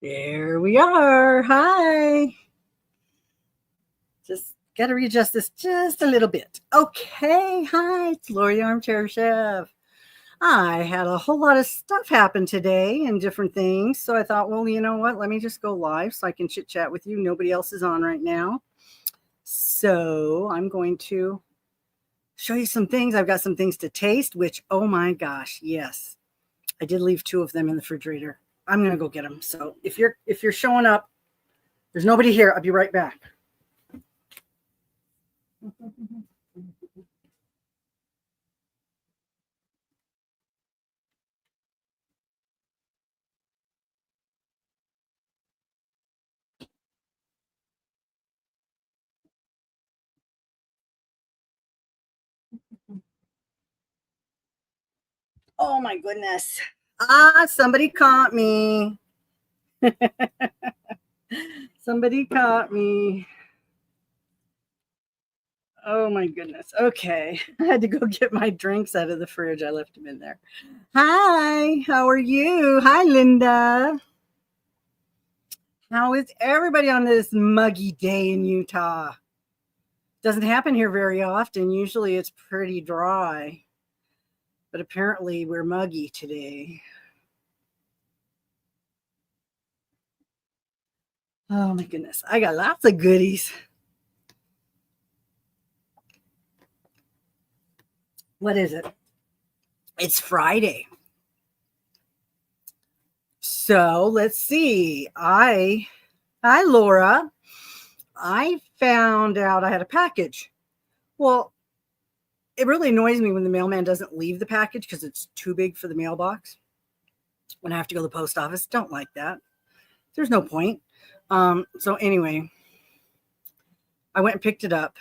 There we are. Hi. Just got to readjust this just a little bit. Okay. Hi. It's Lori Armchair Chef. I had a whole lot of stuff happen today and different things. So I thought, well, you know what? Let me just go live so I can chit chat with you. Nobody else is on right now. So I'm going to show you some things. I've got some things to taste, which, oh my gosh, yes. I did leave 2 of them in the refrigerator. I'm going to go get them. So if you're showing up, there's nobody here. I'll be right back. Oh my goodness. Somebody caught me. Somebody caught me. Oh my goodness. Okay. I had to go get my drinks out of the fridge. I left them in there. Hi. How are you? Hi, Linda. How is everybody on this muggy day in Utah? Doesn't happen here very often. Usually it's pretty dry. But apparently we're muggy today. Oh my goodness. I got lots of goodies. What is it? It's Friday. So let's see. Hi, Laura. I found out I had a package. Well, it really annoys me when the mailman doesn't leave the package because it's too big for the mailbox. When I have to go to the post office, don't like that. There's no point. So anyway, I went and picked it up.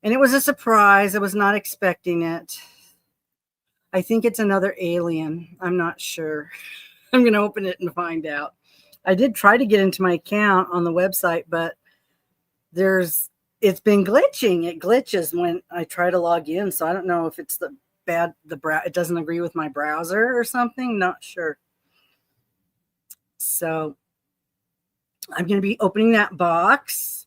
And it was a surprise. I was not expecting it. I think it's another alien. I'm not sure. I'm going to open it and find out. I did try to get into my account on the website, but it's been glitching. It glitches when I try to log in. So I don't know if it's it doesn't agree with my browser or something. Not sure. So I'm going to be opening that box.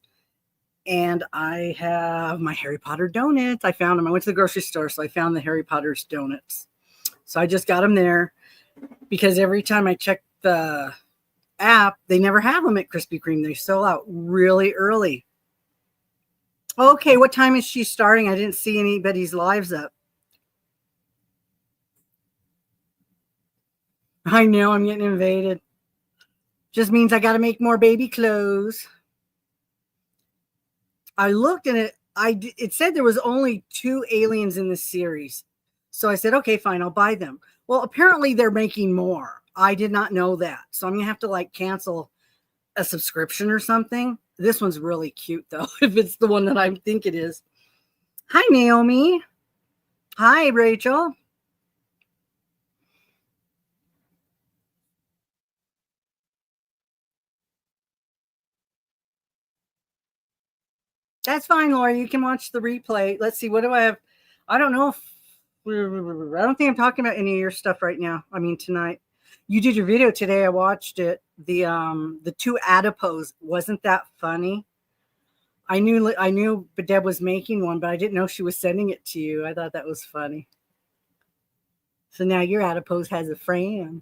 And I have my Harry Potter donuts. I found them. I went to the grocery store, so I found the Harry Potter's donuts. So I just got them there because every time I check the app, they never have them at Krispy Kreme. They sell out really early. Okay, what time is she starting? I didn't see anybody's lives up. I know I'm getting invaded. Just means I got to make more baby clothes. I looked and it said there was only 2 aliens in this series. So I said, okay, fine, I'll buy them. Well, apparently they're making more. I did not know that. So I'm going to have to cancel a subscription or something. This one's really cute though, if it's the one that I think it is. Hi, Naomi. Hi, Rachel. That's fine, Laura. You can watch the replay. Let's see. What do I have? I don't know if I don't think I'm talking about any of your stuff right now. I mean, tonight. You did your video today. I watched it. The 2 adipose. Wasn't that funny? I knew Deb was making one, but I didn't know she was sending it to you. I thought that was funny. So now your adipose has a friend.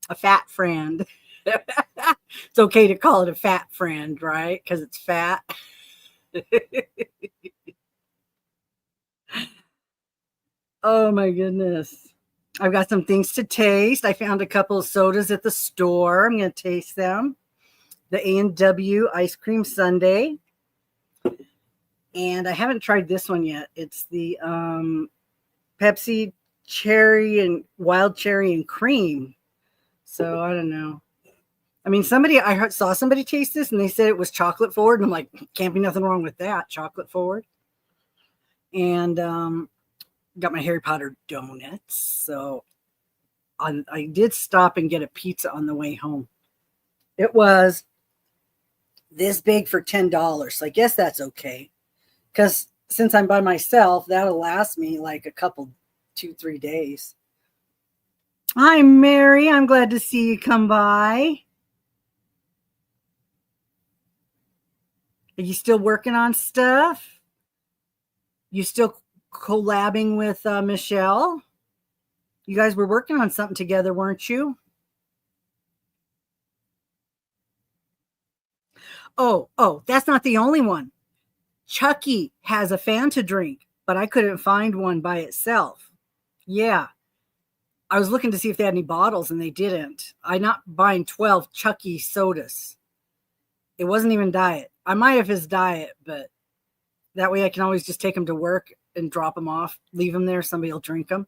A fat friend. It's okay to call it a fat friend, right? Because it's fat. Oh my goodness. I've got some things to taste. I found a couple of sodas at the store. I'm going to taste them. The A&W ice cream sundae. And I haven't tried this one yet. It's the Pepsi cherry and wild cherry and cream. So I don't know. I mean, saw somebody taste this and they said it was chocolate forward. And I'm like, can't be nothing wrong with that. Chocolate forward. And got my Harry Potter donuts. So I did stop and get a pizza on the way home. It was this big for $10. So I guess that's okay. Because since I'm by myself, that'll last me like a couple, 2-3 days. Hi, Mary. I'm glad to see you come by. Are you still working on stuff? You still collabing with Michelle? You guys were working on something together, weren't you? Oh, that's not the only one. Chucky has a Fanta drink, but I couldn't find one by itself. Yeah. I was looking to see if they had any bottles and they didn't. I'm not buying 12 Chucky sodas. It wasn't even diet. I might have his diet, but that way I can always just take them to work and drop them off, leave them there. Somebody will drink them.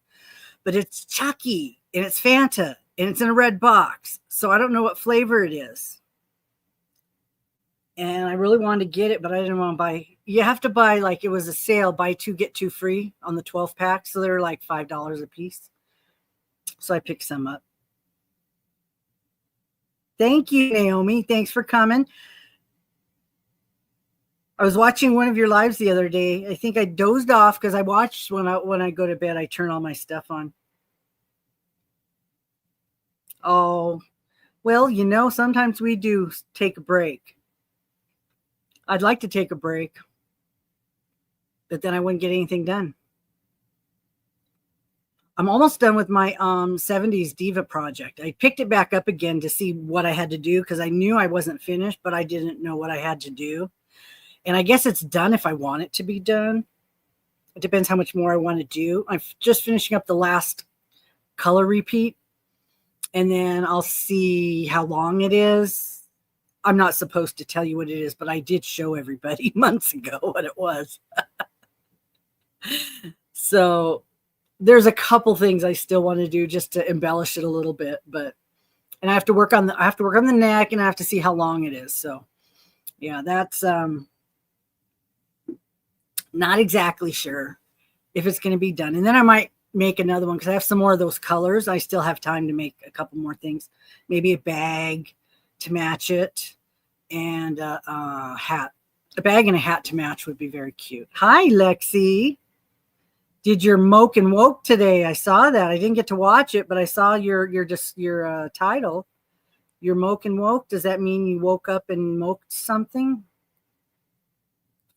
But it's Chucky and it's Fanta and it's in a red box. So I don't know what flavor it is. And I really wanted to get it, but I didn't want to buy. You have to buy, like, it was a sale, buy two, get two free on the 12 pack. So they're like $5 a piece. So I picked some up. Thank you, Naomi. Thanks for coming. I was watching one of your lives the other day. I think I dozed off because I watched when I go to bed, I turn all my stuff on. Oh, well, sometimes we do take a break. I'd like to take a break, but then I wouldn't get anything done. I'm almost done with my 70s Diva project. I picked it back up again to see what I had to do because I knew I wasn't finished, but I didn't know what I had to do. And I guess it's done if I want it to be done. It depends how much more I want to do. I'm just finishing up the last color repeat, and then I'll see how long it is. I'm not supposed to tell you what it is, but I did show everybody months ago what it was. So there's a couple things I still want to do just to embellish it a little bit, and I have to work on the neck, and I have to see how long it is. So yeah, that's not exactly sure if it's going to be done. And then I might make another one because I have some more of those colors. I still have time to make a couple more things, maybe a bag to match it, and a hat. A bag and a hat to match would be very cute. Hi, Lexi. Did your moke and woke today? I saw that. I didn't get to watch it, but I saw your title. Your moke and woke. Does that mean you woke up and moked something?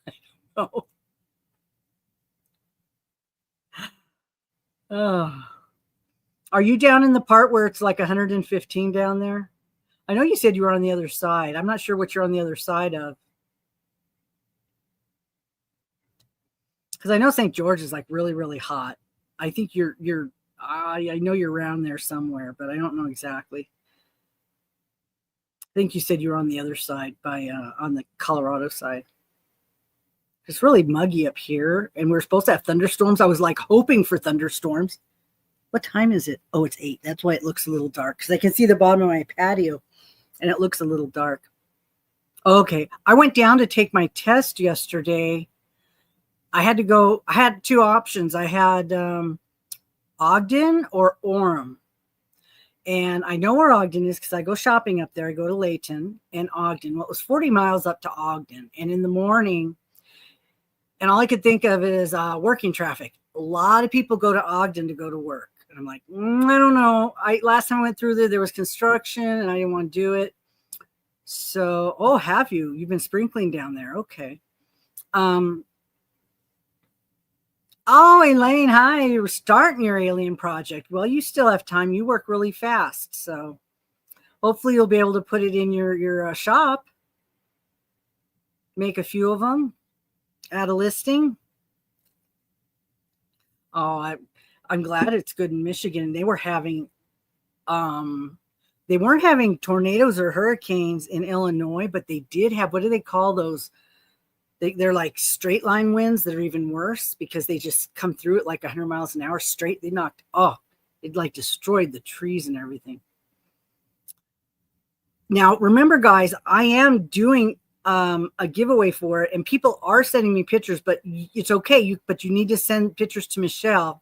I don't know. Oh. Are you down in the part where it's like 115 down there? I know you said you were on the other side. I'm not sure what you're on the other side of. Because I know St. George is like really, really hot. I think I know you're around there somewhere, but I don't know exactly. I think you said you were on the other side on the Colorado side. It's really muggy up here, and we're supposed to have thunderstorms. I was like hoping for thunderstorms. What time is it? Oh, it's 8. That's why it looks a little dark, because I can see the bottom of my patio, and it looks a little dark. Okay, I went down to take my test yesterday. I had two options. I had Ogden or Orem. And I know where Ogden is because I go shopping up there. I go to Layton and Ogden. Well, it was 40 miles up to Ogden. And in the morning, and all I could think of is working traffic. A lot of people go to Ogden to go to work. And I'm like, I don't know. Last time I went through there was construction and I didn't want to do it. So, have you? You've been sprinkling down there. Okay. Elaine, hi. You're starting your alien project. Well, you still have time. You work really fast. So hopefully you'll be able to put it in your shop. Make a few of them. Add a listing. Oh, I'm glad it's good in Michigan. They were having, they weren't having tornadoes or hurricanes in Illinois, but they did have, what do they call those? They're like straight line winds that are even worse because they just come through it like 100 miles an hour straight. It like destroyed the trees and everything. Now, remember, guys, I am doing a giveaway for it, and people are sending me pictures, but it's okay. But you need to send pictures to Michelle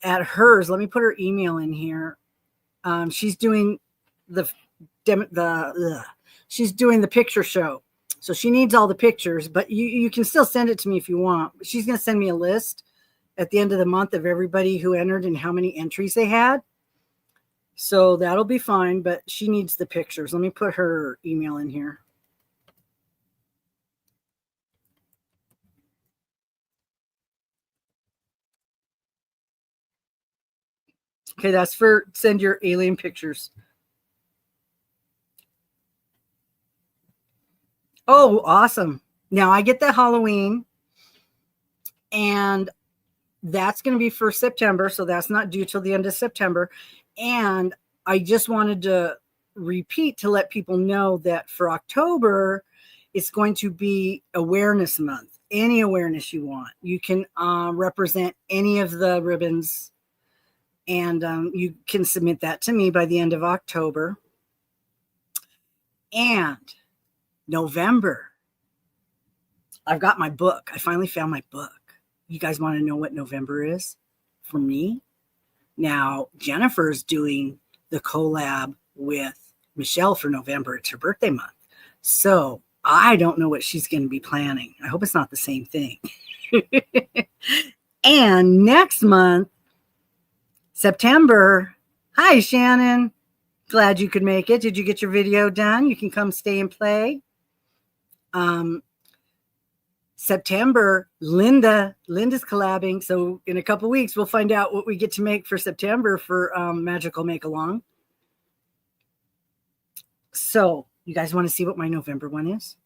at hers. Let me put her email in here. She's doing she's doing the picture show. So she needs all the pictures, but you can still send it to me if you want. She's going to send me a list at the end of the month of everybody who entered and how many entries they had. So that'll be fine, but she needs the pictures. Let me put her email in here. Okay, that's for send your alien pictures. Oh, awesome. Now I get the Halloween, and that's going to be for September. So that's not due till the end of September. And I just wanted to repeat to let people know that for October, it's going to be Awareness Month. Any awareness you want. You can represent any of the ribbons, and you can submit that to me by the end of October. And November, I've got my book. I finally found my book. You guys want to know what November is for me? Now, Jennifer's doing the collab with Michelle for November. It's her birthday month. So I don't know what she's going to be planning. I hope it's not the same thing. And next month, September. Hi, Shannon. Glad you could make it. Did you get your video done? You can come stay and play. September, Linda's collabing. So in a couple weeks, we'll find out what we get to make for September for Magical Make Along. So you guys want to see what my November one is?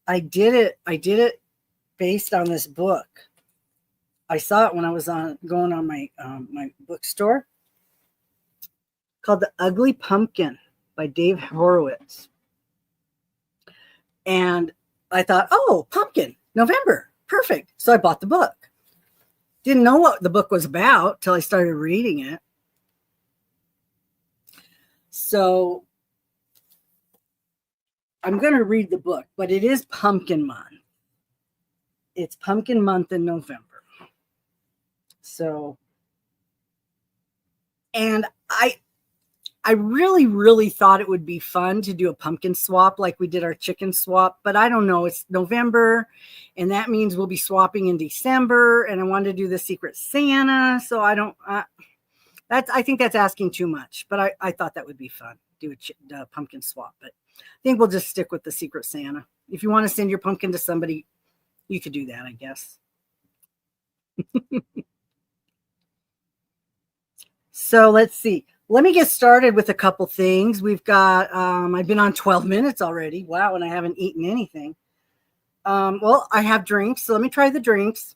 I did it based on this book. I saw it when I was going on my my bookstore, called The Ugly Pumpkin by Dave Horowitz. And I thought, oh, pumpkin, November, perfect. So I bought the book. Didn't know what the book was about till I started reading it. So I'm going to read the book, but it is Pumpkin Month. It's Pumpkin Month in November. So, and I really, really thought it would be fun to do a pumpkin swap like we did our chicken swap, but I don't know. It's November, and that means we'll be swapping in December, and I wanted to do the Secret Santa, so I don't, I think that's asking too much, but I thought that would be fun, do a pumpkin swap, but I think we'll just stick with the Secret Santa. If you want to send your pumpkin to somebody, you could do that, I guess. So let's see. Let me get started with a couple things. We've got, I've been on 12 minutes already. Wow, and I haven't eaten anything. Well, I have drinks, so let me try the drinks.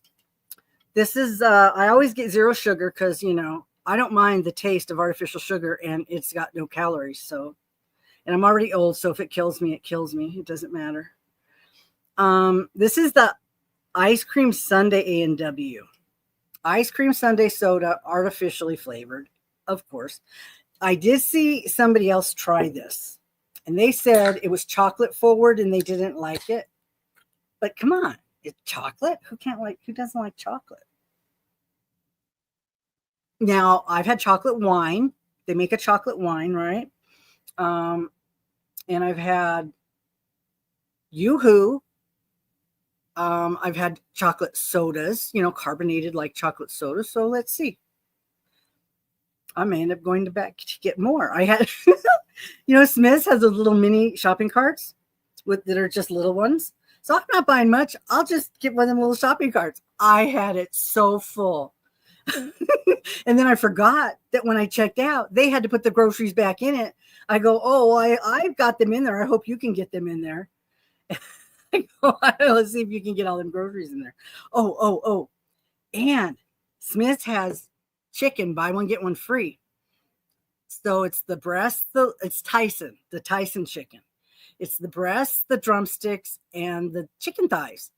This is, I always get 0 sugar because, you know, I don't mind the taste of artificial sugar, and it's got no calories. So, and I'm already old, so if it kills me, it kills me. It doesn't matter. This is the Ice Cream Sundae A&W. Ice Cream Sundae soda, artificially flavored, of course. I did see somebody else try this, and they said it was chocolate forward and they didn't like it. But come on, it's chocolate. Who doesn't like chocolate? Now, I've had chocolate wine. They make a chocolate wine, right? And I've had Yoo-hoo. I've had chocolate sodas, you know, carbonated like chocolate soda. So let's see. I may end up going back to get more. I had, you know, Smith's has those little mini shopping carts that are just little ones. So I'm not buying much. I'll just get one of them little shopping carts. I had it so full. And then I forgot that when I checked out, they had to put the groceries back in it. I go, oh, I've got them in there. I hope you can get them in there. I go, let's see if you can get all them groceries in there. Oh. And Smith's has chicken, buy one, get one free. So it's the breast, it's Tyson, the Tyson chicken. It's the breast, the drumsticks, and the chicken thighs.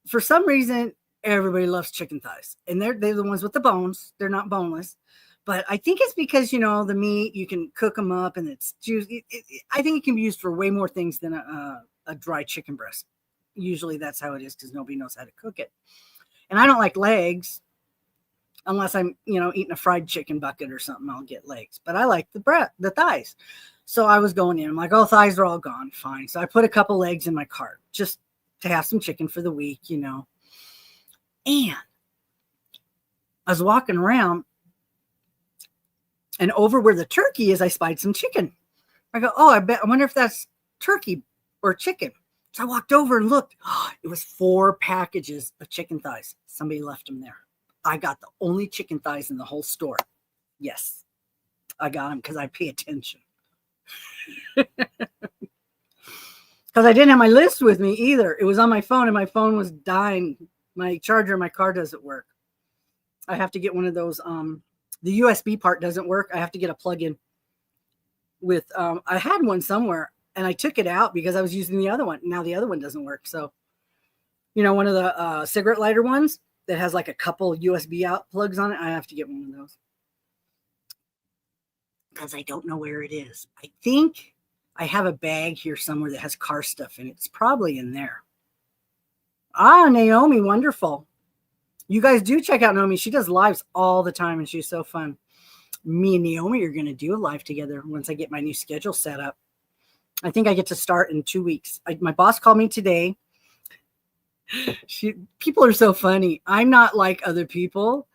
For some reason, everybody loves chicken thighs. And they're the ones with the bones. They're not boneless. But I think it's because, you know, the meat, you can cook them up and it's juicy. I think it can be used for way more things than a dry chicken breast. Usually that's how it is because nobody knows how to cook it. And I don't like legs unless I'm, you know, eating a fried chicken bucket or something. I'll get legs, but I like the thighs. So I was going in. I'm like, oh, thighs are all gone. Fine. So I put a couple legs in my cart just to have some chicken for the week, you know. And I was walking around, and over where the turkey is, I spied some chicken. I go, oh, I wonder if that's turkey or chicken. So I walked over and looked. Oh, it was 4 packages of chicken thighs. Somebody left them there. I got the only chicken thighs in the whole store. Yes, I got them because I pay attention. Because I didn't have my list with me either. It was on my phone and my phone was dying. My charger in my car doesn't work. I have to get one of those. The USB part doesn't work. I have to get a plug-in with, I had one somewhere and I took it out because I was using the other one. Now the other one doesn't work. So, one of the cigarette lighter ones that has like a couple USB out plugs on it. I have to get one of those because I don't know where it is. I think I have a bag here somewhere that has car stuff in it. It's probably in there. Ah, Naomi, wonderful. You guys do check out Naomi. She does lives all the time and she's so fun. Me and Naomi are going to do a live together once I get my new schedule set up. I think I get to start in 2 weeks. My boss called me today. People are so funny. I'm not like other people.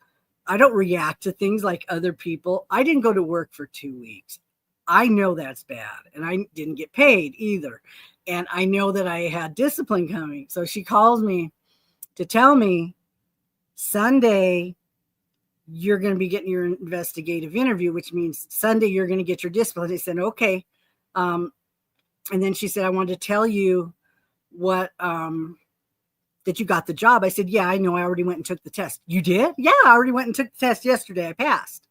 I don't react to things like other people. I didn't go to work for 2 weeks. I know that's bad. And I didn't get paid either. And I know that I had discipline coming. So she calls me to tell me Sunday, you're going to be getting your investigative interview, which means Sunday, you're going to get your discipline. I said, okay. And then she said, I wanted to tell you what, that you got the job. I said, yeah, I know. I already went and took the test. You did? Yeah, I already went and took the test yesterday. I passed.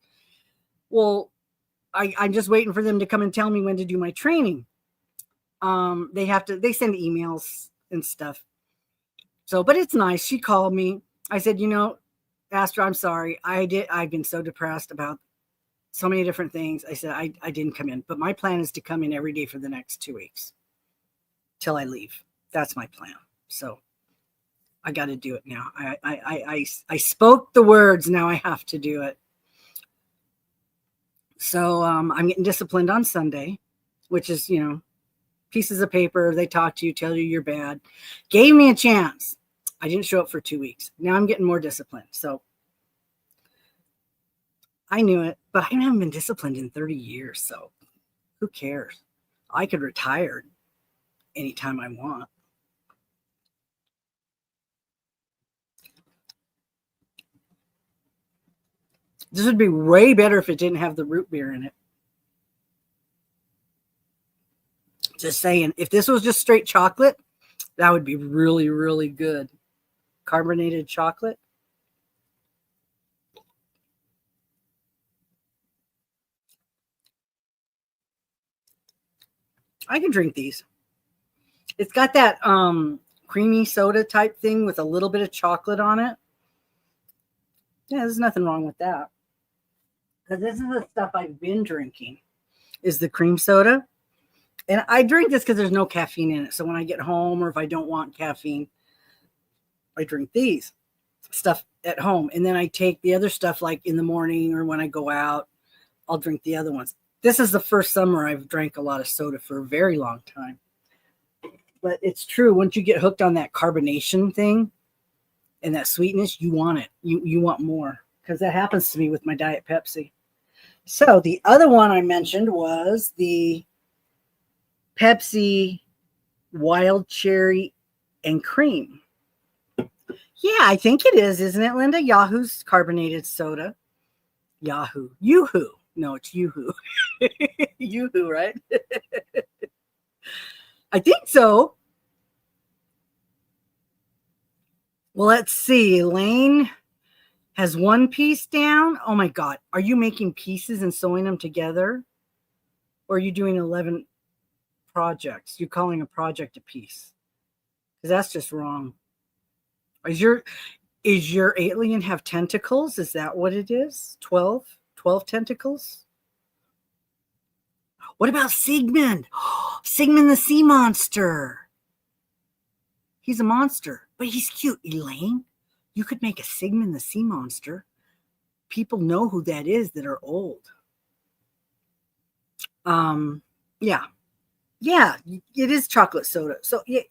Well, I'm just waiting for them to come and tell me when to do my training. They send emails and stuff. So, but it's nice. She called me. I said, Astro, I'm sorry. I've been so depressed about so many different things. I said, I didn't come in, but my plan is to come in every day for the next 2 weeks till I leave. That's my plan. So I got to do it now. I spoke the words. Now I have to do it. So I'm getting disciplined on Sunday, which is, pieces of paper. They talk to you, tell you you're bad. Gave me a chance. I didn't show up for 2 weeks. Now I'm getting more disciplined. So I knew it, but I haven't been disciplined in 30 years. So who cares? I could retire anytime I want. This would be way better if it didn't have the root beer in it. Just saying, if this was just straight chocolate, that would be really, really good. Carbonated chocolate. I can drink these. It's got that creamy soda type thing with a little bit of chocolate on it. Yeah, there's nothing wrong with that. Because this is the stuff I've been drinking, is the cream soda. And I drink this because there's no caffeine in it. So when I get home or if I don't want caffeine, I drink these stuff at home. And then I take the other stuff like in the morning or when I go out, I'll drink the other ones. This is the first summer I've drank a lot of soda for a very long time. But it's true. Once you get hooked on that carbonation thing and that sweetness, you want it. You want more, because that happens to me with my Diet Pepsi. So the other one I mentioned was the Pepsi Wild Cherry and Cream. Yeah, I think it is, isn't it, Linda? Yahoo's carbonated soda. Yahoo. Yoo-hoo. No, it's Yoo-hoo. Yoo-hoo, right? I think so. Well, let's see. Elaine has one piece down. Oh, my God. Are you making pieces and sewing them together? Or are you doing 11 projects? You're calling a project a piece. Because that's just wrong. Is your alien have tentacles? Is that what it is? 12 tentacles? What about Sigmund? Sigmund the sea monster. He's a monster, but he's cute. Elaine, you could make a Sigmund the sea monster. People know who that is that are old. Yeah, it is chocolate soda. So yeah,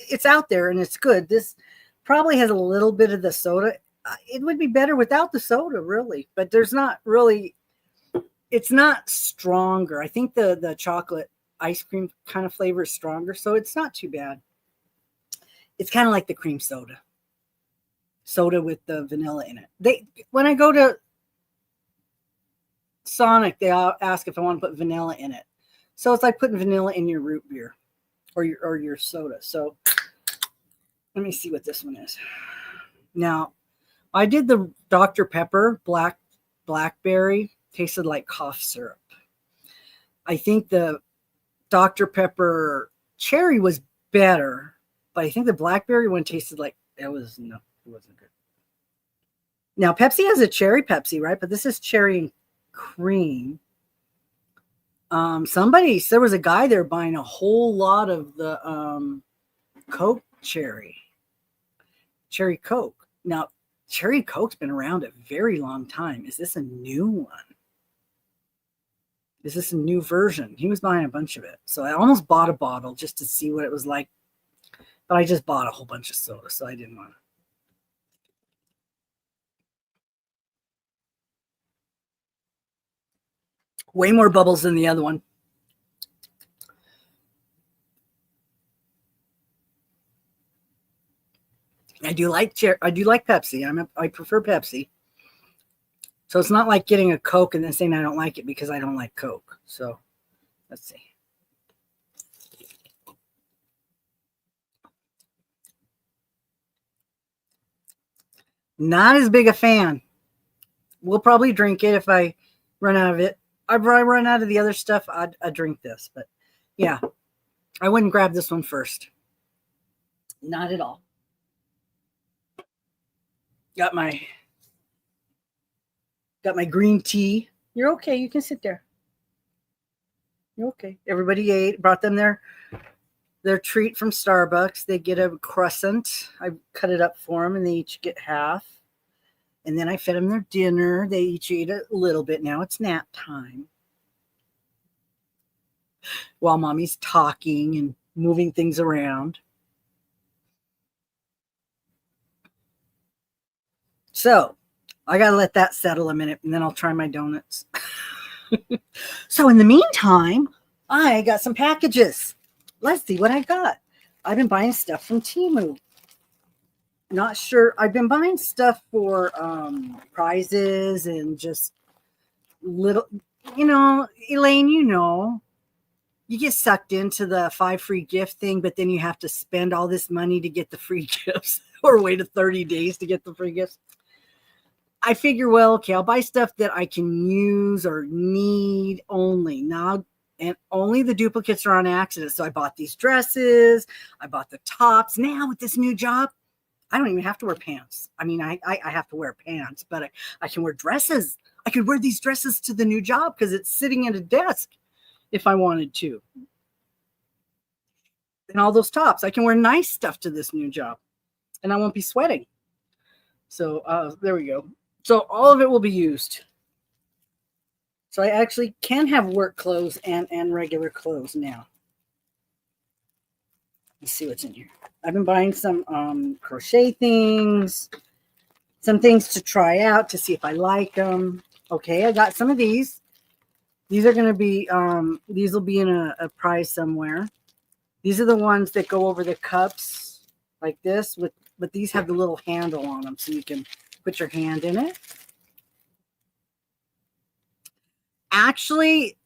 it's out there and it's good. This probably has a little bit of the soda. It would be better without the soda, really, but there's not really, it's not stronger. I think the chocolate ice cream kind of flavor is stronger, so it's not too bad. It's kind of like the cream soda with the vanilla in it. When I go to Sonic, they all ask if I want to put vanilla in it. So it's like putting vanilla in your root beer or your soda. So let me see what this one is. Now, I did the Dr. Pepper blackberry, tasted like cough syrup. I think the Dr. Pepper cherry was better, but I think the blackberry one tasted like it wasn't good. Now, Pepsi has a cherry Pepsi, right? But this is cherry and cream. There was a guy there buying a whole lot of the Coke cherry Coke. Now, cherry Coke's been around a very long time. Is this a new one? Is this a new version? He was buying a bunch of it. So I almost bought a bottle just to see what it was like. But I just bought a whole bunch of soda, so I didn't want to. Way more bubbles than the other one. I do like Pepsi. I prefer Pepsi. So it's not like getting a Coke and then saying I don't like it because I don't like Coke. So let's see. Not as big a fan. We'll probably drink it if I run out of it. If I run out of the other stuff, I'd drink this. But yeah, I wouldn't grab this one first. Not at all. Got my green tea. You're okay. You can sit there. You're okay. Everybody ate. Brought them their treat from Starbucks. They get a croissant. I cut it up for them, and they each get half. And then I fed them their dinner. They each ate a little bit. Now it's nap time. While Mommy's talking and moving things around. So I got to let that settle a minute, and then I'll try my donuts. So in the meantime, I got some packages. Let's see what I got. I've been buying stuff from Temu. Not sure. I've been buying stuff for prizes and just little, Elaine, you get sucked into the 5 free gift thing, but then you have to spend all this money to get the free gifts or wait 30 days to get the free gifts. I figure, well, okay, I'll buy stuff that I can use or need only. Now, and only the duplicates are on accident. So I bought these dresses. I bought the tops. Now with this new job, I don't even have to wear pants. I mean, I have to wear pants, but I can wear dresses. I could wear these dresses to the new job because it's sitting at a desk if I wanted to. And all those tops, I can wear nice stuff to this new job and I won't be sweating. So there we go. So all of it will be used. So I actually can have work clothes and regular clothes now. Let's see what's in here. I've been buying some crochet things, some things to try out to see if I like them. Okay, I got some of these. These are going to be, these will be in a prize somewhere. These are the ones that go over the cups like this, but these have the little handle on them so you can put your hand in it. Actually,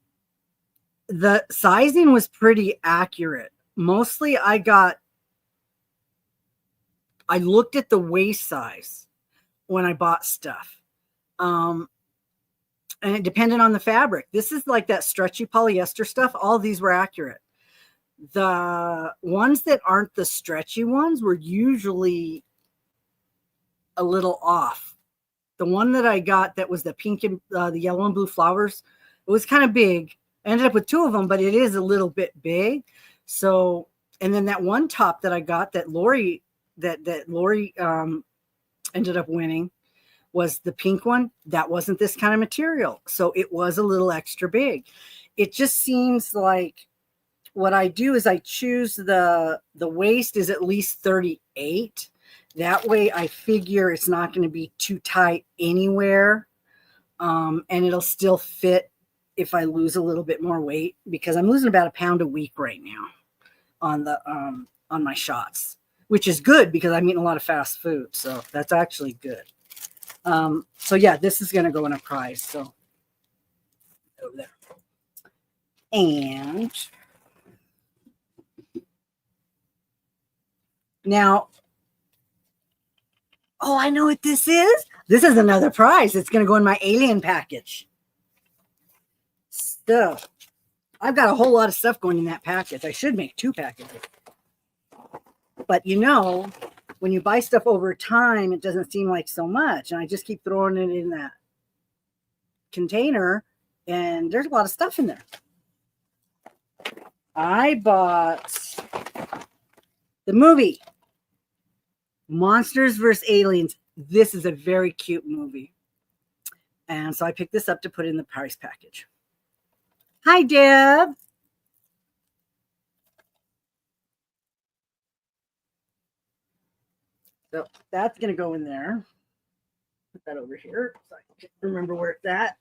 the sizing was pretty accurate. Mostly I looked at the waist size when I bought stuff. And it depended on the fabric. This is like that stretchy polyester stuff. All these were accurate. The ones that aren't the stretchy ones were usually a little off. The one that I got that was the pink and the yellow and blue flowers, it was kind of big. I ended up with 2 of them, but it is a little bit big. So, and then that one top that I got that Lori ended up winning was the pink one. That wasn't this kind of material. So it was a little extra big. It just seems like what I do is I choose the waist is at least 38. That way I figure it's not going to be too tight anywhere. And it'll still fit if I lose a little bit more weight, because I'm losing about 1 pound a week right now on my shots, which is good because I'm eating a lot of fast food. So that's actually good. So yeah, this is going to go in a prize. So And now, oh, I know what this is. This is another prize. It's going to go in my alien package. So I've got a whole lot of stuff going in that package. I should make 2 packages. But you know, when you buy stuff over time, it doesn't seem like so much. And I just keep throwing it in that container, and there's a lot of stuff in there. I bought the movie Monsters vs. Aliens. This is a very cute movie. And so I picked this up to put in the prize package. Hi, Deb. So that's going to go in there. Put that over here so I can remember where it's at.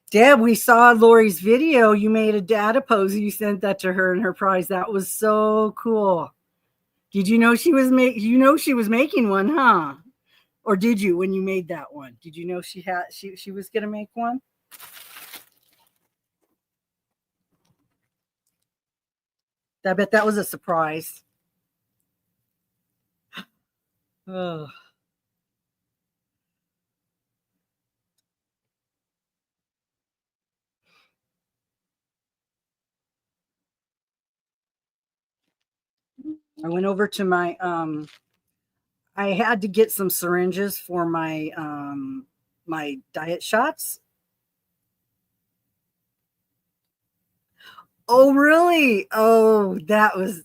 Deb, we saw Lori's video. You made a data pose. You sent that to her and her prize. That was so cool. Did you know she was she was making one, huh? Or did you when you made that one? Did you know she was going to make one? I bet that was a surprise. Oh. I went over to my I had to get some syringes for my my diet shots. Oh, really? Oh, that was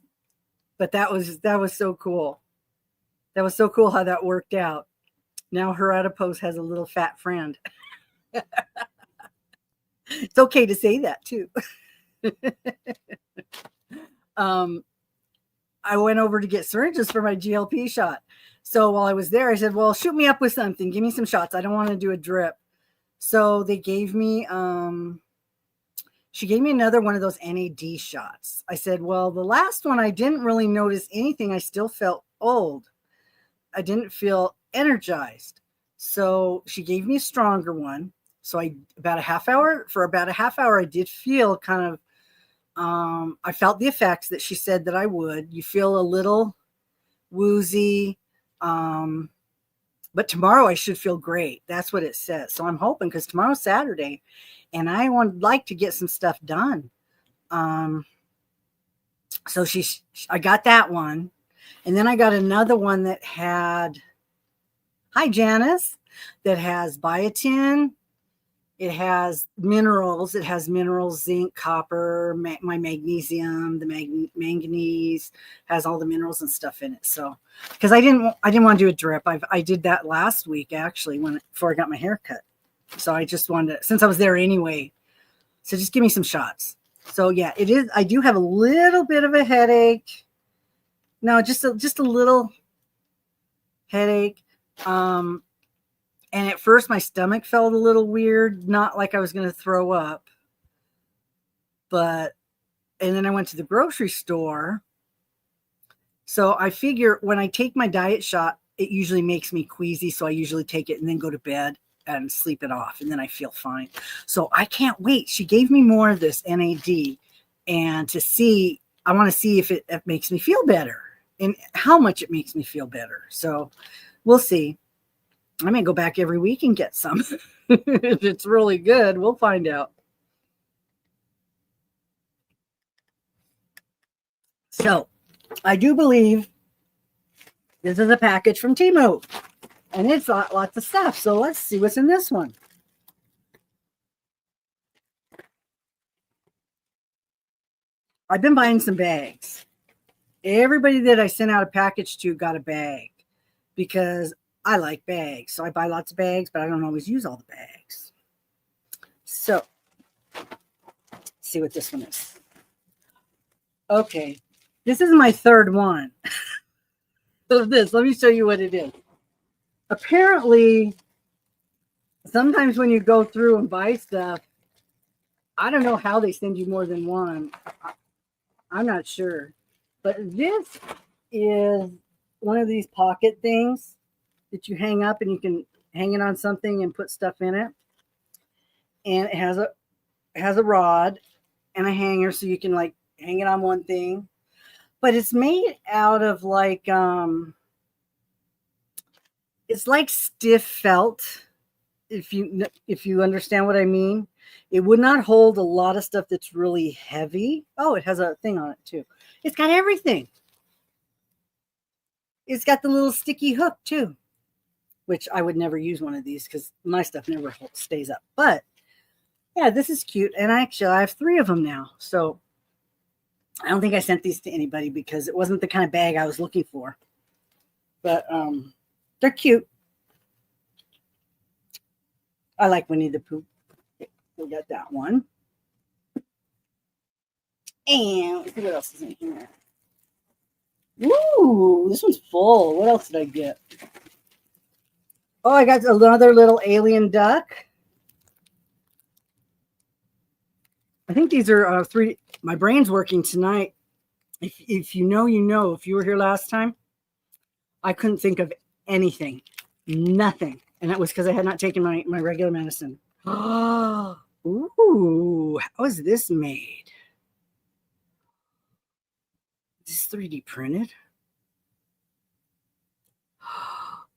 so cool. That was so cool how that worked out. Now her adipose has a little fat friend. It's okay to say that too. I went over to get syringes for my GLP shot. So while I was there, I said, well, shoot me up with something. Give me some shots. I don't want to do a drip. So they gave me, she gave me another one of those NAD shots. I said, well, the last one, I didn't really notice anything. I still felt old. I didn't feel energized. So she gave me a stronger one. So about a half hour, I did feel kind of, I felt the effects that she said that I would. You feel a little woozy. But tomorrow I should feel great. That's what it says. So I'm hoping, because tomorrow's Saturday and I would like to get some stuff done. So I got that one. And then I got another one that had, hi Janice, that has biotin. It has minerals. It has minerals, zinc, copper, my magnesium, the manganese, has all the minerals and stuff in it. So, because I didn't want to do a drip. I did that last week actually before I got my hair cut. So I just wanted to, since I was there anyway. So just give me some shots. So yeah, it is. I do have a little bit of a headache. No, just a little headache. And at first my stomach felt a little weird, not like I was going to throw up. And then I went to the grocery store. So I figure when I take my diet shot, it usually makes me queasy. So I usually take it and then go to bed and sleep it off. And then I feel fine. So I can't wait. She gave me more of this NAD, and I want to see if it makes me feel better and how much it makes me feel better. So we'll see. I may go back every week and get some. If it's really good, we'll find out. So I do believe this is a package from Temu, and it's lots of stuff. So let's see what's in this one. I've been buying some bags. Everybody that I sent out a package to got a bag because I like bags. So I buy lots of bags, but I don't always use all the bags. So let's see what this one is. Okay. This is my third one of this. Let me show you what it is. Apparently, sometimes when you go through and buy stuff, I don't know how they send you more than one. I'm not sure. But this is one of these pocket things. that you hang up and you can hang it on something and put stuff in it. And it has a rod and a hanger so you can like hang it on one thing. But it's made out of like it's like stiff felt, if you understand what I mean. It would not hold a lot of stuff that's really heavy. Oh, it has a thing on it too. It's got everything. It's got the little sticky hook too, which I would never use one of these because my stuff never stays up. But yeah, this is cute. And I have 3 of them now. So I don't think I sent these to anybody because it wasn't the kind of bag I was looking for. But they're cute. I like Winnie the Pooh. We got that one. And let's see what else is in here. Ooh, this one's full. What else did I get? Oh, I got another little alien duck. I think these are 3. My brain's working tonight. If you know, you know. If you were here last time, I couldn't think of anything. Nothing. And that was because I had not taken my regular medicine. Oh, ooh, how is this made? Is this 3D printed?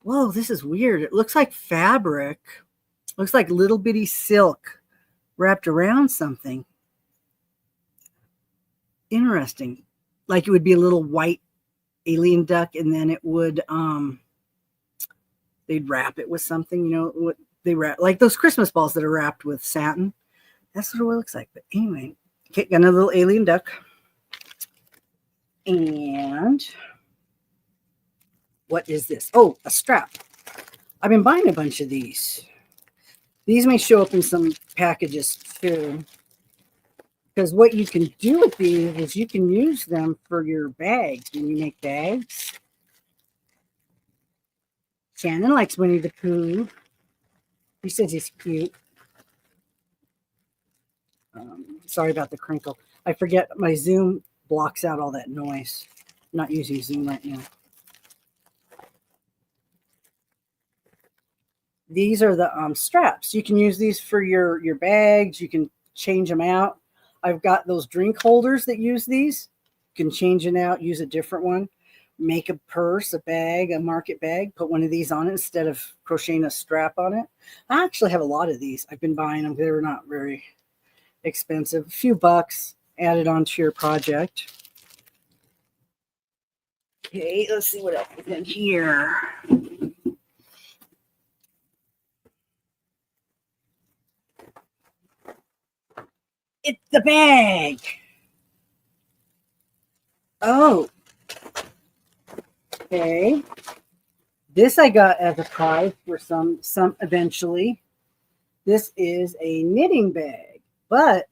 Whoa, this is weird. It looks like fabric. Looks like little bitty silk wrapped around something. Interesting. Like it would be a little white alien duck, and then it would they'd wrap it with something, you know, what they wrap, like those Christmas balls that are wrapped with satin. That's what it looks like. But anyway, okay, got another little alien duck. And what is this? Oh, a strap. I've been buying a bunch of these. These may show up in some packages too. Because what you can do with these is you can use them for your bags when you make bags. Shannon likes Winnie the Pooh. He says he's cute. Sorry about the crinkle. I forget my Zoom blocks out all that noise. I'm not using Zoom right now. These are the straps. You can use these for your bags. You can change them out. I've got those drink holders that use these. You can change it out, use a different one. Make a purse, a bag, a market bag, put one of these on it instead of crocheting a strap on it. I actually have a lot of these. I've been buying them. They're not very expensive. A few bucks added onto your project. Okay, let's see what else is in here. It's the bag. Oh. Okay. This I got as a prize for some eventually. This is a knitting bag, but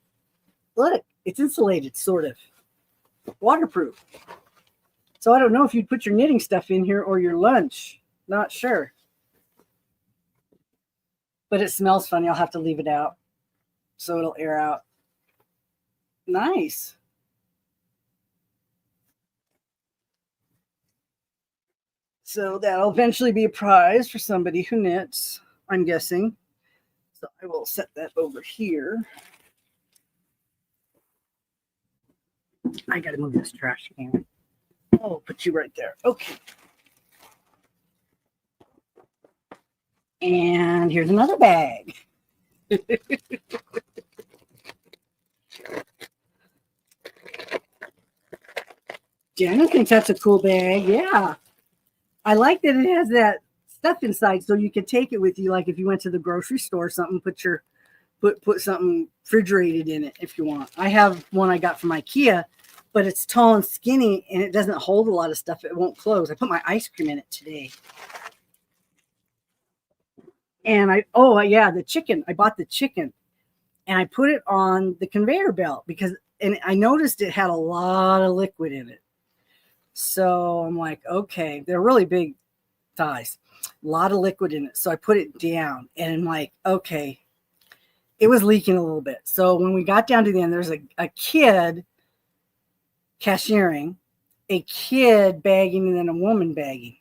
look, it's insulated, sort of. Waterproof. So I don't know if you'd put your knitting stuff in here or your lunch. Not sure. But it smells funny. I'll have to leave it out so it'll air out. Nice. So that'll eventually be a prize for somebody who knits, I'm guessing. So I will set that over here. I got to move this trash can. Oh, put you right there. Okay. And here's another bag. Jenna thinks that's a cool bag. Yeah. I like that it has that stuff inside so you can take it with you. Like if you went to the grocery store or something, put something refrigerated in it if you want. I have one I got from IKEA, but it's tall and skinny and it doesn't hold a lot of stuff. It won't close. I put my ice cream in it today. And the chicken. I bought the chicken and I put it on the conveyor belt and I noticed it had a lot of liquid in it. So I'm like, okay, they're really big thighs, a lot of liquid in it. So I put it down and I'm like, okay, it was leaking a little bit. So when we got down to the end, there's a kid cashiering, a kid bagging, and then a woman bagging.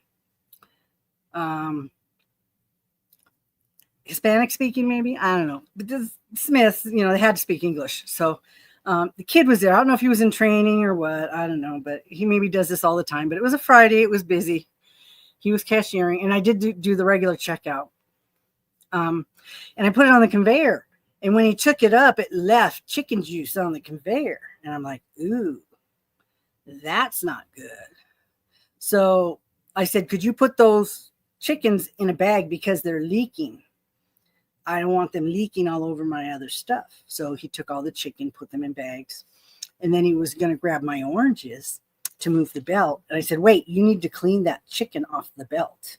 Hispanic speaking, maybe. I don't know. But the Smiths, they had to speak English. So the kid was there. I don't know if he was in training or what. I don't know. But he maybe does this all the time. But it was a Friday. It was busy. He was cashiering. And I did do the regular checkout. And I put it on the conveyor. And when he took it up, it left chicken juice on the conveyor. And I'm like, ooh, that's not good. So I said, could you put those chickens in a bag because they're leaking? I don't want them leaking all over my other stuff. So he took all the chicken, put them in bags. And then he was going to grab my oranges to move the belt. And I said, wait, you need to clean that chicken off the belt.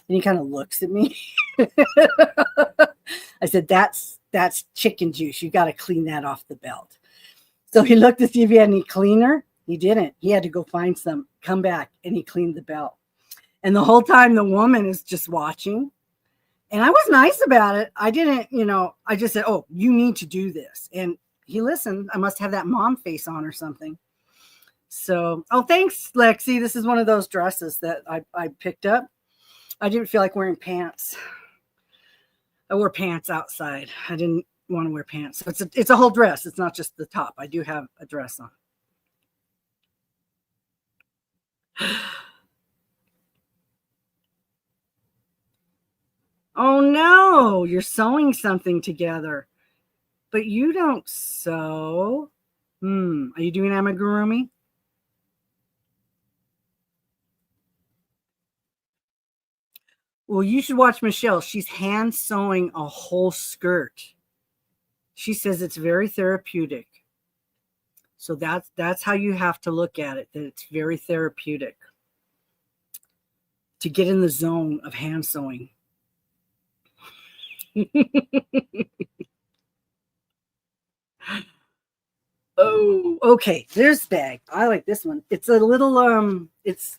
And he kind of looks at me. I said, that's chicken juice. You got to clean that off the belt. So he looked to see if he had any cleaner. He didn't. He had to go find some, come back, and he cleaned the belt. And the whole time the woman is just watching. And I was nice about it. I didn't, I just said, oh, you need to do this. And he listened. I must have that mom face on or something. So, oh, thanks, Lexi. This is one of those dresses that I picked up. I didn't feel like wearing pants. I wore pants outside. I didn't want to wear pants. So it's a whole dress. It's not just the top. I do have a dress on. Oh no, you're sewing something together, but you don't sew. Are you doing amigurumi? Well, you should watch Michelle. She's hand sewing a whole skirt. She says it's very therapeutic. So that's how you have to look at it, that it's very therapeutic to get in the zone of hand sewing. Oh, okay. There's the bag. I like this one. It's a little it's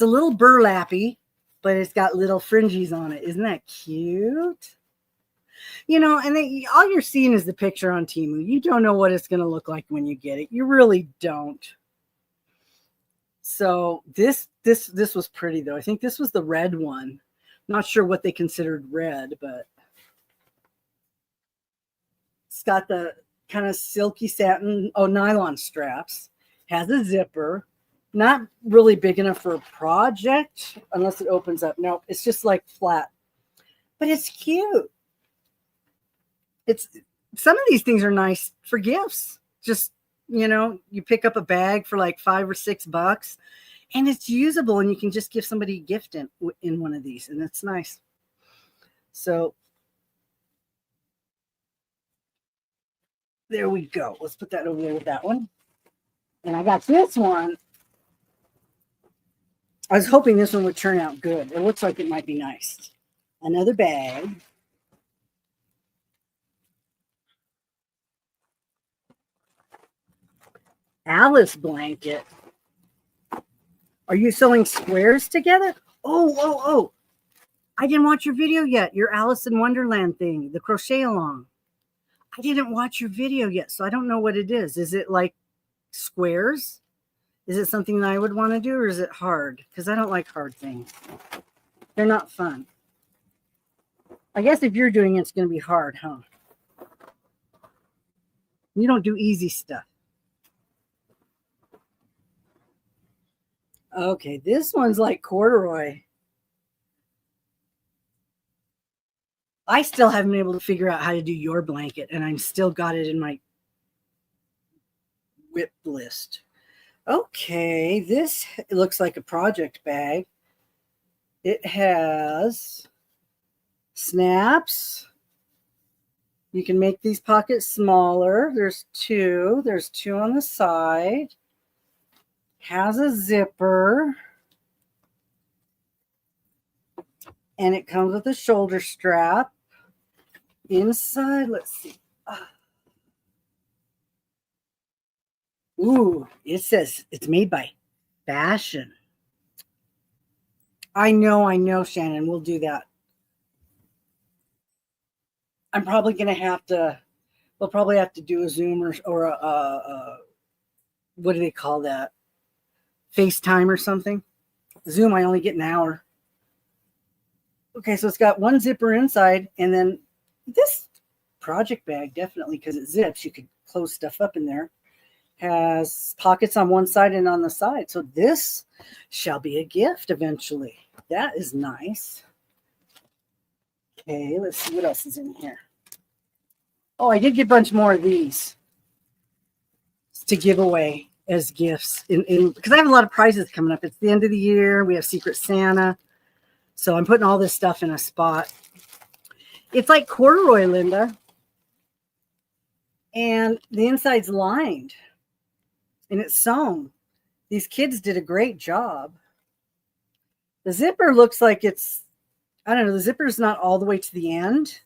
a little burlappy, but it's got little fringes on it. Isn't that cute? And then all you're seeing is the picture on Temu. You don't know what it's going to look like when you get it. You really don't. So this was pretty though. I think this was the red one. Not sure what they considered red, but it's got the kind of silky satin, nylon straps, has a zipper, not really big enough for a project unless it opens up. No, it's just like flat, but it's cute. Some of these things are nice for gifts. Just, you pick up a bag for like $5 or $6 and it's usable and you can just give somebody a gift in one of these and it's nice. So there we go. Let's put that over there with that one. And I got this one. I was hoping this one would turn out good. It looks like it might be nice. Another bag. Alice blanket. Are you sewing squares together? Oh. I didn't watch your video yet. Your Alice in Wonderland thing, the crochet along. I didn't watch your video yet, so I don't know what it is. Is it like squares? Is it something that I would want to do, or is it hard? Because I don't like hard things. They're not fun. I guess if you're doing it, it's going to be hard, huh? You don't do easy stuff. Okay, this one's like corduroy. I still haven't been able to figure out how to do your blanket, and I'm still got it in my whip list. Okay, it looks like a project bag. It has snaps. You can make these pockets smaller. There's two on the side. Has a zipper. And it comes with a shoulder strap. Inside, let's see. Ooh, it says it's made by Fashion. I know, Shannon. We'll do that. I'm probably going to have to, we'll probably have to do a Zoom or a what do they call that? FaceTime or something. Zoom, I only get an hour. Okay, so it's got one zipper inside, and then this project bag, definitely, because it zips, you could close stuff up in there, has pockets on one side and on the side. So this shall be a gift eventually. That is nice. Okay, let's see what else is in here. Oh, I did get a bunch more of these to give away as gifts because I have a lot of prizes coming up. It's the end of the year. We have Secret Santa. So I'm putting all this stuff in a spot. It's like corduroy, Linda. And the inside's lined. And it's sewn. These kids did a great job. The zipper looks like it's, I don't know, the zipper's not all the way to the end.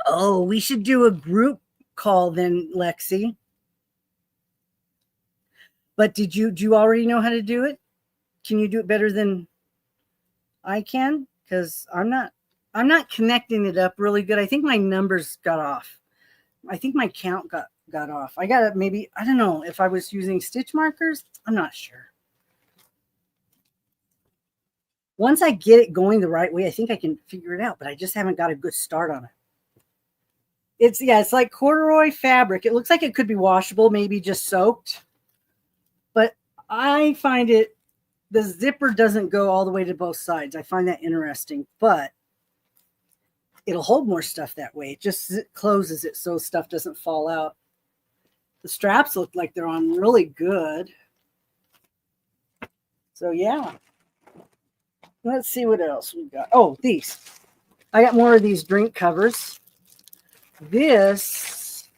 Oh, we should do a group call then, Lexi. But do you already know how to do it? Can you do it better than I can? Because I'm not connecting it up really good. I think my numbers got off. I think my count got off. I got it maybe, I don't know if I was using stitch markers. I'm not sure. Once I get it going the right way, I think I can figure it out, but I just haven't got a good start on it. It's like corduroy fabric. It looks like it could be washable, maybe just soaked. But I find the zipper doesn't go all the way to both sides. I find that interesting, but it'll hold more stuff that way. It just closes it so stuff doesn't fall out. The straps look like they're on really good. So yeah. Let's see what else we got. Oh, these. I got more of these drink covers. This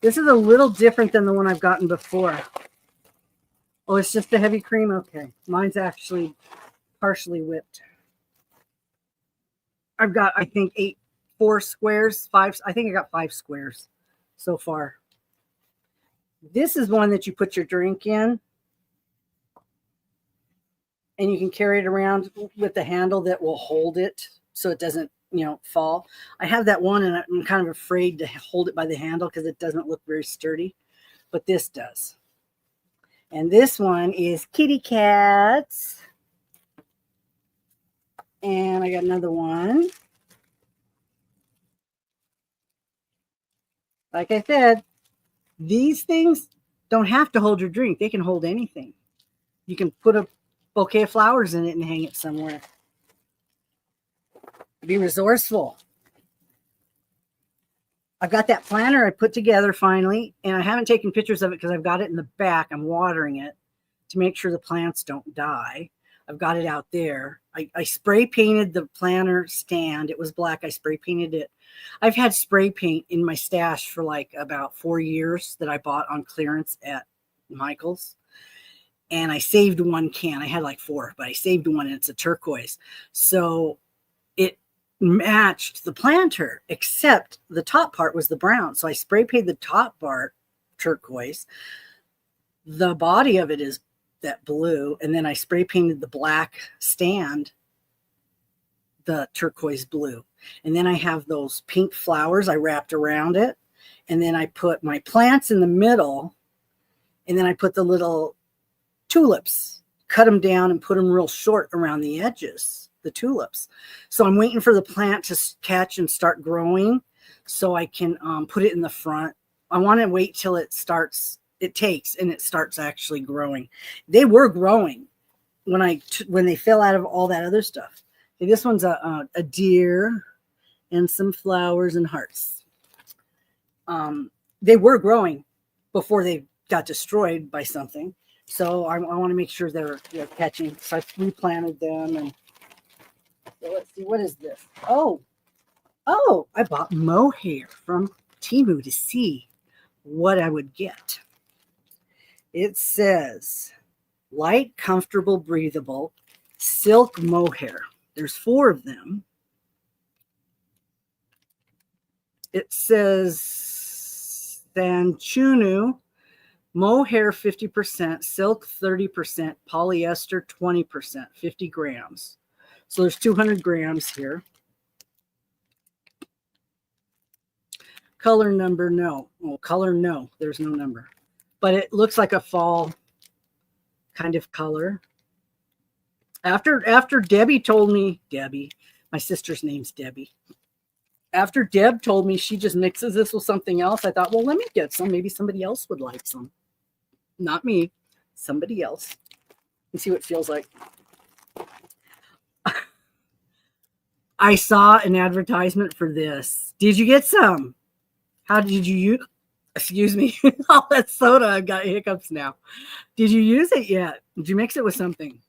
is a little different than the one I've gotten before. Oh, it's just a heavy cream? Okay. Mine's actually partially whipped. I've got, I think, 4 squares, 5. I think I got 5 squares so far. This is one that you put your drink in. And you can carry it around with the handle that will hold it so it doesn't, fall. I have that one and I'm kind of afraid to hold it by the handle because it doesn't look very sturdy, but this does. And this one is kitty cats. And I got another one. Like I said, these things don't have to hold your drink. They can hold anything. You can put a bouquet of flowers in it and hang it somewhere. Be resourceful. I've got that planter I put together finally, and I haven't taken pictures of it because I've got it in the back. I'm watering it to make sure the plants don't die. I've got it out there. I spray painted the planter stand. It was black. I spray painted it. I've had spray paint in my stash for like about 4 years that I bought on clearance at Michael's. And I saved one can. I had like 4, but I saved one, and it's a turquoise. So it matched the planter, except the top part was the brown. So I spray painted the top part turquoise. The body of it is that blue, and then I spray painted the black stand the turquoise blue. And then I have those pink flowers I wrapped around it, and then I put my plants in the middle, and then I put the little tulips, cut them down and put them real short around the edges, the tulips. So I'm waiting for the plant to catch and start growing so I can put it in the front. I want to wait till it starts actually growing. They were growing when they fell out of all that other stuff. Okay, this one's a deer and some flowers and hearts. They were growing before they got destroyed by something. So I want to make sure they're catching. So I replanted them. And so let's see, what is this? Oh, I bought mohair from Temu to see what I would get. It says light, comfortable, breathable, silk mohair. There's 4 of them. It says Sanchunu, mohair 50%, silk 30%, polyester 20%, 50 grams. So there's 200 grams here. Color number, no. Oh, color, no. There's no number. But it looks like a fall kind of color. After Debbie told me, Debbie, my sister's name's Debbie. After Deb told me she just mixes this with something else, I thought, well, let me get some. Maybe somebody else would like some. Not me, somebody else. And see what it feels like. I saw an advertisement for this. Did you get some? How did you use? Excuse me. All that soda, I've got hiccups now. Did you use it yet? Did you mix it with something?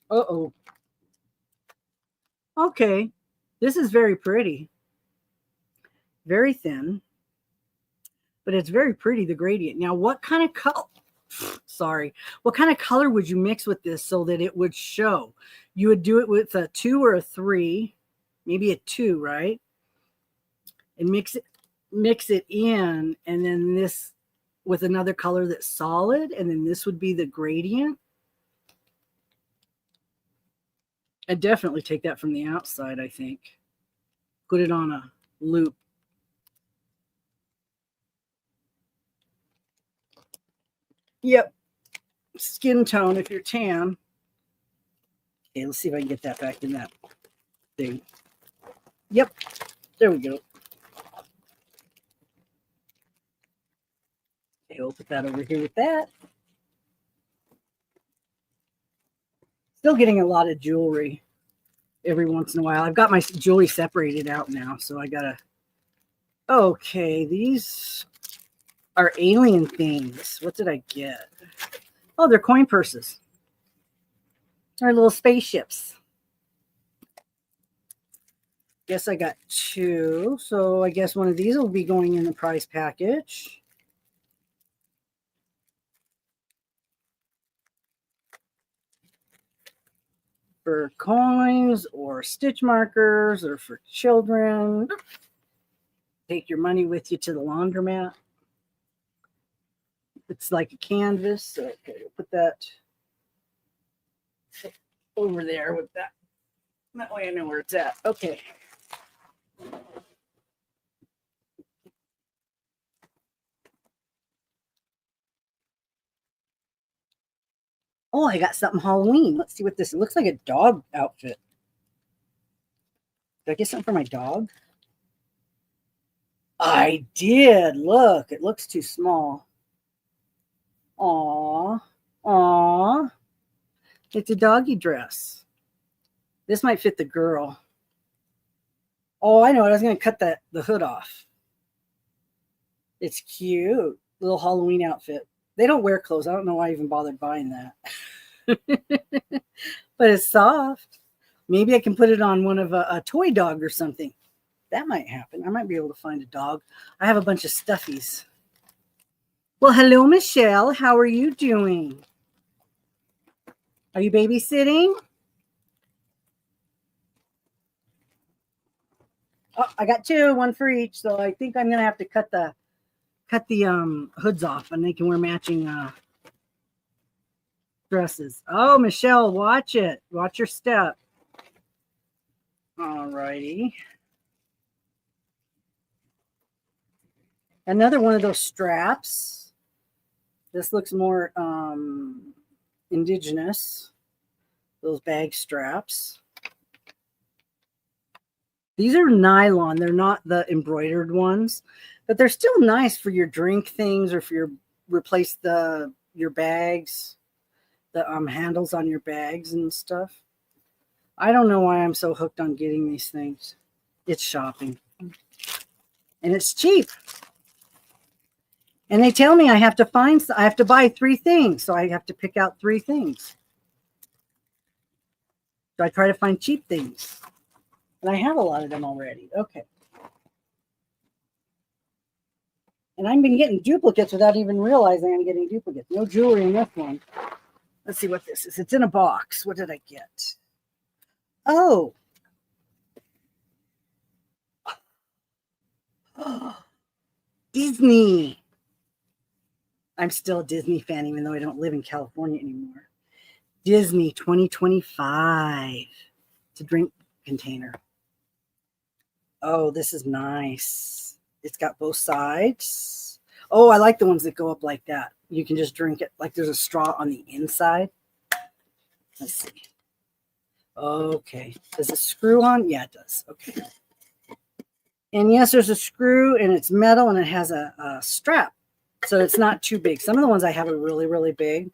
Uh-oh. Okay. This is very pretty. Very thin. But it's very pretty, the gradient. Now, what kind of color? Sorry. What kind of color would you mix with this so that it would show? You would do it with a 2 or a 3, maybe a 2, right? And mix it in, and then this with another color that's solid, and then this would be the gradient. I'd definitely take that from the outside, I think. Put it on a loop. Yep. Skin tone if you're tan. Okay, let's see if I can get that back in that thing. Yep. There we go. Okay, we'll put that over here with that. Still getting a lot of jewelry every once in a while. I've got my jewelry separated out now, so I gotta. Okay, these are alien things. What did I get? Oh, they're coin purses. They're little spaceships. Guess I got 2, so I guess one of these will be going in the prize package. For coins or stitch markers or for children. Take your money with you to the laundromat. It's like a canvas. Okay, put that over there with that. That way I know where it's at. Okay. Oh, I got something Halloween. Let's see what this. It looks like a dog outfit. Did I get something for my dog? I did. Look, it looks too small. Aw. Aw. It's a doggy dress. This might fit the girl. Oh, I know. I was going to cut the hood off. It's cute. Little Halloween outfit. They don't wear clothes. I don't know why I even bothered buying that. But it's soft. Maybe I can put it on one of a toy dog or something. That might happen. I might be able to find a dog. I have a bunch of stuffies. Well, hello, Michelle. How are you doing? Are you babysitting? Oh, I got 2, 1 for each. So I think I'm gonna have to cut the hoods off, and they can wear matching dresses. Oh, Michelle, watch it. Watch your step. All righty. Another one of those straps. This looks more indigenous. Those bag straps. These are nylon. They're not the embroidered ones, but they're still nice for your drink things or for your replace your bags, the handles on your bags and stuff. I don't know why I'm so hooked on getting these things. It's shopping. And it's cheap. And they tell me I have to buy 3 things, so I have to pick out 3 things. So I try to find cheap things. And I have a lot of them already. Okay. And I've been getting duplicates without even realizing I'm getting duplicates. No jewelry in this one. Let's see what this is. It's in a box. What did I get? Oh. Disney. I'm still a Disney fan, even though I don't live in California anymore. Disney 2025. It's a drink container. Oh, this is nice. It's got both sides. Oh, I like the ones that go up like that. You can just drink it. Like there's a straw on the inside. Let's see. Okay. Does it screw on? Yeah, it does. Okay. And yes, there's a screw and it's metal and it has a strap. So it's not too big. Some of the ones I have are really, really big.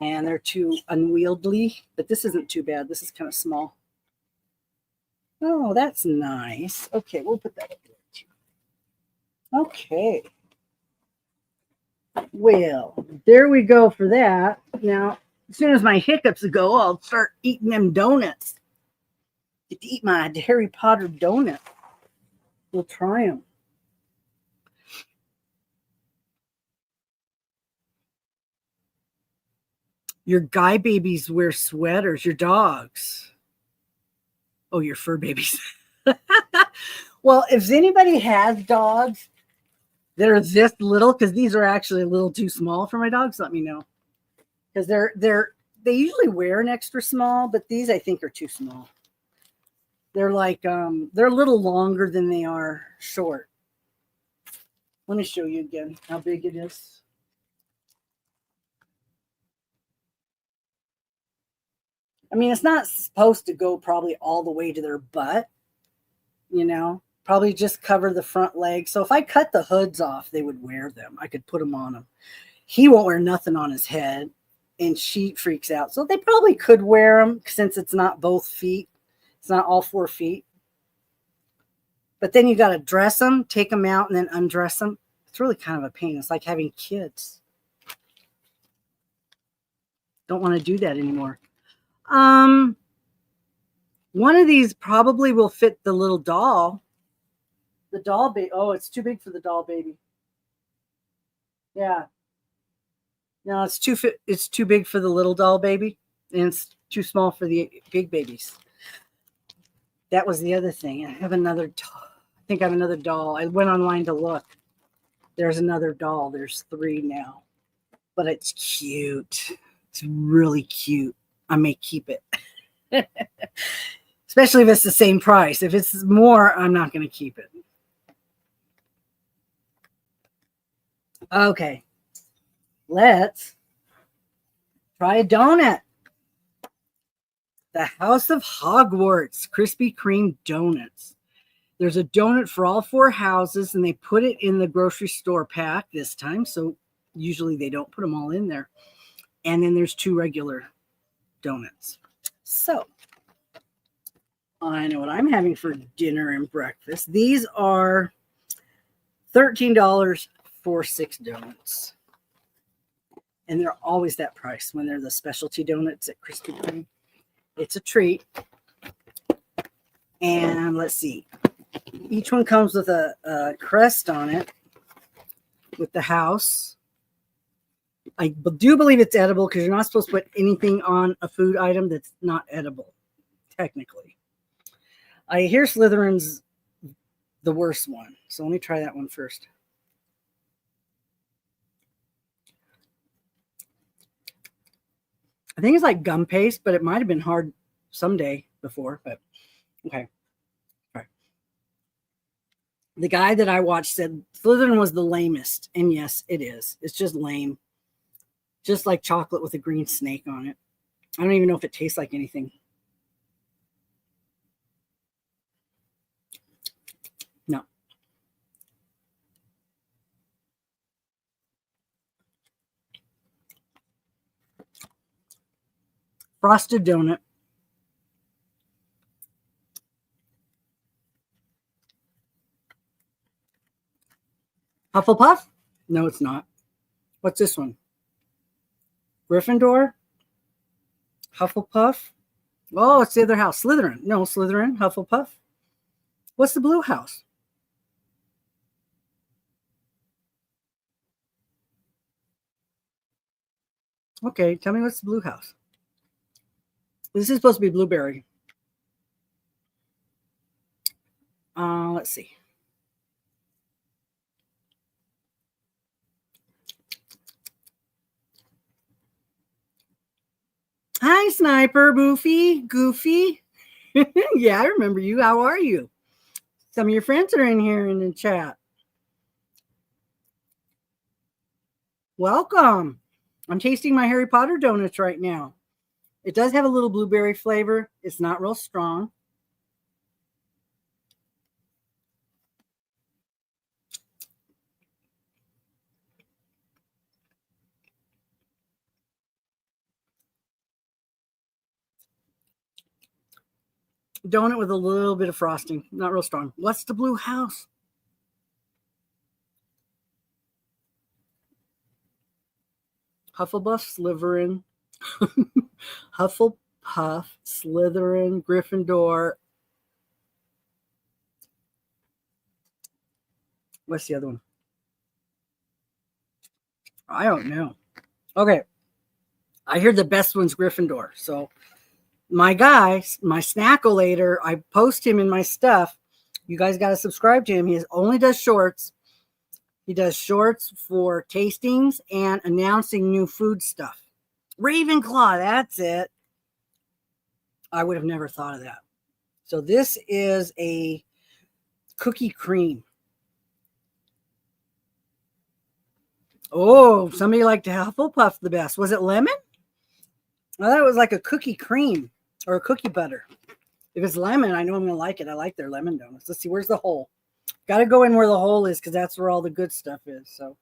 And they're too unwieldy. But this isn't too bad. This is kind of small. Oh, that's nice. Okay, we'll put that up there too. Okay. Well, there we go for that. Now, as soon as my hiccups go, I'll start eating them donuts. Get to eat my Harry Potter donut. We'll try them. Your guy babies wear sweaters, your dogs. Oh, your fur babies. Well, if anybody has dogs that are this little, because these are actually a little too small for my dogs, let me know. Because they usually wear an extra small, but these I think are too small. They're like they're a little longer than they are short. Let me show you again how big it is. I mean, it's not supposed to go probably all the way to their butt, you know, probably just cover the front leg. So if I cut the hoods off, they would wear them. I could put them on him. He won't wear nothing on his head, and she freaks out. So they probably could wear them since it's not both feet. It's not all 4 feet. But then you got to dress them, take them out, and then undress them. It's really kind of a pain. It's like having kids. Don't want to do that anymore. One of these probably will fit the little doll. The doll baby. Oh, it's too big for the doll baby. Yeah. No, it's too big for the little doll baby, and it's too small for the big babies. That was the other thing. I have another. I think I have another doll. I went online to look. There's another doll. There's 3 now, but it's cute. It's really cute. I may keep it. Especially if it's the same price. If it's more, I'm not going to keep it. Okay. Let's try a donut. The House of Hogwarts Krispy Kreme donuts. There's a donut for all 4 houses, and they put it in the grocery store pack this time. So usually they don't put them all in there. And then there's 2 regular donuts. So I know what I'm having for dinner and breakfast. These are $13 for 6 donuts. And they're always that price when they're the specialty donuts at Krispy Kreme. It's a treat. And let's see. Each one comes with a crest on it with the house. I do believe it's edible because you're not supposed to put anything on a food item that's not edible, technically. I hear Slytherin's the worst one. So let me try that one first. I think it's like gum paste, but it might have been hard someday before, but okay. All right. The guy that I watched said Slytherin was the lamest, and yes, it is. It's just lame. Just like chocolate with a green snake on it. I don't even know if it tastes like anything. No. Frosted donut. Hufflepuff? No, it's not. What's this one? Gryffindor? Hufflepuff? Oh, it's the other house. Slytherin. No, Slytherin. Hufflepuff. What's the blue house? Okay, tell me what's the blue house. This is supposed to be blueberry. Let's see. Hi, Sniper, Boofy, Goofy. Yeah, I remember you. How are you? Some of your friends are in here in the chat. Welcome. I'm tasting my Harry Potter donuts right now. It does have a little blueberry flavor. It's not real strong. Donut with a little bit of frosting. Not real strong. What's the blue house? Hufflepuff, Slytherin, Hufflepuff, Slytherin, Gryffindor. What's the other one? I don't know. Okay. I hear the best one's Gryffindor. So my guy, my snackolator, I post him in my stuff. You guys got to subscribe to him. He only does shorts. He does shorts for tastings and announcing new food stuff. Ravenclaw, that's it. I would have never thought of that. So this is a cookie cream. Oh, somebody liked Hufflepuff the best. Was it lemon? I thought it was like a cookie cream or a cookie butter. If it's lemon, I know I'm going to like it. I like their lemon donuts. Let's see. Where's the hole? Got to go in where the hole is because that's where all the good stuff is. So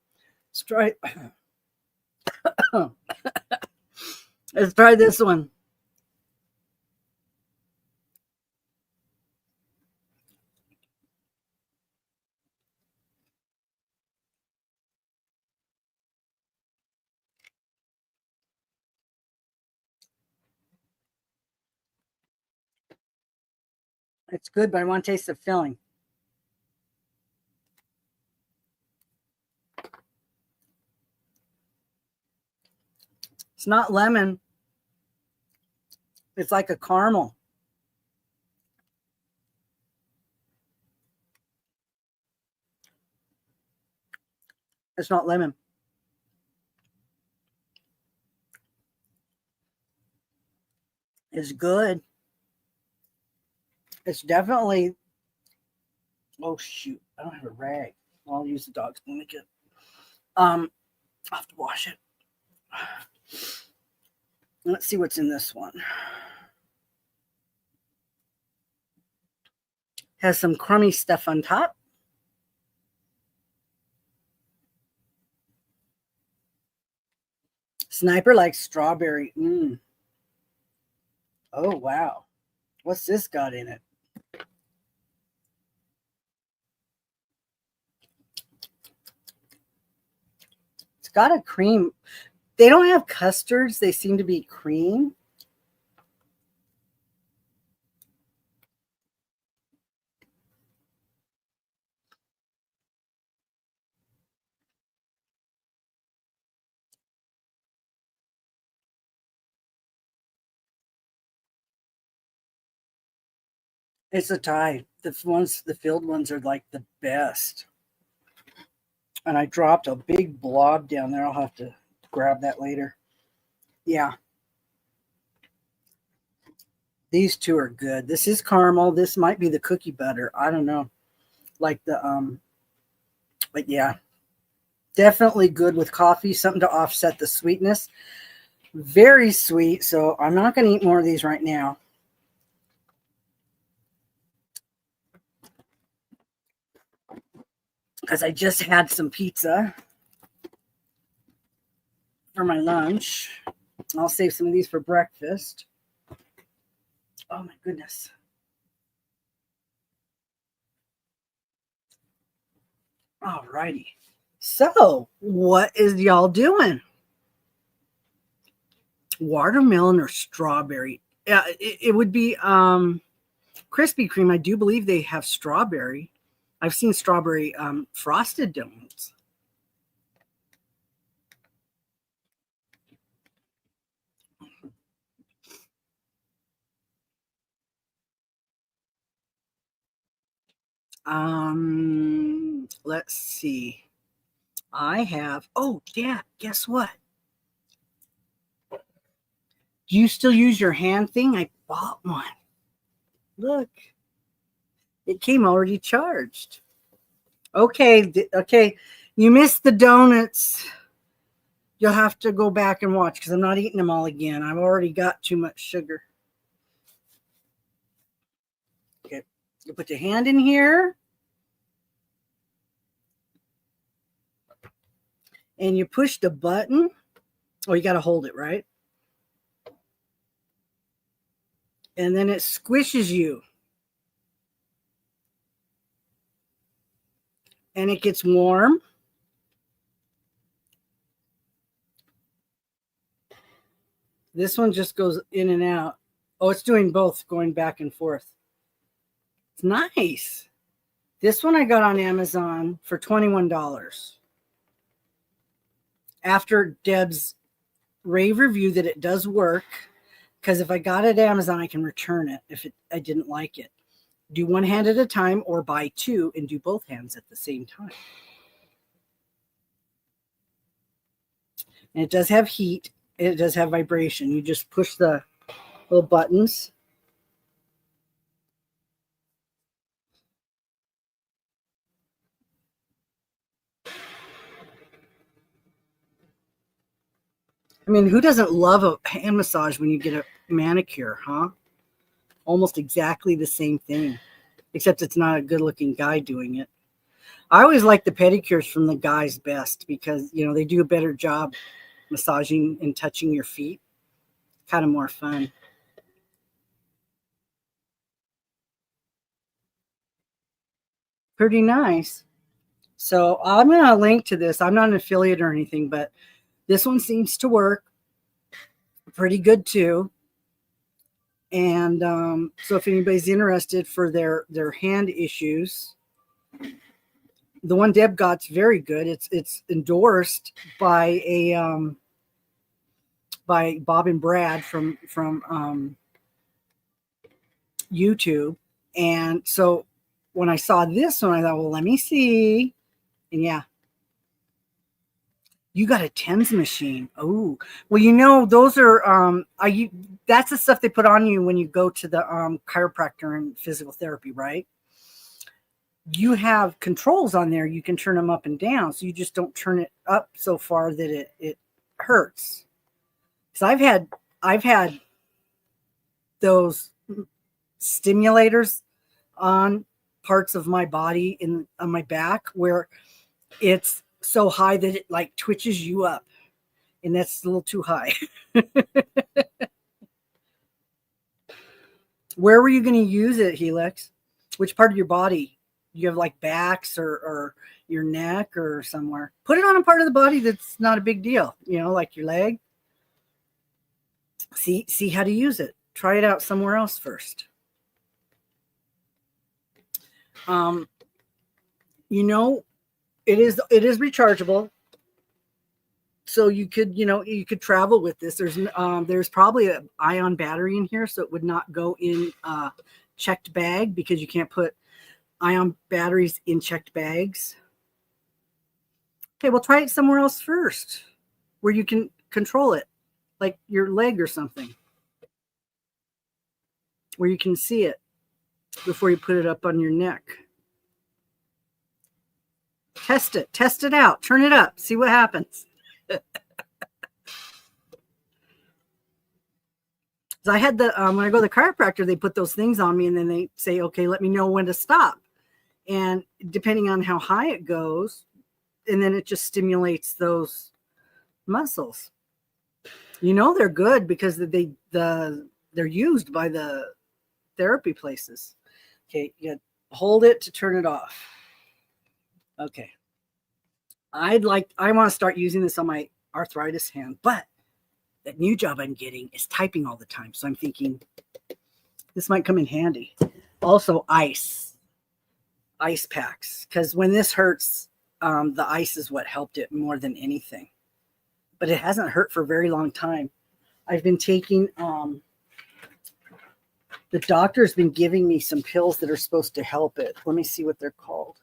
let's try. Let's try this one. It's good, but I want to taste the filling. It's not lemon. It's like a caramel. It's not lemon. It's good. It's definitely. Oh shoot! I don't have a rag. I'll use the dog's blanket. I'll have to wash it. Let's see what's in this one. Has some crummy stuff on top. Sniper likes strawberry. Oh, wow. What's this got in it? It's got a cream. They don't have custards. They seem to be cream. It's a tie. The filled ones are like the best. And I dropped a big blob down there. I'll have to grab that later. Yeah. These two are good. This is caramel. This might be the cookie butter. I don't know. Like but yeah. Definitely good with coffee. Something to offset the sweetness. Very sweet. So I'm not going to eat more of these right now. Because I just had some pizza for my lunch. I'll save some of these for breakfast. Oh my goodness. All righty. So what is y'all doing? Watermelon or strawberry? Yeah, it would be Krispy Kreme. I do believe they have strawberry. I've seen strawberry frosted donuts. Let's see. I have, oh, Dad, guess what? Do you still use your hand thing? I bought one. Look, it came already charged. Okay, okay. You missed the donuts. You'll have to go back and watch because I'm not eating them all again. I've already got too much sugar. Okay, you put your hand in here and you push the button. Oh, you got to hold it, right? And then it squishes you. And it gets warm. This one just goes in and out. Oh, it's doing both, going back and forth. It's nice. This one I got on Amazon for $21. After Deb's rave review that it does work, because if I got it at Amazon, I can return it if I didn't like it. Do one hand at a time or buy two and do both hands at the same time. And it does have heat. It does have vibration. You just push the little buttons. I mean, who doesn't love a hand massage when you get a manicure, huh? Almost exactly the same thing, except it's not a good-looking guy doing it. I always like the pedicures from the guys best because, you know, they do a better job massaging and touching your feet. Kind of more fun. Pretty nice. So I'm going to link to this. I'm not an affiliate or anything, but this one seems to work pretty good too. And so if anybody's interested for their hand issues, the one Deb got's very good. It's endorsed by by Bob and Brad from YouTube. And so when I saw this one, I thought, well, let me see. And yeah, you got a TENS machine. Oh, well, you know, those are that's the stuff they put on you when you go to the chiropractor and physical therapy, right? You have controls on there. You can turn them up and down. So you just don't turn it up so far that it hurts. So I've had those stimulators on parts of my body on my back where it's so high that it like twitches you up, and that's a little too high. Where were you going to use it, Helix? Which part of your body? You have like backs or your neck or somewhere? Put it on a part of the body that's not a big deal, you know, like your leg. See how to use it. Try it out somewhere else first. You know, it is rechargeable. So you could travel with this. There's probably an ion battery in here, so it would not go in a checked bag because you can't put ion batteries in checked bags. Okay, well, try it somewhere else first where you can control it, like your leg or something, where you can see it before you put it up on your neck. Test it out, turn it up, see what happens. I had when I go to the chiropractor, they put those things on me and then they say, okay, let me know when to stop. And depending on how high it goes, and then it just stimulates those muscles. You know, they're good because they're used by the therapy places. Okay, you hold it to turn it off. Okay. I want to start using this on my arthritis hand, but that new job I'm getting is typing all the time. So I'm thinking this might come in handy. Also, ice packs, because when this hurts, the ice is what helped it more than anything. But it hasn't hurt for a very long time. I've been taking, the doctor's been giving me some pills that are supposed to help it. Let me see what they're called.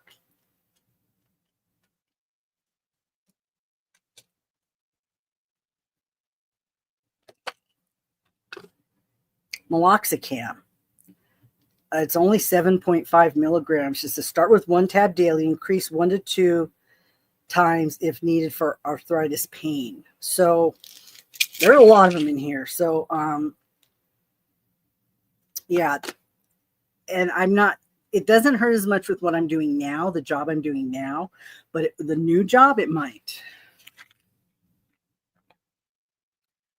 Meloxicam. It's only 7.5 milligrams. Just to start with 1 tab daily, increase 1 to 2 times if needed for arthritis pain. So there are a lot of them in here. So yeah, and it doesn't hurt as much with what I'm doing now, the job I'm doing now, but the new job, it might.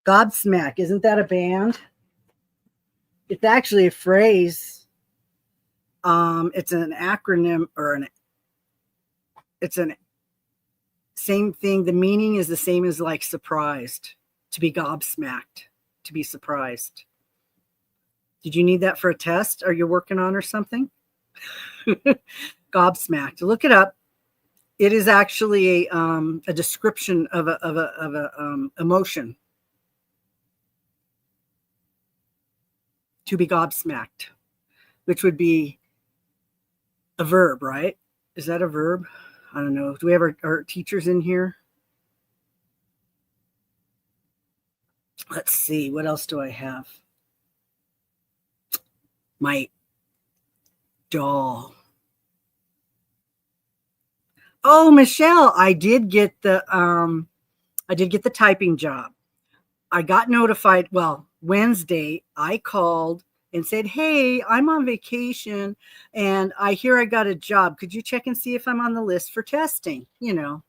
Gobsmack, isn't that a band? It's actually a phrase. It's an acronym, or it's an same thing. The meaning is the same as like surprised, to be gobsmacked, to be surprised. Did you need that for a test? Are you working on or something? Gobsmacked. Look it up. It is actually a description of a emotion. To be gobsmacked, which would be a verb, right? Is that a verb? I don't know. Do we have our teachers in here? Let's see. What else do I have? My doll. Oh, Michelle, I did get the typing job. I got notified. Well, Wednesday, I called and said, "Hey, I'm on vacation and I hear I got a job. Could you check and see if I'm on the list for testing?" You know,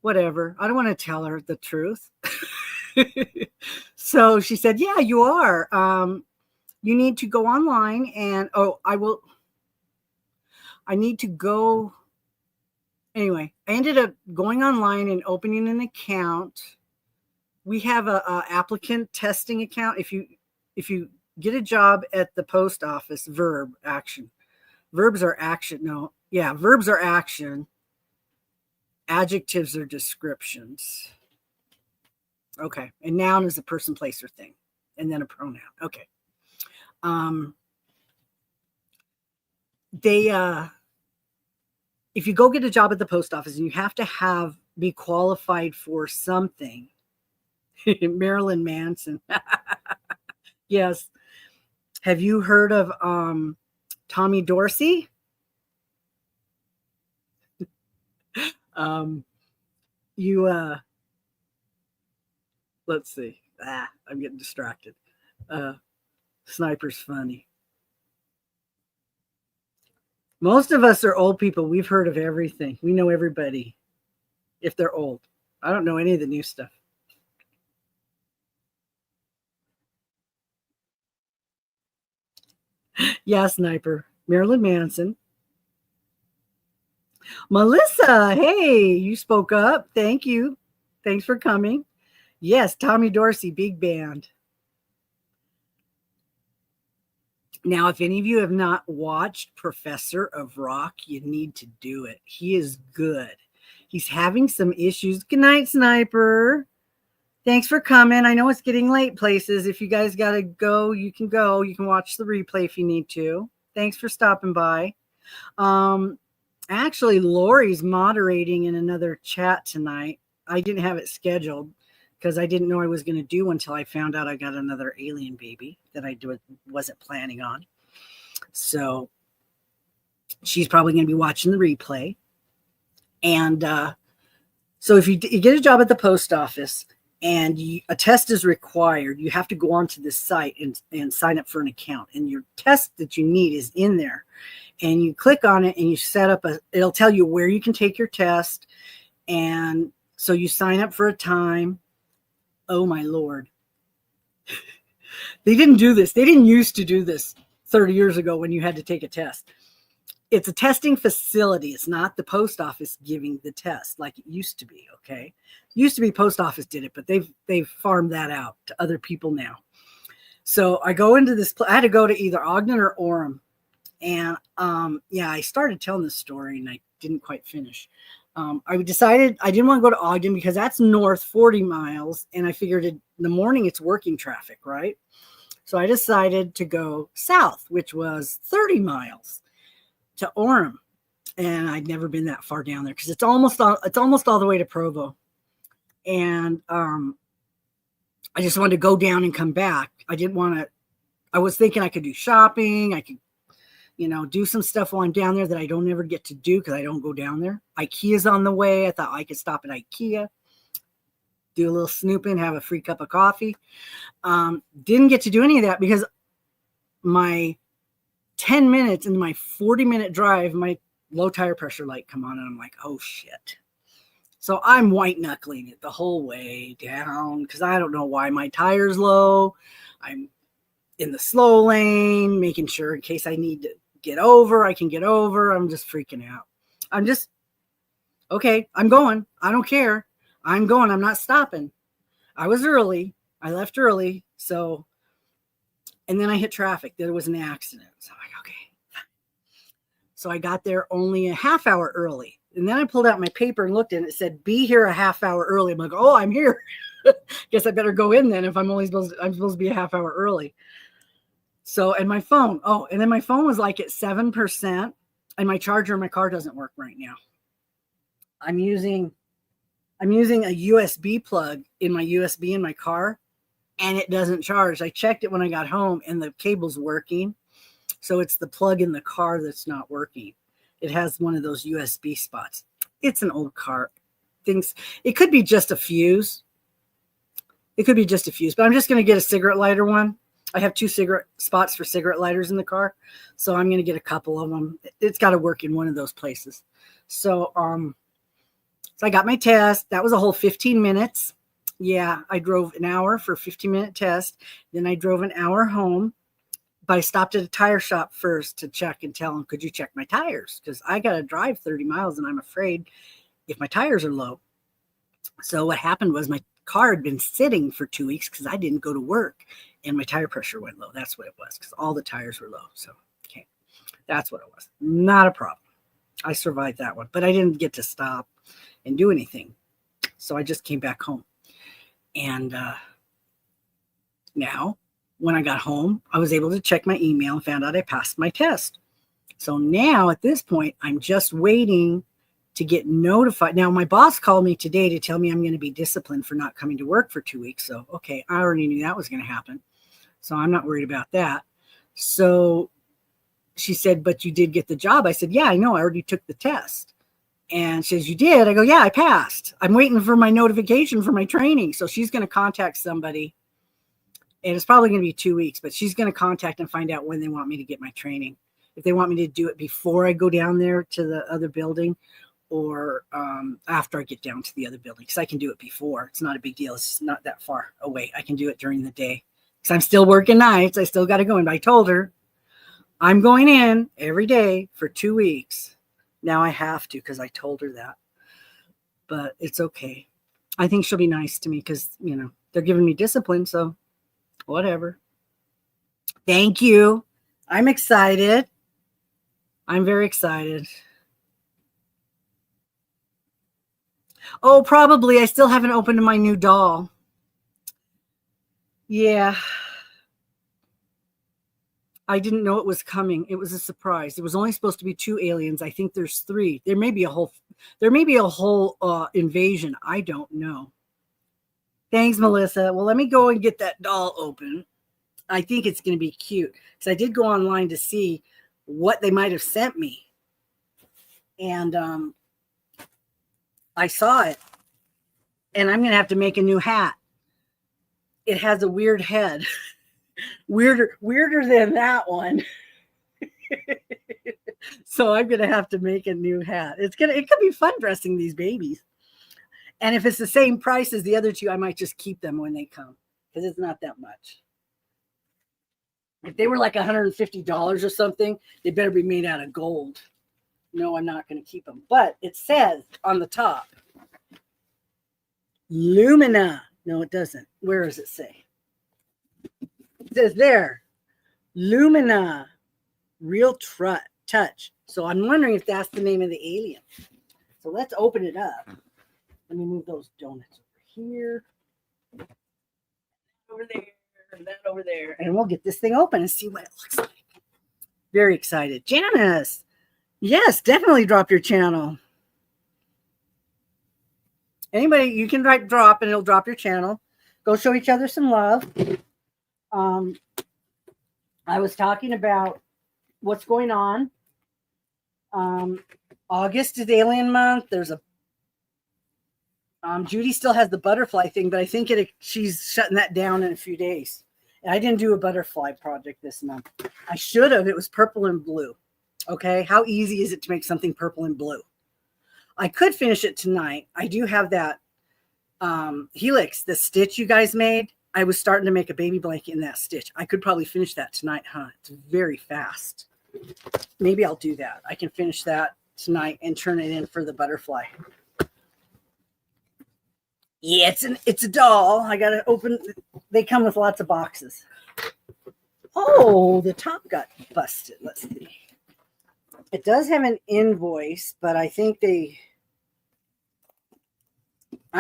whatever. I don't want to tell her the truth. So she said, "Yeah, you are. You need to go online and I need to go." Anyway, I ended up going online and opening an account. We have a applicant testing account. If you get a job at the post office, verb, action. Verbs are action. No, yeah, verbs are action. Adjectives are descriptions. Okay, and noun is a person, place, or thing, and then a pronoun. Okay. If you go get a job at the post office, and you have to be qualified for something. Marilyn Manson. Yes. Have you heard of Tommy Dorsey? Let's see. I'm getting distracted. Sniper's funny. Most of us are old people. We've heard of everything. We know everybody if they're old. I don't know any of the new stuff. Yeah, Sniper. Marilyn Manson. Melissa, hey, you spoke up. Thank you. Thanks for coming. Yes, Tommy Dorsey, big band. Now, if any of you have not watched Professor of Rock, you need to do it. He is good. He's having some issues. Good night, Sniper. Thanks for coming. I know it's getting late places. If you guys got to go, you can go. You can watch the replay if you need to. Thanks for stopping by. Actually, Lori's moderating in another chat tonight. I didn't have it scheduled because I didn't know I was going to do until I found out I got another alien baby that I wasn't planning on. So she's probably going to be watching the replay. And so if you get a job at the post office and a test is required, you have to go onto this site and sign up for an account. And your test that you need is in there. And you click on it and you set up it'll tell you where you can take your test. And so you sign up for a time. Oh my Lord. They didn't do this. They didn't used to do this 30 years ago when you had to take a test. It's a testing facility. It's not the post office giving the test like it used to be. Okay. It used to be post office did it, but they've farmed that out to other people now. So I go into this, I had to go to either Ogden or Orem. And I started telling this story and I didn't quite finish. I decided I didn't want to go to Ogden because that's north 40 miles. And I figured in the morning it's working traffic, right? So I decided to go south, which was 30 miles to Orem. And I'd never been that far down there because it's almost all the way to Provo. And I just wanted to go down and come back. I was thinking I could do shopping. I could do some stuff while I'm down there that I don't ever get to do because I don't go down there. IKEA's on the way. I thought I could stop at IKEA, do a little snooping, have a free cup of coffee. Didn't get to do any of that because my 10 minutes into my 40-minute drive, my low tire pressure light come on, and I'm like, oh shit. So I'm white knuckling it the whole way down because I don't know why my tire's low. I'm in the slow lane, making sure in case I need to get over, I can get over. I'm just freaking out. I'm just, okay, I'm going. I don't care. I'm going. I'm not stopping. I was early. I left early. So, and then I hit traffic. There was an accident. So I'm like, okay. So I got there only a half hour early. And then I pulled out my paper and looked at it. It said, be here a half hour early. I'm like, oh, I'm here. Guess I better go in then if I'm supposed to be a half hour early. So, and my phone, and then my phone was like at 7%, and my charger in my car doesn't work right now. I'm using a USB plug in my USB in my car, and it doesn't charge. I checked it when I got home, and the cable's working. So it's the plug in the car that's not working. It has one of those USB spots. It's an old car. It could be just a fuse. But I'm just going to get a cigarette lighter one. I have 2 cigarette spots for cigarette lighters in the car. So I'm going to get a couple of them. It's got to work in one of those places. So I got my test. That was a whole 15 minutes. Yeah, I drove an hour for a 15-minute test. Then I drove an hour home. But I stopped at a tire shop first to check and tell them, could you check my tires? Because I got to drive 30 miles and I'm afraid if my tires are low. So what happened was my car had been sitting for 2 weeks because I didn't go to work and my tire pressure went low. That's what it was, because all the tires were low. So, okay, that's what it was. Not a problem. I survived that one, but I didn't get to stop and do anything. So I just came back home. And now, when I got home, I was able to check my email and found out I passed my test. So now at this point, I'm just waiting to get notified. Now, my boss called me today to tell me I'm going to be disciplined for not coming to work for 2 weeks. So, okay, I already knew that was going to happen. So I'm not worried about that. So she said, but you did get the job. I said, yeah, I know. I already took the test. And she says, you did? I go, yeah, I passed. I'm waiting for my notification for my training. So she's going to contact somebody. And it's probably going to be 2 weeks, but she's going to contact and find out when they want me to get my training. If they want me to do it before I go down there to the other building, or after I get down to the other building, because I can do it before. It's not a big deal. It's not that far away. I can do it during the day because I'm still working nights. I still got to go in. But I told her I'm going in every day for 2 weeks. Now I have to because I told her that. But it's okay. I think she'll be nice to me because, they're giving me discipline. So whatever. Thank you. I'm excited. I'm very excited. Oh, probably. I still haven't opened my new doll. Yeah. I didn't know it was coming. It was a surprise. It was only supposed to be 2 aliens. I think there's 3. There may be a whole invasion. I don't know. Thanks, Melissa. Well, let me go and get that doll open. I think it's going to be cute because I did go online to see what they might have sent me. And I saw it. And I'm going to have to make a new hat. It has a weird head. Weirder than that one. So I'm going to have to make a new hat. It could be fun dressing these babies. And if it's the same price as the other 2, I might just keep them when they come because it's not that much. If they were like $150 or something, they better be made out of gold. No, I'm not going to keep them. But it says on the top, Lumina. No, it doesn't. Where does it say? It says there, Lumina, real touch. So I'm wondering if that's the name of the alien. So let's open it up. Let me move those donuts over here, over there, and that over there. And we'll get this thing open and see what it looks like. Very excited. Janice, yes, definitely drop your channel. Anybody, you can write drop and it'll drop your channel. Go show each other some love. I was talking about what's going on. August is Alien Month. There's a Judy still has the butterfly thing, but I think she's shutting that down in a few days. And I didn't do a butterfly project this month. I should have. It was purple and blue. Okay, how easy is it to make something purple and blue? I could finish it tonight. I do have that helix, the stitch you guys made. I was starting to make a baby blanket in that stitch. I could probably finish that tonight, huh? It's very fast. Maybe I'll do that. I can finish that tonight and turn it in for the butterfly. Yeah, it's a doll. I gotta open. They come with lots of boxes. Oh, the top got busted. Let's see. It does have an invoice, but I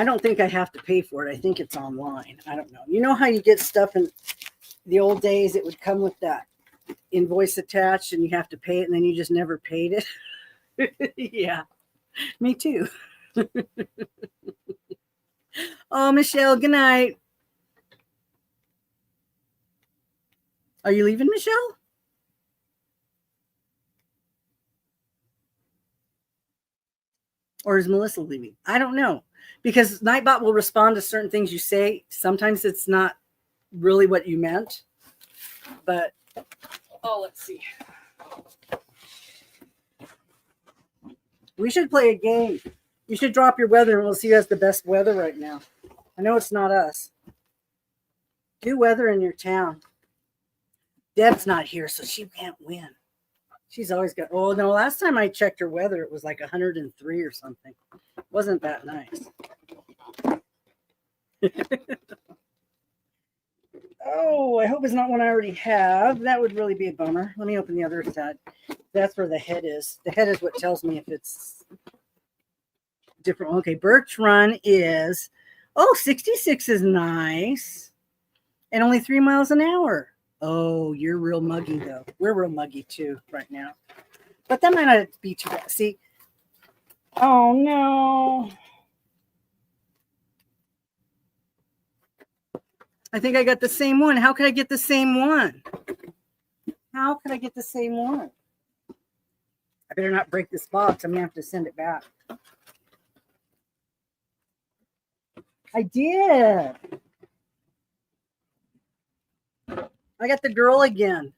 don't think I have to pay for it. I think it's online. I don't know. You know how you get stuff in the old days? It would come with that invoice attached and you have to pay it and then you just never paid it. Yeah, me too. Oh, Michelle, good night. Are you leaving, Michelle? Or is Melissa leaving? I don't know. Because Nightbot will respond to certain things you say. Sometimes it's not really what you meant. But, let's see. We should play a game. You should drop your weather and we'll see who has the best weather right now. I know it's not us. Do weather in your town. Deb's not here, so she can't win. She's always got, oh no, last time I checked her weather, it was like 103 or something. Wasn't that nice? Oh, I hope it's not one I already have. That would really be a bummer. Let me open the other side. That's where the head is. The head is what tells me if it's different. Okay, Birch Run is, 66 is nice. And only 3 miles an hour. Oh, you're real muggy, though. We're real muggy, too, right now. But that might not be too bad. See? Oh, no. I think I got the same one. How could I get the same one? How could I get the same one? I better not break this box. I'm going to have to send it back. I did. I got the girl again.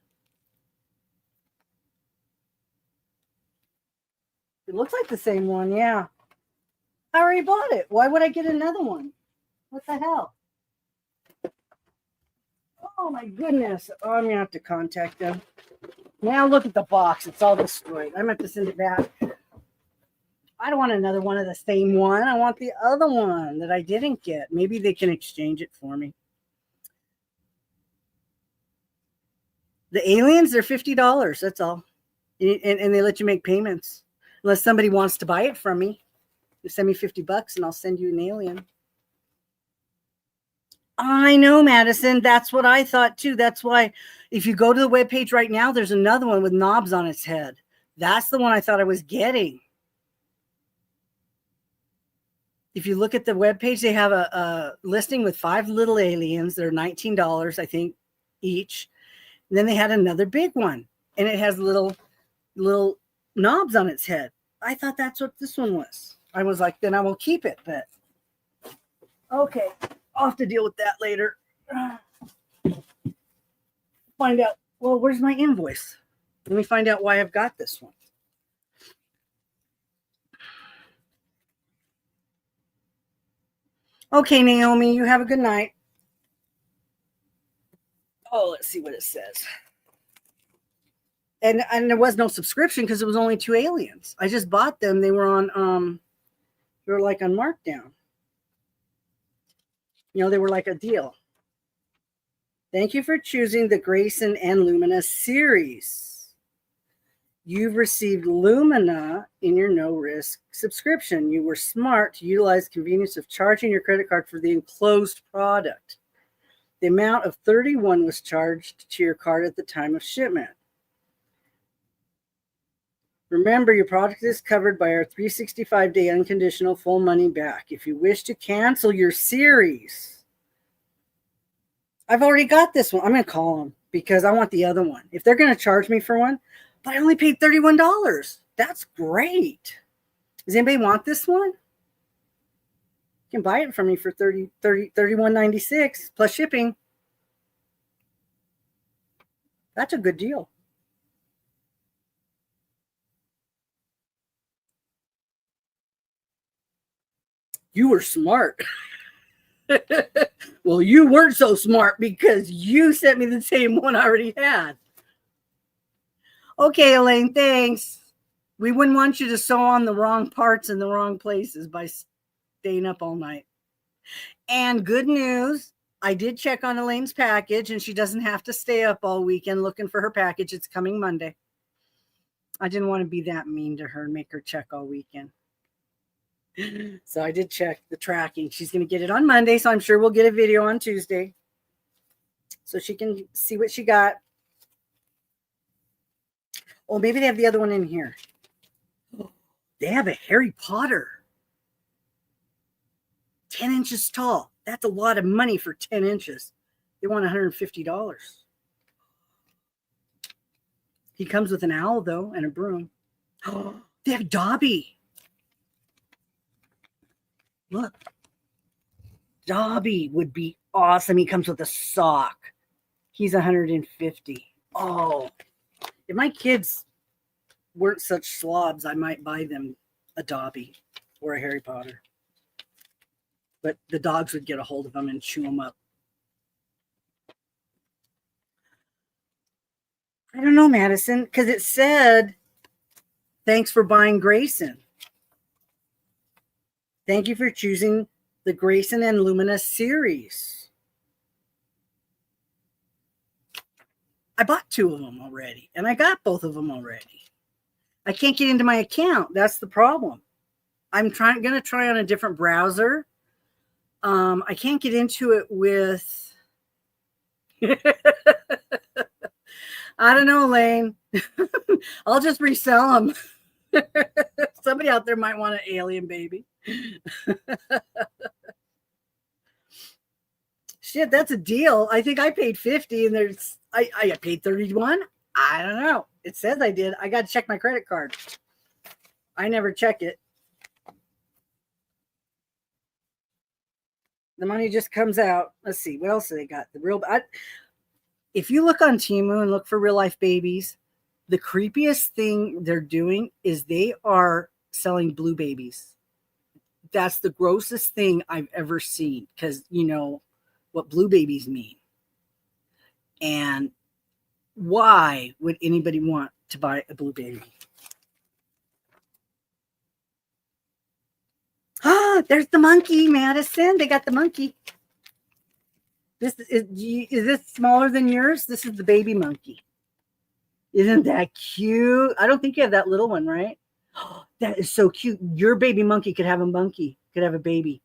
It looks like the same one, yeah. I already bought it. Why would I get another one? What the hell? Oh my goodness. Oh, I'm going to have to contact them. Now look at the box. It's all destroyed. I'm going to have to send it back. I don't want another one of the same one. I want the other one that I didn't get. Maybe they can exchange it for me. The aliens, they're $50. That's all. And they let you make payments. Unless somebody wants to buy it from me. You send me $50 and I'll send you an alien. I know, Madison. That's what I thought too. That's why if you go to the webpage right now, there's another one with knobs on its head. That's the one I thought I was getting. If you look at the webpage, they have a listing with 5 little aliens. They're $19, I think, each. And then they had another big one. And it has little knobs on its head. I thought that's what this one was. I was like, then I will keep it. But okay. I'll have to deal with that later. Find out. Well, where's my invoice? Let me find out why I've got this one. Okay, Naomi, you have a good night. Oh, let's see what it says. And there was no subscription because it was only 2 aliens. I just bought them. They were on they were like on markdown. You know, they were like a deal. Thank you for choosing the Grayson and Lumina series. You've received Lumina in your no-risk subscription. You were smart to utilize the convenience of charging your credit card for the enclosed product. The amount of $31 was charged to your card at the time of shipment. Remember, your product is covered by our 365-day unconditional full money back. If you wish to cancel your series, I've already got this one. I'm going to call them because I want the other one. If they're going to charge me for one, but I only paid $31. That's great. Does anybody want this one? You can buy it from me for $31.96 plus shipping. That's a good deal. You were smart. Well, you weren't so smart because you sent me the same one I already had. Okay, Elaine, thanks. We wouldn't want you to sew on the wrong parts in the wrong places by staying up all night. And good news, I did check on Elaine's package, and she doesn't have to stay up all weekend looking for her package. It's coming Monday. I didn't want to be that mean to her and make her check all weekend. So I did check the tracking. She's going to get it on Monday, so I'm sure we'll get a video on Tuesday so she can see what she got. Oh, maybe they have the other one in here. They have a Harry Potter. 10 inches tall. That's a lot of money for 10 inches. They want $150. He comes with an owl, though, and a broom. Oh, they have Dobby. Look. Dobby would be awesome. He comes with a sock. He's $150. Oh, if my kids weren't such slobs, I might buy them a Dobby or a Harry Potter. But the dogs would get a hold of them and chew them up. I don't know, Madison, because it said, thanks for buying Grayson. Thank you for choosing the Grayson and Lumina series. I bought 2 of them already, and I got both of them already. I can't get into my account. That's the problem. I'm going to try on a different browser. I can't get into it with... I don't know, Elaine. I'll just resell them. Somebody out there might want an alien baby. Shit, that's a deal. I think I paid $50 and I paid $31. I don't know. It says I did. I got to check my credit card. I never check it. The money just comes out. Let's see. What else do they got? If you look on Temu and look for real life babies, the creepiest thing they're doing is they are selling blue babies. That's the grossest thing I've ever seen, because you know what blue babies mean. And why would anybody want to buy a blue baby? Ah, there's the monkey, Madison. They got the monkey. Is this smaller than yours? This is the baby monkey. Isn't that cute? I don't think you have that little one, right? Oh, that is so cute. Your baby monkey could have a monkey, could have a baby.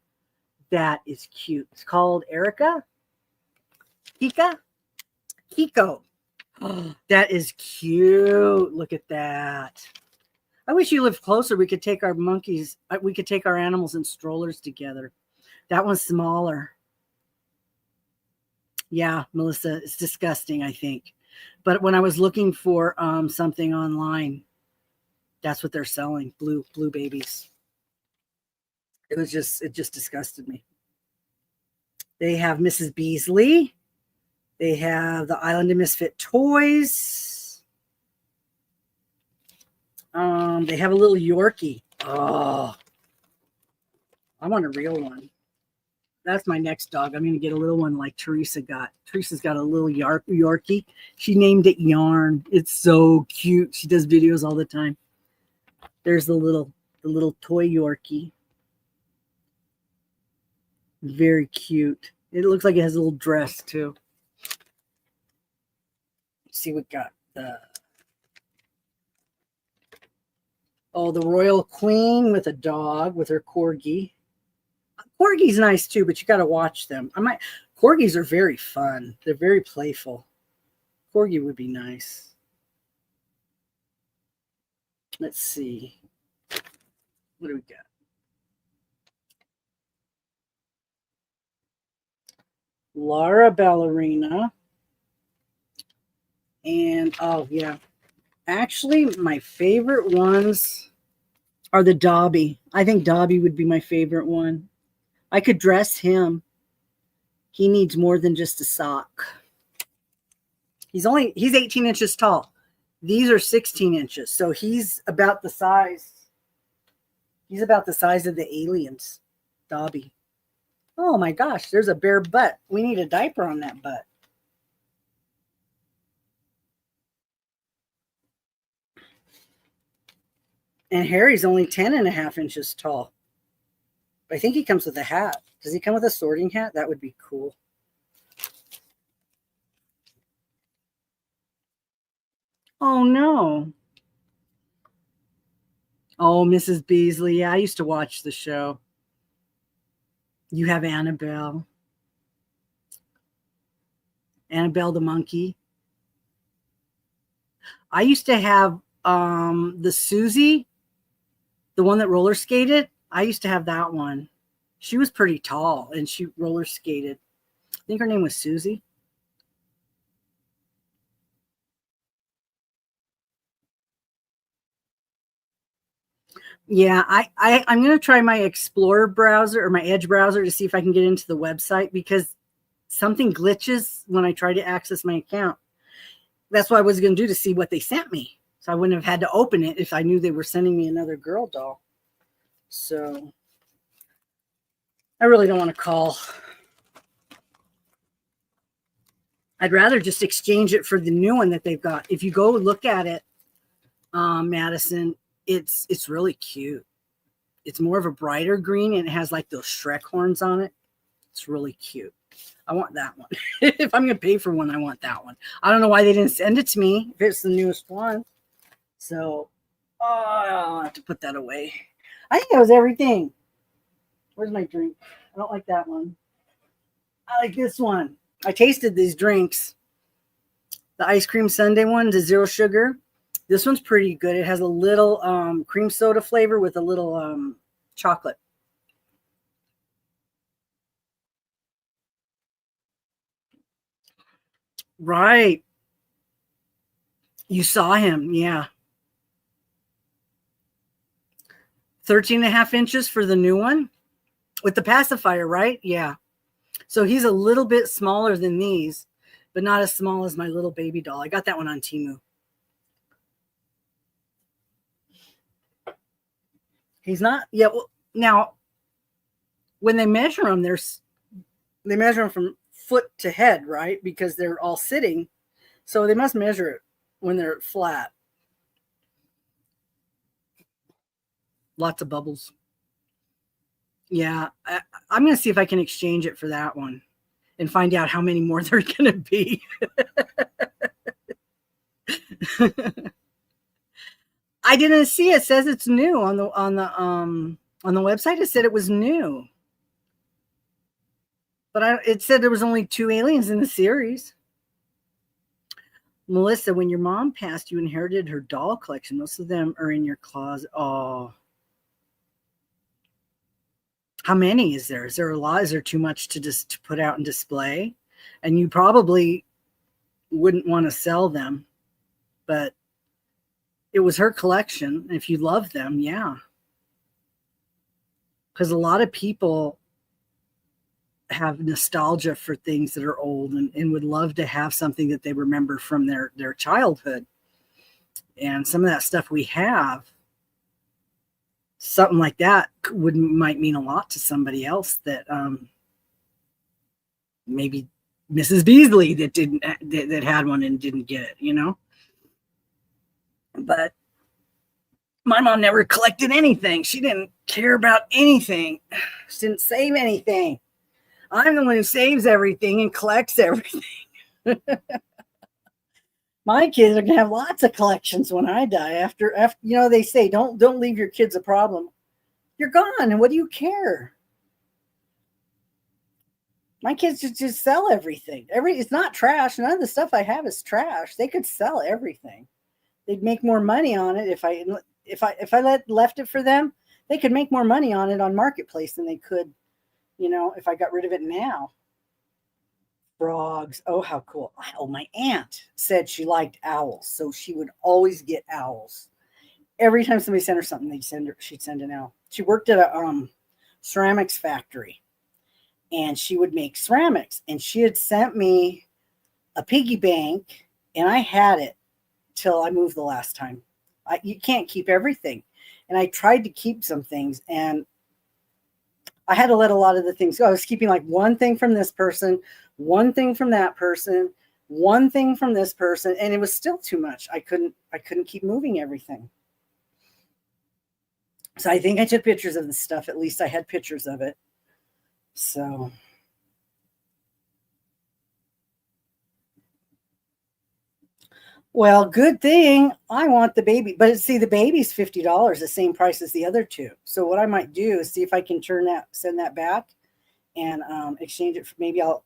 That is cute. It's called Erica? Kiko. Oh, that is cute. Look at that. I wish you lived closer. We could take our monkeys. We could take our animals in strollers together. That one's smaller. Yeah, Melissa, it's disgusting, I think. But when I was looking for something online, that's what they're selling, blue babies. It just disgusted me. They have Mrs. Beasley. They have the Island of Misfit Toys. They have a little Yorkie. Oh, I want a real one. That's my next dog. I'm going to get a little one like Teresa got. Teresa's got a little Yorkie. She named it Yarn. It's so cute. She does videos all the time. There's the little toy Yorkie. Very cute. It looks like it has a little dress too. Let's see what got the Royal Queen with a dog with her corgi. Corgi's nice too, but you got to watch them. Corgis are very fun. They're very playful. Corgi would be nice. Let's see. What do we got? Laura Ballerina. And, oh, yeah. Actually, my favorite ones are the Dobby. I think Dobby would be my favorite one. I could dress him. He needs more than just a sock. He's 18 inches tall. These are 16 inches. So he's about the size. He's about the size of the aliens. Dobby. Oh my gosh, there's a bare butt. We need a diaper on that butt. And Harry's only 10 and a half inches tall. I think he comes with a hat. Does he come with a sorting hat? That would be cool. Oh no. Oh, Mrs. Beasley. Yeah, I used to watch the show. You have Annabelle. Annabelle the monkey. I used to have the Susie, the one that roller skated. I used to have that one. She was pretty tall and she roller skated. I think her name was Susie. Yeah, I'm going to try my Explorer browser or my Edge browser to see if I can get into the website because something glitches when I try to access my account. That's what I was going to do to see what they sent me. So I wouldn't have had to open it if I knew they were sending me another girl doll. So I really don't want to call. I'd rather just exchange it for the new one that they've got. If you go look at it, Madison, it's really cute. It's more of a brighter green and it has like those Shrek horns on it. It's really cute. I want that one. If I'm going to pay for one, I want that one. I don't know why they didn't send it to me if it's the newest one. So, I'll have to put that away. I think that was everything. Where's my drink? I don't like that one. I like this one. I tasted these drinks. The ice cream sundae one, the zero sugar. This one's pretty good. It has a little cream soda flavor with a little chocolate. Right. You saw him. Yeah. 13 and a half inches for the new one with the pacifier, right? Yeah. So he's a little bit smaller than these, but not as small as my little baby doll. I got that one on Temu. He's not. Yeah. Well, now, when they measure them, they measure them from foot to head, right? Because they're all sitting. So they must measure it when they're flat. Lots of bubbles. Yeah. I'm going to see if I can exchange it for that one and find out how many more there are going to be. I didn't see it. It says it's new on the website. It said it was new, but it said there was only 2 aliens in the series. Melissa, when your mom passed, you inherited her doll collection. Most of them are in your closet. Oh, how many is there? Is there a lot? Is there too much to put out and display? And you probably wouldn't want to sell them, but it was her collection. If you love them, yeah. Because a lot of people have nostalgia for things that are old and would love to have something that they remember from their childhood. And some of that stuff we have, something like that might mean a lot to somebody else that maybe Mrs. Beasley that had one and didn't get it, you know. But my mom never collected anything. She didn't care about anything. She didn't save anything. I'm the one who saves everything and collects everything. My kids are gonna have lots of collections when I die. After they say don't leave your kids a problem. You're gone, and what do you care? My kids just sell everything. It's not trash. None of the stuff I have is trash. They could sell everything. They'd make more money on it if I left it for them. They could make more money on it on Marketplace than they could, if I got rid of it now. Frogs. Oh, how cool. Oh, my aunt said she liked owls, so she would always get owls. Every time somebody sent her something, she'd send an owl. She worked at a ceramics factory, and she would make ceramics, and she had sent me a piggy bank, and I had it till I moved the last time. You can't keep everything. And I tried to keep some things, and I had to let a lot of the things go. I was keeping like one thing from this person, one thing from that person, one thing from this person, and it was still too much. I couldn't keep moving everything. So I think I took pictures of the stuff. At least I had pictures of it. So, well, good thing I want the baby. But see, the baby's $50, the same price as the other two. So what I might do is see if I can send that back and exchange it. Maybe I'll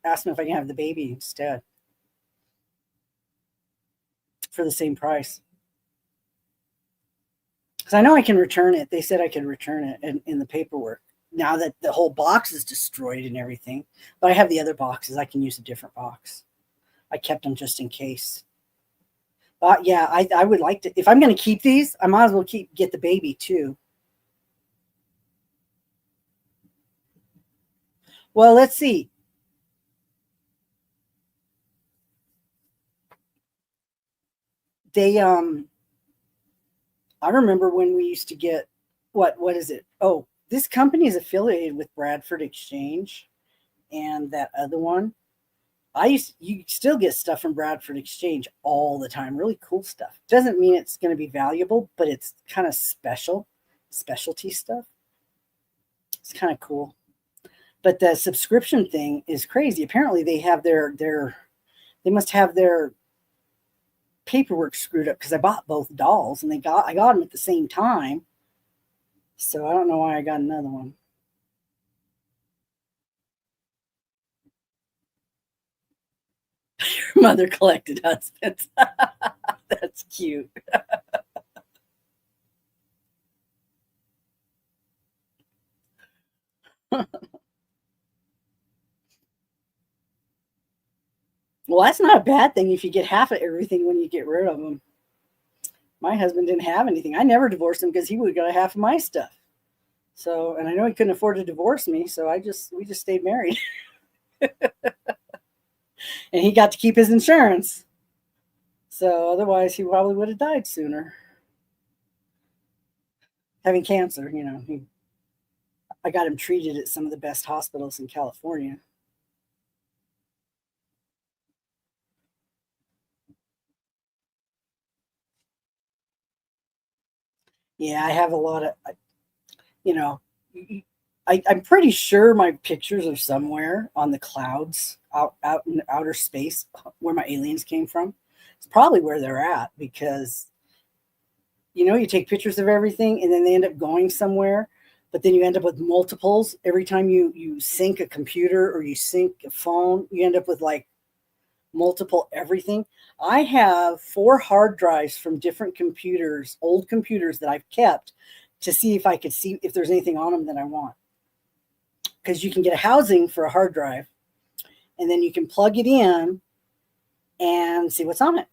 ask them if I can have the baby instead for the same price. Because I know I can return it. They said I could return it in the paperwork. Now that the whole box is destroyed and everything, but I have the other boxes. I can use a different box. I kept them just in case. But yeah, I would like to. If I'm going to keep these, I might as well get the baby too. Well, let's see. They I remember when we used to get what is it? Oh, this company is affiliated with Bradford Exchange and that other one. You still get stuff from Bradford Exchange all the time. Really cool stuff. Doesn't mean it's going to be valuable, but it's kind of specialty stuff. It's kind of cool. But the subscription thing is crazy. Apparently, they have they must have their paperwork screwed up because I bought both dolls and I got them at the same time. So I don't know why I got another one. Your mother collected husbands. That's cute. Well, that's not a bad thing if you get half of everything when you get rid of them. My husband didn't have anything. I never divorced him because he would have got half of my stuff. So, and I know he couldn't afford to divorce me, so we just stayed married. And he got to keep his insurance. So otherwise he probably would have died sooner. Having cancer, I got him treated at some of the best hospitals in California. Yeah, I have a lot of, you know, I'm pretty sure my pictures are somewhere on the clouds out in outer space where my aliens came from. It's probably where they're at because, you take pictures of everything and then they end up going somewhere, but then you end up with multiples. Every time you sync a computer or you sync a phone, you end up with like multiple everything. I have 4 hard drives from different computers, old computers that I've kept to see if I could see if there's anything on them that I want. Because you can get a housing for a hard drive and then you can plug it in and see what's on it.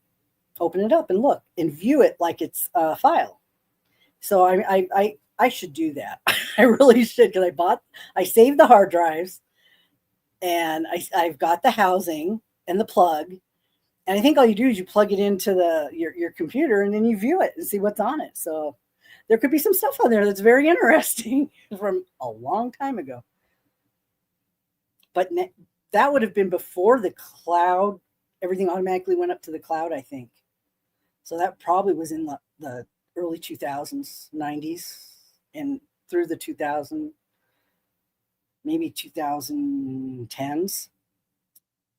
Open it up and look and view it like it's a file. So I should do that. I really should because I saved the hard drives and I've got the housing and the plug. And I think all you do is you plug it into your computer and then you view it and see what's on it. So there could be some stuff on there that's very interesting from a long time ago. But that would have been before the cloud. Everything automatically went up to the cloud, I think. So that probably was in the early 2000s, 90s, and through the 2000, maybe 2010s.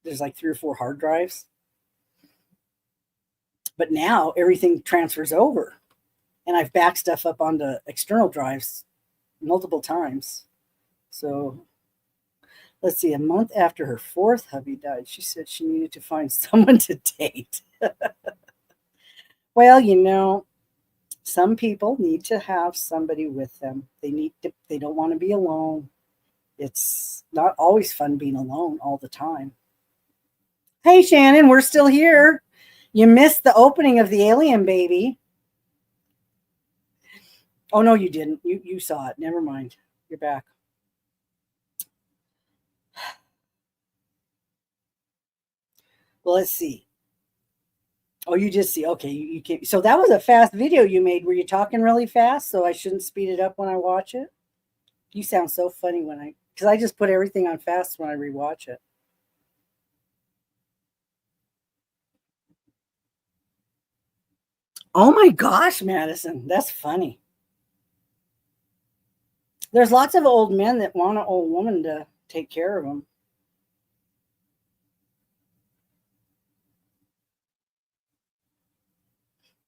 There's like 3 or 4 hard drives. But now everything transfers over. And I've backed stuff up onto external drives multiple times. So let's see, a month after her 4th hubby died, she said she needed to find someone to date. Well, some people need to have somebody with them. They don't want to be alone. It's not always fun being alone all the time. Hey, Shannon, we're still here. You missed the opening of the alien baby. Oh no, you didn't. You saw it. Never mind. You're back. Well, let's see. Oh, you just see. Okay, you can't. So that was a fast video you made. Were you talking really fast? So I shouldn't speed it up when I watch it. You sound so funny when because I just put everything on fast when I rewatch it. Oh my gosh, Madison, that's funny. There's lots of old men that want an old woman to take care of them.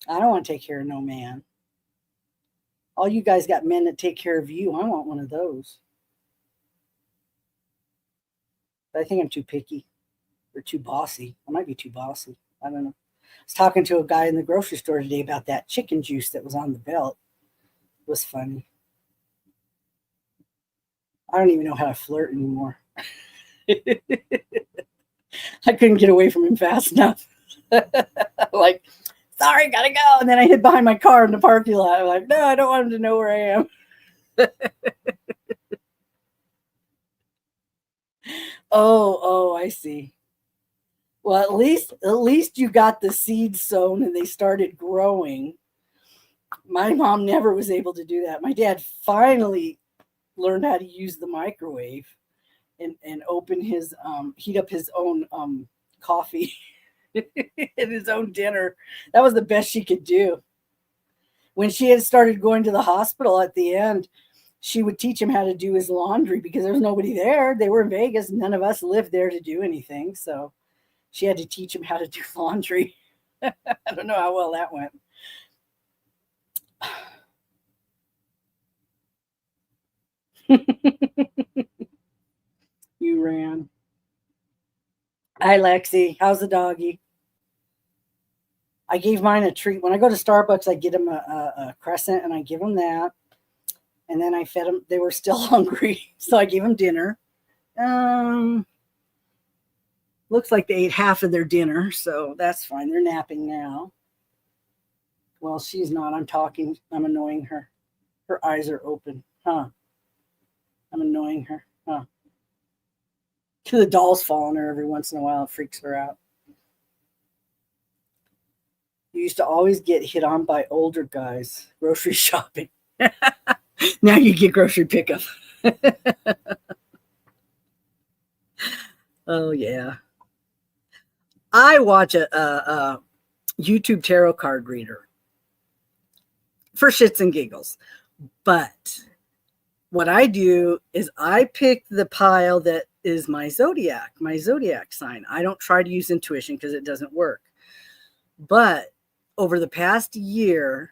I don't want to take care of no man. All you guys got men that take care of you. I want one of those. But I think I'm too picky or too bossy. I might be too bossy. I don't know. I was talking to a guy in the grocery store today about that chicken juice that was on the belt. It was funny. I don't even know how to flirt anymore. I couldn't get away from him fast enough. Like, sorry, gotta go. And then I hid behind my car in the parking lot. I'm like, no, I don't want him to know where I am. Oh, I see. Well, at least you got the seeds sown and they started growing. My mom never was able to do that. My dad finally learned how to use the microwave and open his heat up his own coffee and his own dinner. That was the best she could do. When she had started going to the hospital at the end, she would teach him how to do his laundry because there was nobody there. They were in Vegas. None of us lived there to do anything. So she had to teach him how to do laundry. I don't know how well that went. You ran. Hi, Lexi. How's the doggy? I gave mine a treat. When I go to Starbucks, I get them a crescent and I give them that. And then I fed them. They were still hungry. So I gave them dinner. Um, Looks like they ate half of their dinner. So that's fine. They're napping now. Well, she's not. I'm talking. I'm annoying her. Her eyes are open. Huh. I'm annoying her. Huh. The dolls fall on her every once in a while. It freaks her out. You used to always get hit on by older guys grocery shopping. Now you get grocery pickup. Oh, yeah. I watch a YouTube tarot card reader for shits and giggles. But what I do is I pick the pile that is my zodiac sign. I don't try to use intuition because it doesn't work. But over the past year,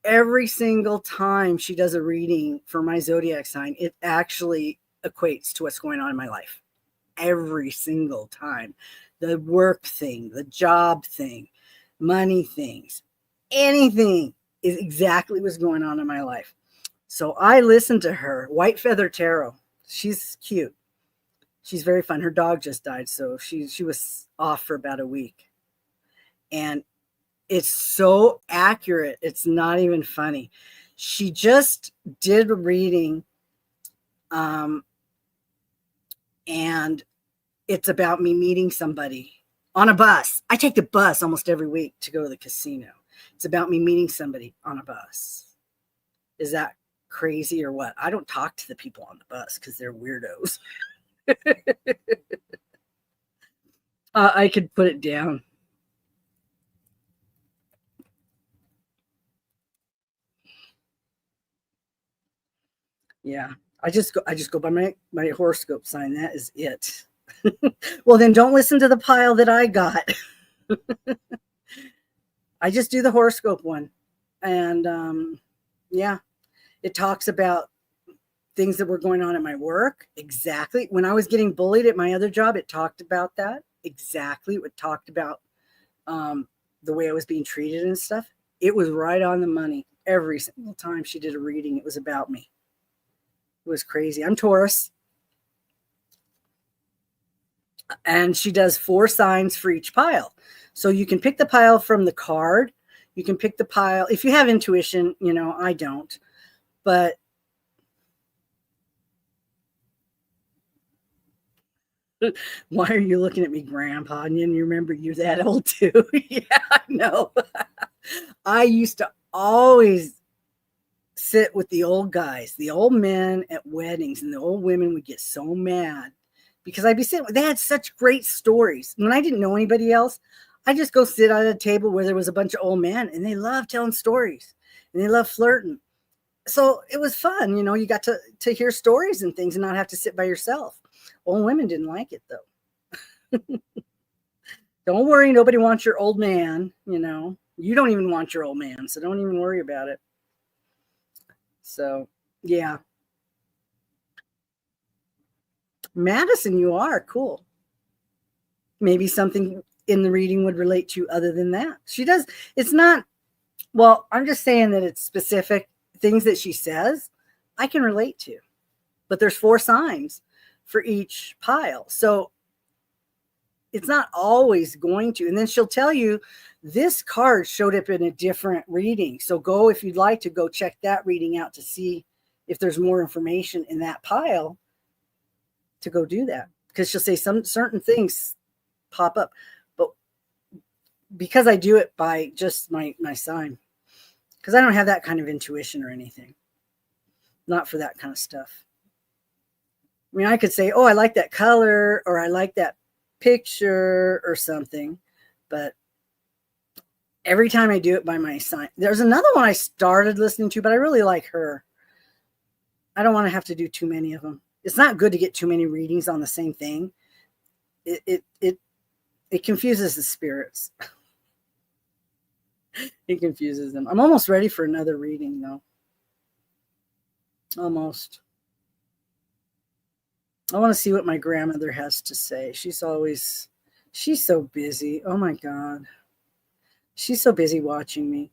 every single time she does a reading for my zodiac sign, it actually equates to what's going on in my life. Every single time. The work thing, the job thing, money things, anything is exactly what's going on in my life. So I listen to her, White Feather Tarot. She's cute. She's very fun. Her dog just died, so she was off for about a week. And it's so accurate. It's not even funny. She just did a reading, and it's about me meeting somebody on a bus. I take the bus almost every week to go to the casino. It's about me meeting somebody on a bus. Is that crazy or what? I don't talk to the people on the bus because they're weirdos. I could put it down. Yeah. I just go by my horoscope sign. That is it. Well, then don't listen to the pile that I got. I just do the horoscope one. And yeah, it talks about things that were going on at my work. Exactly. When I was getting bullied at my other job, it talked about that. Exactly. It talked about the way I was being treated and stuff. It was right on the money. Every single time she did a reading, it was about me. It was crazy. I'm Taurus. And she does 4 signs for each pile. So you can pick the pile from the card. You can pick the pile. If you have intuition, I don't. But why are you looking at me, Grandpa? And you remember you're that old too. Yeah, I know. I used to always sit with the old guys, the old men at weddings, and the old women would get so mad because I'd be sitting, they had such great stories. When I didn't know anybody else, I just go sit at a table where there was a bunch of old men, and they loved telling stories and they loved flirting. So it was fun. You got to hear stories and things and not have to sit by yourself. Old women didn't like it though. Don't worry. Nobody wants your old man. You don't even want your old man. So don't even worry about it. So yeah. Madison, you are cool. Maybe something in the reading would relate to you other than that. She does. It's not, well, I'm just saying that it's specific things that she says I can relate to, but there's 4 signs for each pile. So it's not always going to. And then she'll tell you this card showed up in a different reading. So go, if you'd like to go check that reading out to see if there's more information in that pile, to go do that. Because she'll say some certain things pop up. But because I do it by just my sign, because I don't have that kind of intuition or anything. Not for that kind of stuff. I mean, I could say, oh, I like that color, or I like that picture or something. But every time I do it by my sign, there's another one I started listening to, but I really like her. I don't want to have to do too many of them. It's not good to get too many readings on the same thing. It confuses the spirits. It confuses them. I'm almost ready for another reading though. Almost. I want to see what my grandmother has to say. She's so busy. Oh my God. She's so busy watching me.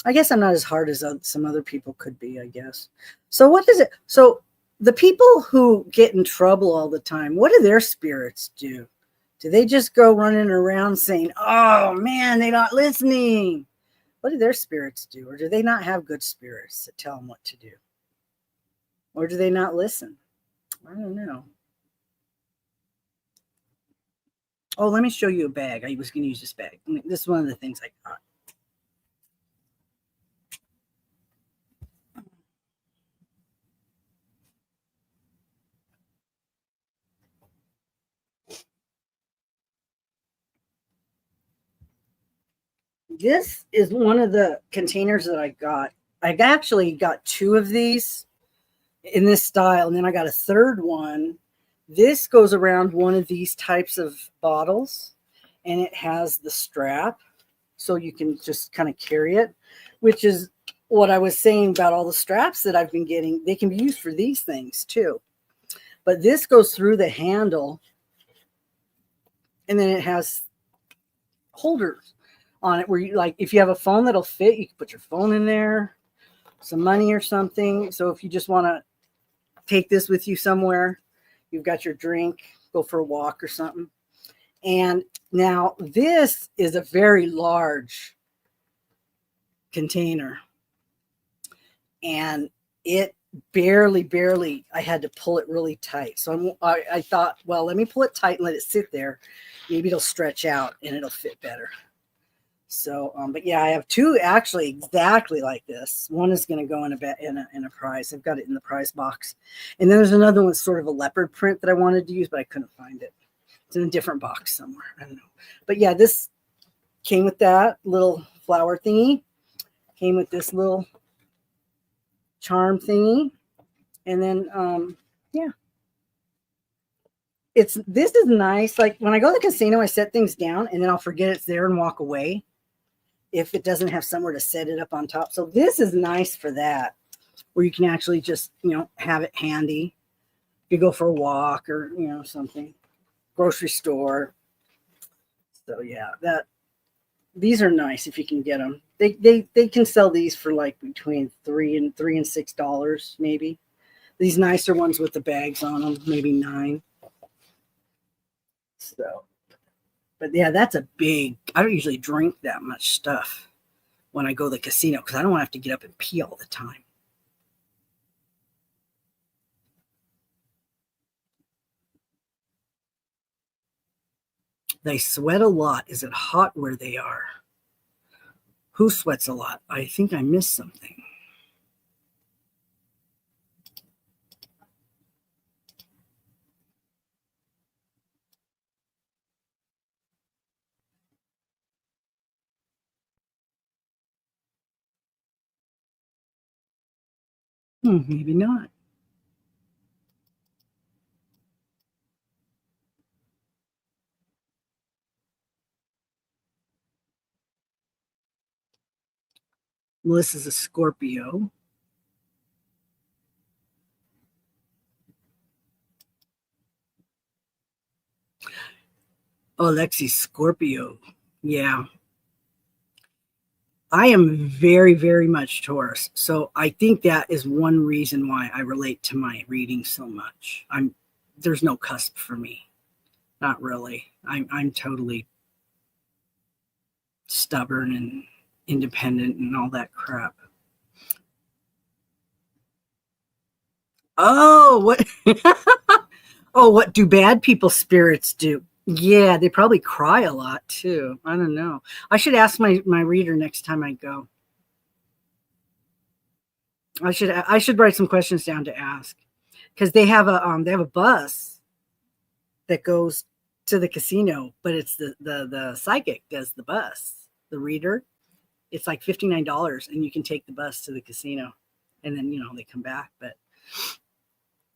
I guess I'm not as hard as some other people could be, I guess. So what is it? So the people who get in trouble all the time, what do their spirits do? Do they just go running around saying, oh man, they're not listening? What do their spirits do? Or do they not have good spirits that tell them what to do? Or do they not listen? I don't know. Oh, let me show you a bag. I was going to use this bag. This is one of the things I got. This is one of the containers that I got. I actually got 2 of these in this style, and then I got a third one. This goes around one of these types of bottles, and it has the strap, so you can just kind of carry it, which is what I was saying about all the straps that I've been getting. They can be used for these things too. But this goes through the handle, and then it has holders on it where you, like, if you have a phone that'll fit, you can put your phone in there, some money or something. So if you just want to take this with you somewhere, you've got your drink, go for a walk or something. And now this is a very large container, and it barely, I had to pull it really tight. So I thought, well, let me pull it tight and let it sit there. Maybe it'll stretch out and it'll fit better. So, but yeah, I have 2 actually exactly like this. One is going to go in a prize. I've got it in the prize box. And then there's another one, sort of a leopard print that I wanted to use, but I couldn't find it. It's in a different box somewhere. I don't know. But yeah, this came with that little flower thingy. Came with this little charm thingy. And then, yeah. This is nice. Like when I go to the casino, I set things down and then I'll forget it's there and walk away if it doesn't have somewhere to set it up on top. So this is nice for that, where you can actually just, have it handy. You go for a walk or, something, grocery store. So yeah, these are nice if you can get them. They can sell these for like between $3 and $6 maybe. These nicer ones with the bags on them, maybe 9. So, but yeah, that's a big. I don't usually drink that much stuff when I go to the casino because I don't want to have to get up and pee all the time. They sweat a lot. Is it hot where they are? Who sweats a lot? I think I missed something. Maybe not. Melissa's a Scorpio. Oh, Lexi's Scorpio. Yeah. I am very, very much Taurus. So I think that is one reason why I relate to my reading so much. There's no cusp for me. Not really. I'm totally stubborn and independent and all that crap. Oh, what oh, what do bad people spirits do? Yeah, they probably cry a lot too. I don't know. I should ask my reader next time I go. I should write some questions down to ask because they have a bus that goes to the casino, but it's the psychic does the bus. The reader, it's like $59, and you can take the bus to the casino, and then they come back, but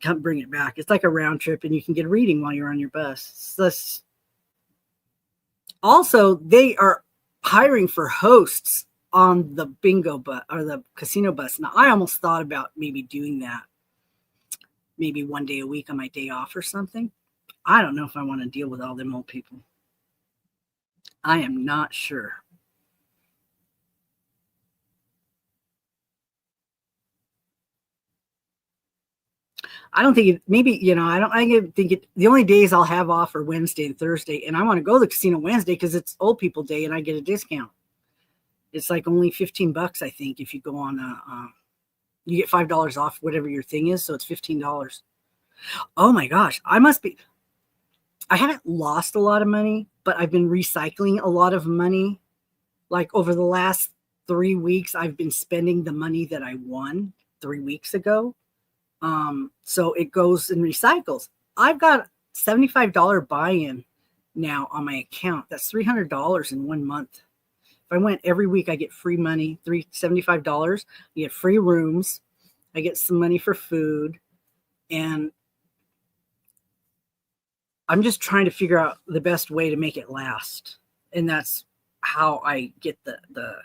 come bring it back. It's like a round trip, and you can get a reading while you're on your bus. Also, they are hiring for hosts on the bingo bus or the casino bus. Now, I almost thought about maybe doing that, maybe one day a week on my day off or something. I don't know if I want to deal with all them old people. I am not sure. I don't think maybe, I think the only days I'll have off are Wednesday and Thursday. And I want to go to the casino Wednesday because it's old people day and I get a discount. It's like only $15, I think, if you go on you get $5 off whatever your thing is. So it's $15. Oh my gosh. I haven't lost a lot of money, but I've been recycling a lot of money. Like over the last 3 weeks, I've been spending the money that I won 3 weeks ago. So it goes and recycles. I've got $75 buy-in now on my account. That's $300 in 1 month. If I went every week, I get free money, $75. I get free rooms. I get some money for food. And I'm just trying to figure out the best way to make it last. And that's how I get the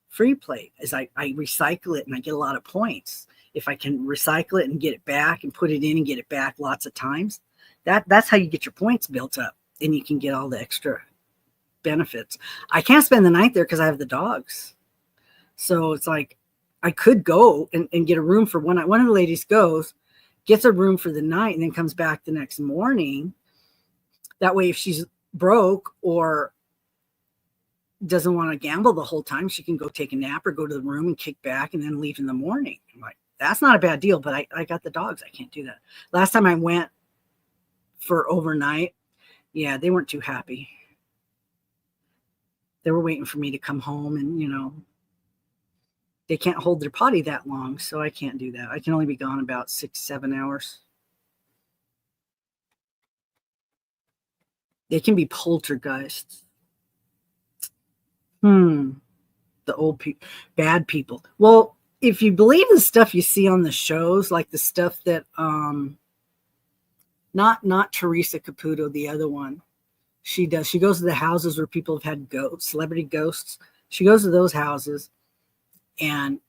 free play is I recycle it and I get a lot of points. If I can recycle it and get it back and put it in and get it back lots of times, that's how you get your points built up and you can get all the extra benefits. I can't spend the night there because I have the dogs. So it's like I could go and get a room for one night. One of the ladies goes, gets a room for the night and then comes back the next morning. That way, if she's broke or doesn't want to gamble the whole time, she can go take a nap or go to the room and kick back and then leave in the morning. I'm like, that's not a bad deal, but I got the dogs. I can't do that. Last time I went for overnight, yeah, they weren't too happy. They were waiting for me to come home and, they can't hold their potty that long, so I can't do that. I can only be gone about 6-7 hours. They can be poltergeists. The old people, bad people. Well, if you believe the stuff you see on the shows, like the stuff that not Teresa Caputo, the other one, she does. She goes to the houses where people have had ghosts, celebrity ghosts. She goes to those houses, and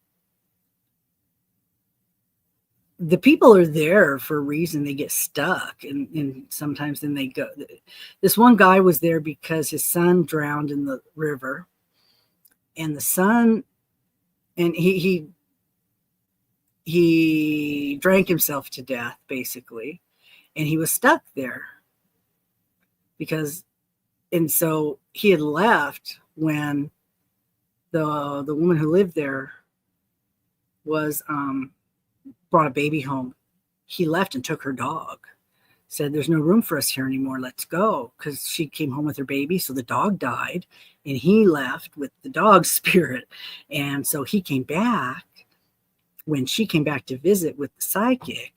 the people are there for a reason. They get stuck, and sometimes then they go. This one guy was there because his son drowned in the river, and the son, and he he drank himself to death, basically, and he was stuck there because, and so he had left when the woman who lived there was brought a baby home. He left and took her dog. Said, "There's no room for us here anymore. Let's go." Because she came home with her baby, so the dog died, and he left with the dog's spirit. And so he came back when she came back to visit with the psychic,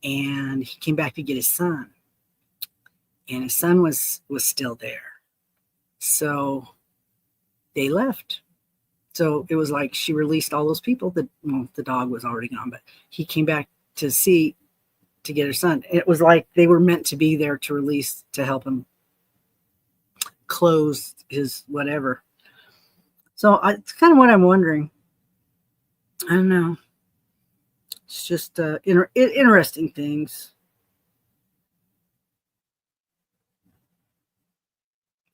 and he came back to get his son, and his son was still there. So they left. So it was like she released all those people. The dog was already gone, but he came back to get her son. It was like they were meant to be there to release, to help him close his whatever. So it's kind of what I'm wondering. I don't know. It's just interesting things.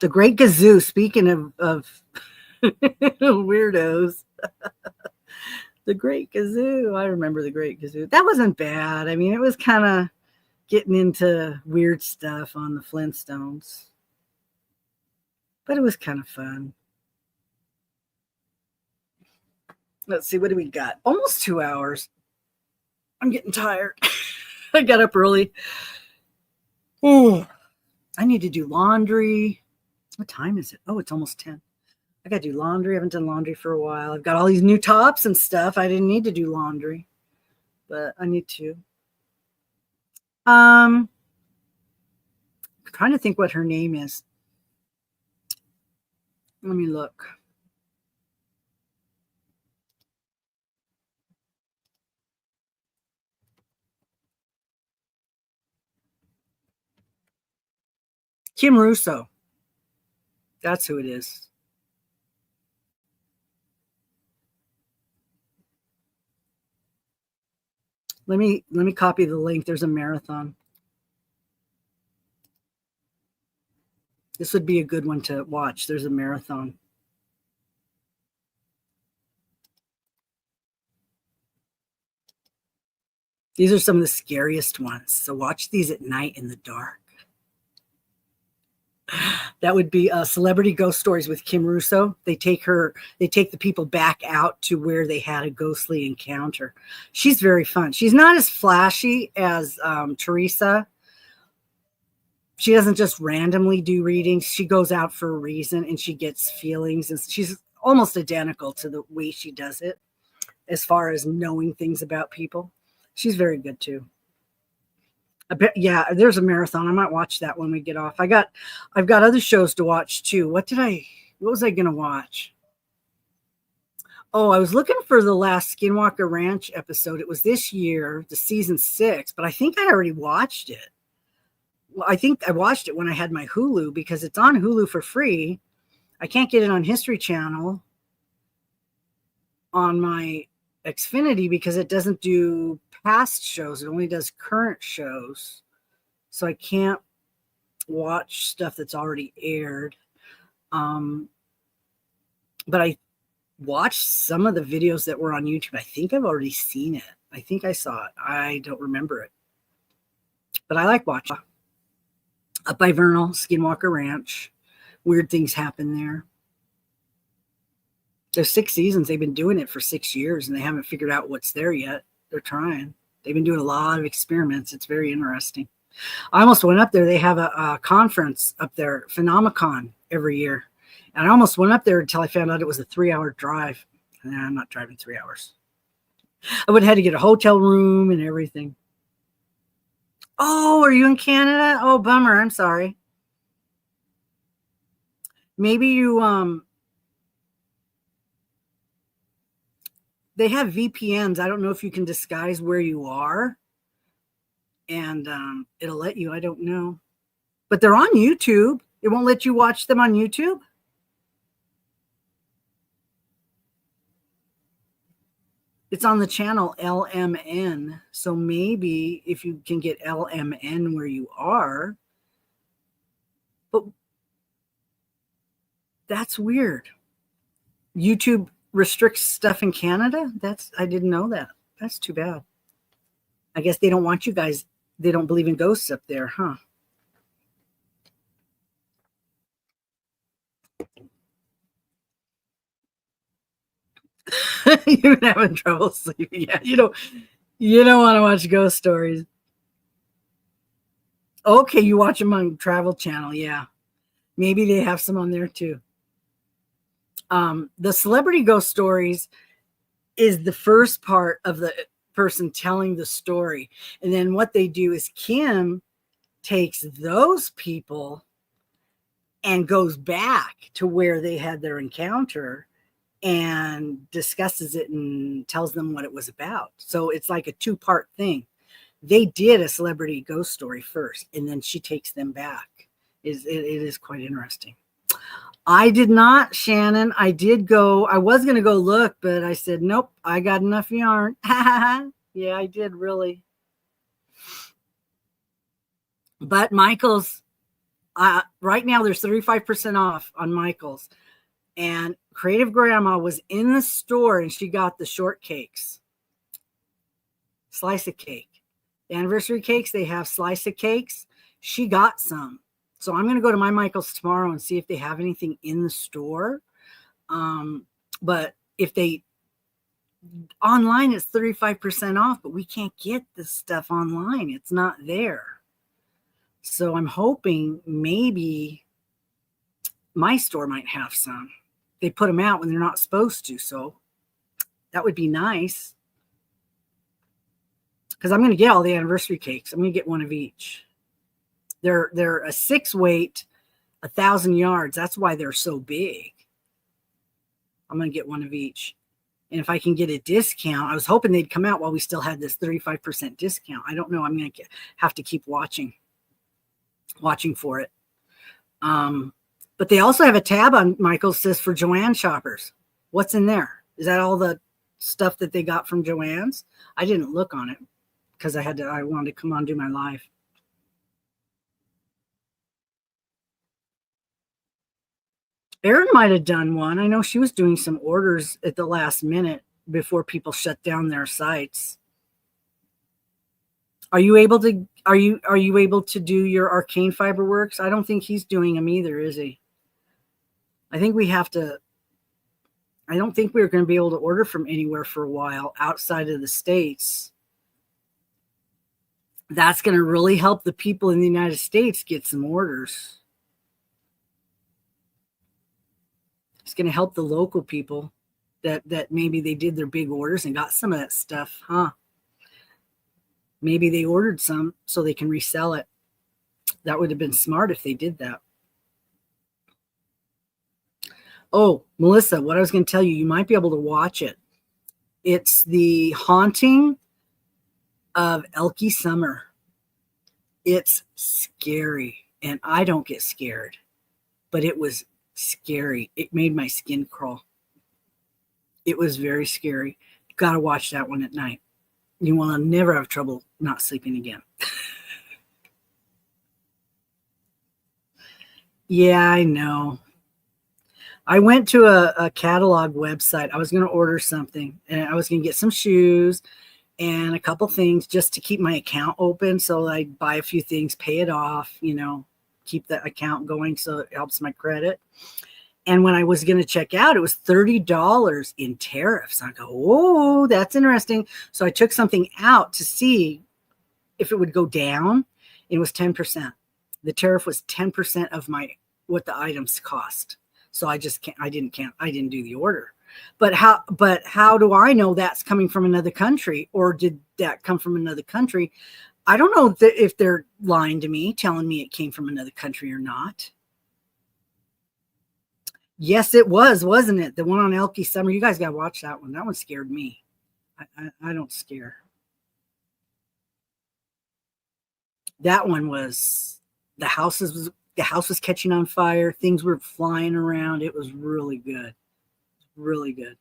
The Great Gazoo, speaking of weirdos. The Great Gazoo. I remember the Great Gazoo. That wasn't bad. I mean, it was kind of getting into weird stuff on the Flintstones. But it was kind of fun. Let's see, what do we got? Almost 2 hours. I'm getting tired. I got up early. Oh, I need to do laundry. What time is it? Oh, it's almost 10. I got to do laundry. I haven't done laundry for a while. I've got all these new tops and stuff. I didn't need to do laundry, but I need to. I'm trying to think what her name is. Let me look. Kim Russo. That's who it is. Let me copy the link. There's a marathon. This would be a good one to watch. There's a marathon. These are some of the scariest ones. So watch these at night in the dark. That would be Celebrity Ghost Stories with Kim Russo. They take the people back out to where they had a ghostly encounter. She's very fun. She's not as flashy as Teresa. She doesn't just randomly do readings. She goes out for a reason and she gets feelings. And she's almost identical to the way she does it as far as knowing things about people. She's very good too. Yeah, there's a marathon. I might watch that when we get off. I've got other shows to watch too. What was I going to watch? Oh, I was looking for the last Skinwalker Ranch episode. It was this year, the season 6, but I think I already watched it. Well, I think I watched it when I had my Hulu because it's on Hulu for free. I can't get it on History Channel on my Xfinity because it doesn't do past shows. It only does current shows. So I can't watch stuff that's already aired. But I watched some of the videos that were on YouTube. I think I've already seen it. I think I saw it. I don't remember it. But I like watching. Up by Vernal, Skinwalker Ranch. Weird things happen there. There's 6 seasons. They've been doing it for 6 years, and they haven't figured out what's there yet. They're trying. They've been doing a lot of experiments. It's very interesting. I almost went up there. They have a conference up there, Phenomicon, every year. And I almost went up there until I found out it was a 3-hour drive. Nah, I'm not driving 3 hours. I would have had to get a hotel room and everything. Oh, are you in Canada? Oh, bummer. I'm sorry. Maybe you, they have VPNs. I don't know if you can disguise where you are. And it'll let you. I don't know. But they're on YouTube. It won't let you watch them on YouTube? It's on the channel LMN. So maybe if you can get LMN where you are. But that's weird. YouTube restricts stuff in Canada? I didn't know that. That's too bad. I guess they don't want you guys. They don't believe in ghosts up there, huh? You're having trouble sleeping. Yeah, you don't want to watch ghost stories. Okay, you watch them on Travel Channel. Yeah, maybe they have some on there too. The celebrity ghost stories is the first part of the person telling the story, and then what they do is Kim takes those people and goes back to where they had their encounter and discusses it and tells them what it was about. So it's like a two-part thing. They did a celebrity ghost story first, and then she takes them back. It is quite interesting. I did not, Shannon. I did go. I was going to go look, but I said, nope, I got enough yarn. Yeah, I did really. But Michael's, right now there's 35% off on Michael's. And Creative Grandma was in the store and she got the shortcakes. Slice of cake. The anniversary cakes, they have slice of cakes. She got some. So I'm going to go to my Michael's tomorrow and see if they have anything in the store. But if they, online it's 35% off, but we can't get this stuff online. It's not there. So I'm hoping maybe my store might have some. They put them out when they're not supposed to. So that would be nice. Because I'm going to get all the anniversary cakes. I'm going to get one of each. They're a 6 weight, 1,000 yards. That's why they're so big. I'm going to get one of each. And if I can get a discount, I was hoping they'd come out while we still had this 35% discount. I don't know. I'm going to have to keep watching for it. But they also have a tab on Michael's says for Joanne shoppers. What's in there? Is that all the stuff that they got from Joanne's? I didn't look on it because I wanted to come on and do my live. Erin might have done one. I know she was doing some orders at the last minute before people shut down their sites. Are you able to do your Arcane Fiberworks? I don't think he's doing them either, is he? I think we have to. I don't think we're going to be able to order from anywhere for a while outside of the States. That's going to really help the people in the United States get some orders. It's going to help the local people that maybe they did their big orders and got some of that stuff, huh? Maybe they ordered some so they can resell it. That would have been smart if they did that. Oh, Melissa, what I was going to tell you, you might be able to watch it. It's The Haunting of Elkie Summer. It's scary, and I don't get scared, but it was scary. It made my skin crawl. It was very scary. You got to watch that one at night. You will never have trouble not sleeping again. Yeah, I know. I went to a catalog website. I was going to order something, and I was going to get some shoes and a couple things just to keep my account open. So I buy a few things, pay it off, keep the account going so it helps my credit. And when I was going to check out, it was $30 in tariffs. I go, oh, that's interesting. So I took something out to see if it would go down. It was 10%. The tariff was 10% of what the items cost. So I didn't do the order. But how do I know that's coming from another country, or did that come from another country? I don't know if they're lying to me, telling me it came from another country or not. Yes, it was, wasn't it? The one on Elkie Summer. You guys got to watch that one. That one scared me. I don't scare. That one was, the house was catching on fire. Things were flying around. It was really good. Really good.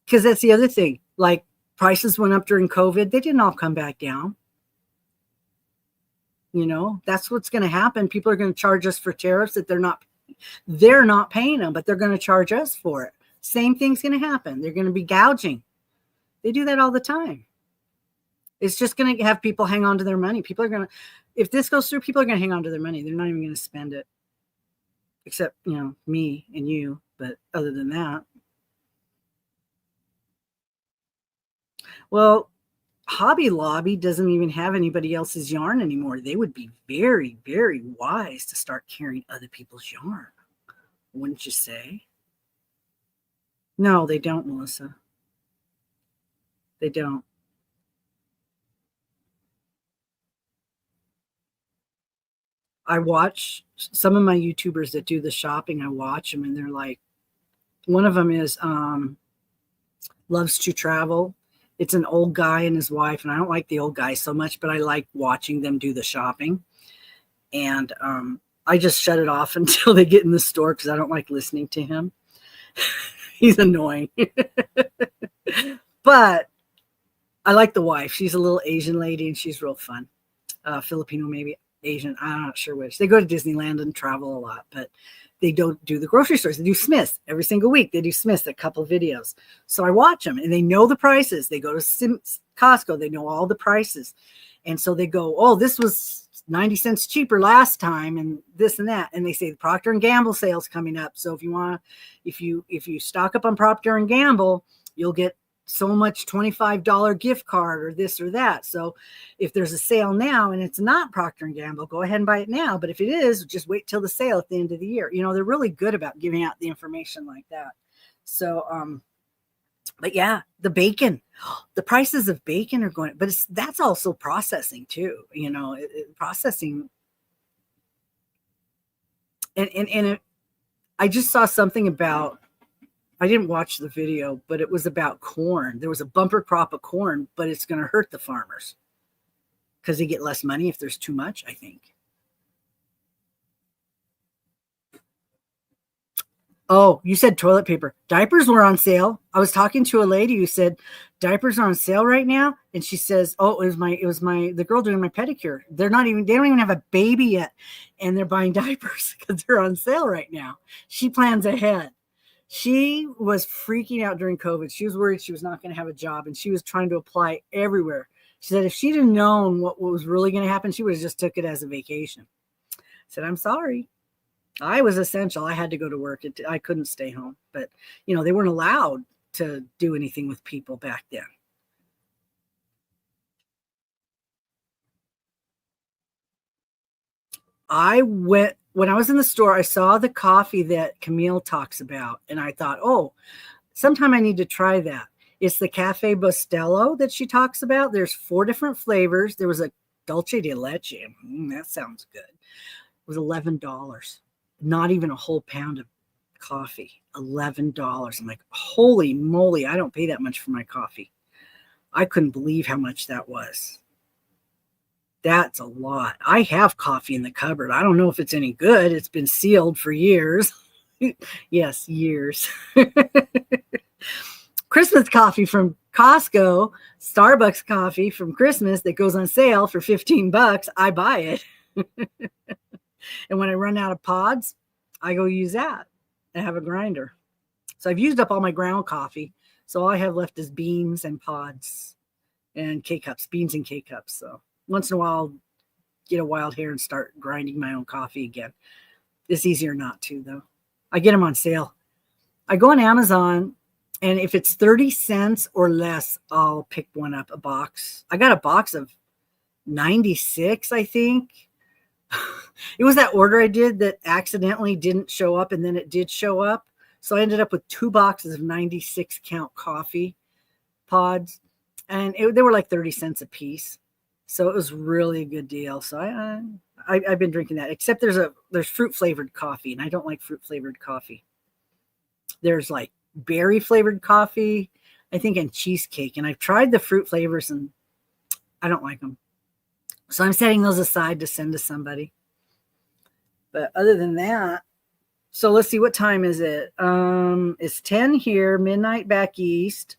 Because that's the other thing. Like, prices went up during COVID. They didn't all come back down. That's what's going to happen. People are going to charge us for tariffs that they're not paying them, but they're going to charge us for it. Same thing's going to happen. They're going to be gouging. They do that all the time. It's just going to have people hang on to their money. If this goes through, people are going to hang on to their money. They're not even going to spend it, except, me and you. But other than that, well, Hobby Lobby doesn't even have anybody else's yarn anymore. They would be very, very wise to start carrying other people's yarn. Wouldn't you say? No, they don't, Melissa. They don't. I watch some of my YouTubers that do the shopping. I watch them and they're like, one of them is loves to travel. It's an old guy and his wife, and I don't like the old guy so much, but I like watching them do the shopping. And I just shut it off until they get in the store because I don't like listening to him. He's annoying. But I like the wife. She's a little Asian lady, and she's real fun. Filipino, maybe Asian. I'm not sure which. They go to Disneyland and travel a lot, but they don't do the grocery stores. They do Smith's every single week. They do Smith's, a couple of videos. So I watch them, and they know the prices. They go to Costco. They know all the prices. And so they go, oh, this was 90 cents cheaper last time, and this and that. And they say the Procter & Gamble sale's coming up. So if you stock up on Procter & Gamble, you'll get so much $25 gift card or this or that. So if there's a sale now and it's not Procter & Gamble, go ahead and buy it now. But if it is, just wait till the sale at the end of the year. They're really good about giving out the information like that. So, but yeah, the bacon, the prices of bacon are going, but that's also processing too, processing. And I just saw something about, I didn't watch the video, but it was about corn. There was a bumper crop of corn, but it's going to hurt the farmers because they get less money if there's too much, I think. Oh, you said toilet paper. Diapers were on sale. I was talking to a lady who said diapers are on sale right now. And she says, oh, it was the girl doing my pedicure. They don't even have a baby yet. And they're buying diapers because they're on sale right now. She plans ahead. She was freaking out during COVID. She was worried she was not going to have a job, and she was trying to apply everywhere. She said if she'd have known what was really going to happen, she would have just took it as a vacation. I said, I'm sorry. I was essential. I had to go to work. I couldn't stay home. But, they weren't allowed to do anything with people back then. When I was in the store, I saw the coffee that Camille talks about, and I thought, oh, sometime I need to try that. It's the Cafe Bustelo that she talks about. There's 4 different flavors. There was a dulce de leche. That sounds good. It was $11. Not even a whole pound of coffee. $11. I'm like, holy moly, I don't pay that much for my coffee. I couldn't believe how much that was. That's a lot. I have coffee in the cupboard. I don't know if it's any good. It's been sealed for years. Yes, years. Christmas coffee from Costco, Starbucks coffee from Christmas that goes on sale for $15. I buy it. And when I run out of pods, I go use that. I have a grinder. So I've used up all my ground coffee. So all I have left is beans and pods and K-cups, beans and K-cups. So once in a while, I'll get a wild hair and start grinding my own coffee again. It's easier not to, though. I get them on sale. I go on Amazon, and if it's 30 cents or less, I'll pick one up, a box. I got a box of 96, I think. It was that order I did that accidentally didn't show up, and then it did show up. So I ended up with 2 boxes of 96 count coffee pods, and they were like 30 cents a piece. So it was really a good deal. So I've been drinking that, except there's fruit flavored coffee, and I don't like fruit flavored coffee. There's like berry flavored coffee, I think, and cheesecake. And I've tried the fruit flavors and I don't like them. So I'm setting those aside to send to somebody. But other than that, so let's see, what time is it? It's 10 here, midnight back east.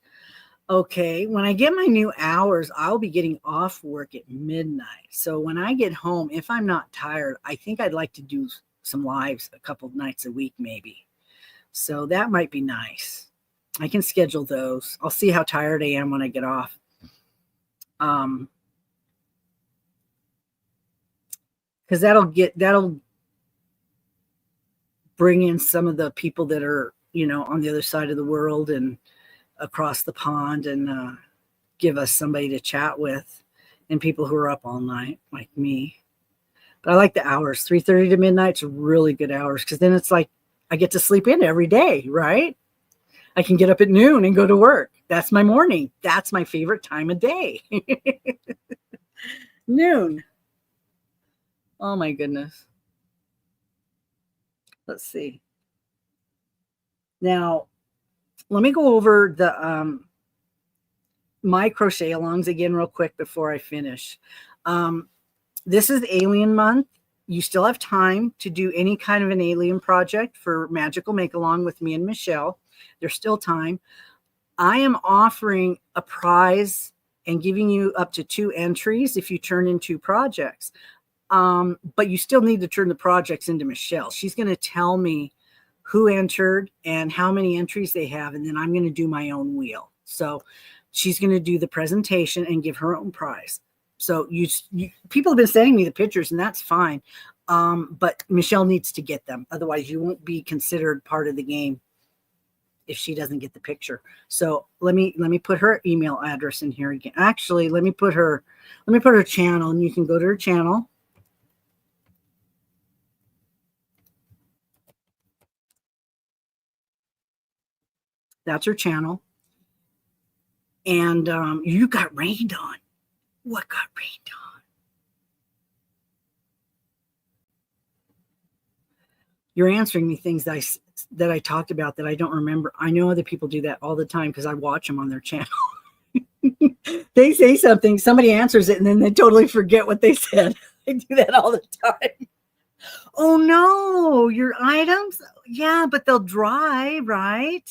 Okay, when I get my new hours, I'll be getting off work at midnight. So when I get home, if I'm not tired, I think I'd like to do some lives a couple of nights a week, maybe. So that might be nice. I can schedule those. I'll see how tired I am when I get off. Because that'll bring in some of the people that are, on the other side of the world and across the pond, and give us somebody to chat with, and people who are up all night like me. But I like the hours. 3:30 to midnight's really good hours, because then it's like I get to sleep in every day, right? I can get up at noon and go to work. That's my morning. That's my favorite time of day. Noon. Oh my goodness. Let's see. Now, let me go over the my crochet alongs again real quick before I finish. This is Alien Month. You still have time to do any kind of an alien project for Magical Make Along with me and Michelle. There's still time. I am offering a prize and giving you up to 2 entries if you turn in 2 projects. But you still need to turn the projects into Michelle. She's going to tell me who entered and how many entries they have, and then I'm going to do my own wheel. So she's going to do the presentation and give her own prize. So you people have been sending me the pictures, and that's fine. But Michelle needs to get them. Otherwise, you won't be considered part of the game if she doesn't get the picture. So let me put her email address in here again. Actually, let me put her channel, and you can go to her channel. That's her channel. And you got rained on. What got rained on? You're answering me things that I talked about that I don't remember. I know other people do that all the time because I watch them on their channel. They say something, somebody answers it, and then they totally forget what they said. I do that all the time. Oh no, your items? Yeah, but they'll dry, right?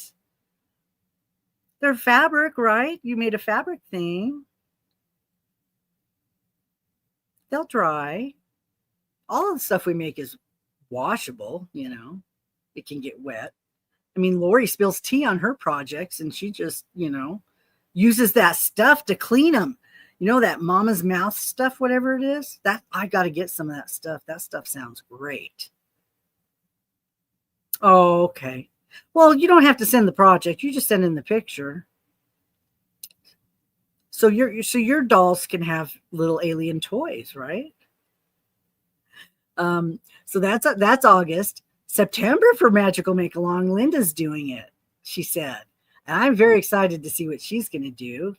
They're fabric, right? You made a fabric thing. They'll dry. All of the stuff we make is washable, it can get wet. I mean, Lori spills tea on her projects, and she just, uses that stuff to clean them. That mama's mouth stuff, whatever it is, that I got to get some of that stuff. That stuff sounds great. Oh, okay. Well, you don't have to send the project. You just send in the picture. So your dolls can have little alien toys, right? So that's August. September for Magical Make Along, Linda's doing it, she said. And I'm very excited to see what she's going to do.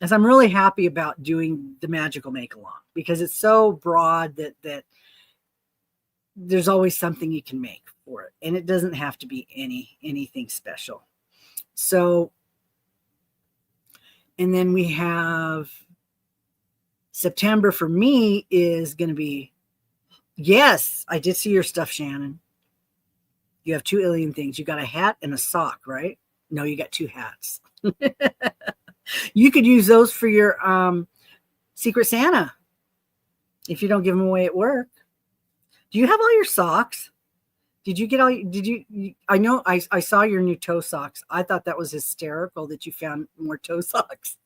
As I'm really happy about doing the Magical Make Along, because it's so broad that there's always something you can make for it. And it doesn't have to be anything special. So, and then we have September for me is going to be, yes, I did see your stuff, Shannon. You have 2 alien things. You got a hat and a sock, right? No, you got 2 hats. You could use those for your Secret Santa if you don't give them away at work. Do you have all your socks? Did you I know I saw your new toe socks. I thought that was hysterical that you found more toe socks.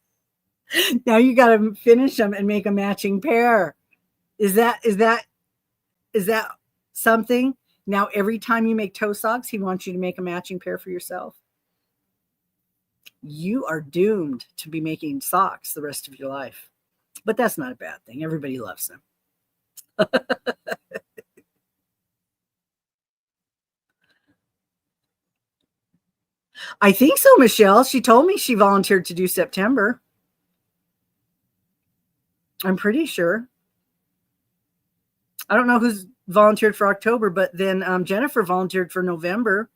Now you got to finish them and make a matching pair. Is that something? Now every time you make toe socks, he wants you to make a matching pair for yourself. You are doomed to be making socks the rest of your life. But that's not a bad thing. Everybody loves them. I think so, Michelle. She told me she volunteered to do September. I'm pretty sure. I don't know who's volunteered for October, but then Jennifer volunteered for November.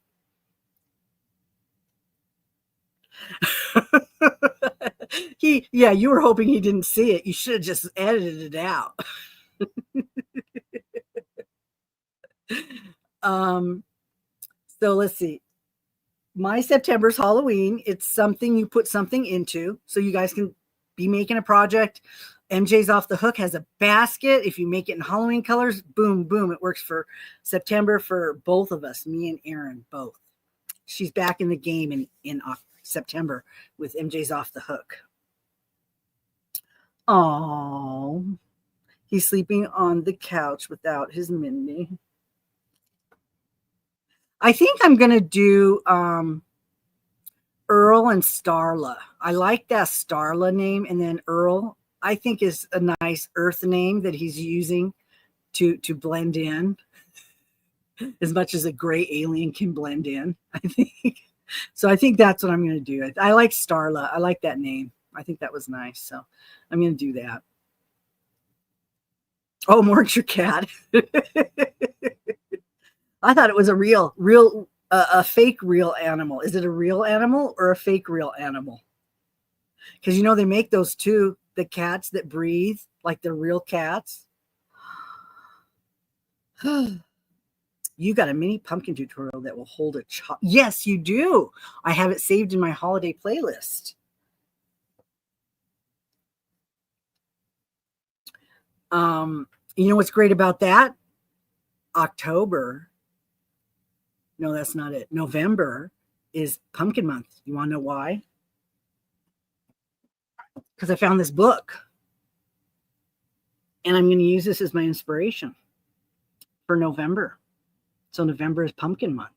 You were hoping he didn't see it. You should have just edited it out. So let's see. my September's Halloween. It's something you put something into, so you guys can be making a project. MJ's Off the Hook has a basket. If you make it in Halloween colors, boom, boom. It works for September for both of us, me and Erin, both. She's back in the game in September with MJ's Off the Hook. Oh, he's sleeping on the couch without his Minnie. I think I'm going to do Earl and Starla. I like that Starla name. And then Earl, I think, is a nice earth name that he's using to blend in as much as a gray alien can blend in, I think. So I think that's what I'm going to do. I like Starla. I like that name. I think that was nice. So I'm going to do that. Oh, Morg's your cat. I thought it was a real, a fake real animal. Is it a real animal or a fake real animal? Because, you know, they make those too, the cats that breathe like they're real cats. You got a mini pumpkin tutorial that will hold a child. Yes, you do. I have it saved in my holiday playlist. You know what's great about that? October. No, that's not it. November is pumpkin month. You want to know why? Because I found this book. And I'm going to use this as my inspiration for November. So November is pumpkin month.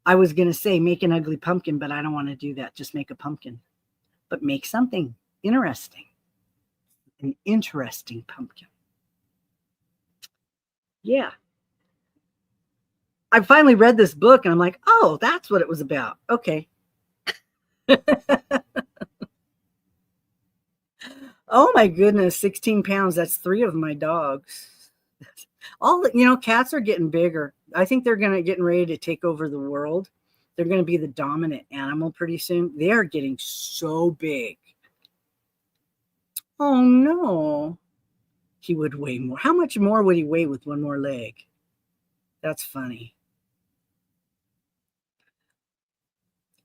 I was going to say make an ugly pumpkin, but I don't want to do that. Just make a pumpkin. But make something interesting. An interesting pumpkin. Yeah. I finally read this book and I'm like, oh, that's what it was about. Okay. Oh my goodness, 16 pounds. That's 3 of my dogs. All the, you know, cats are getting bigger. I think they're getting ready to take over the world. They're going to be the dominant animal pretty soon. They are getting so big. Oh no. He would weigh more. How much more would he weigh with one more leg? That's funny.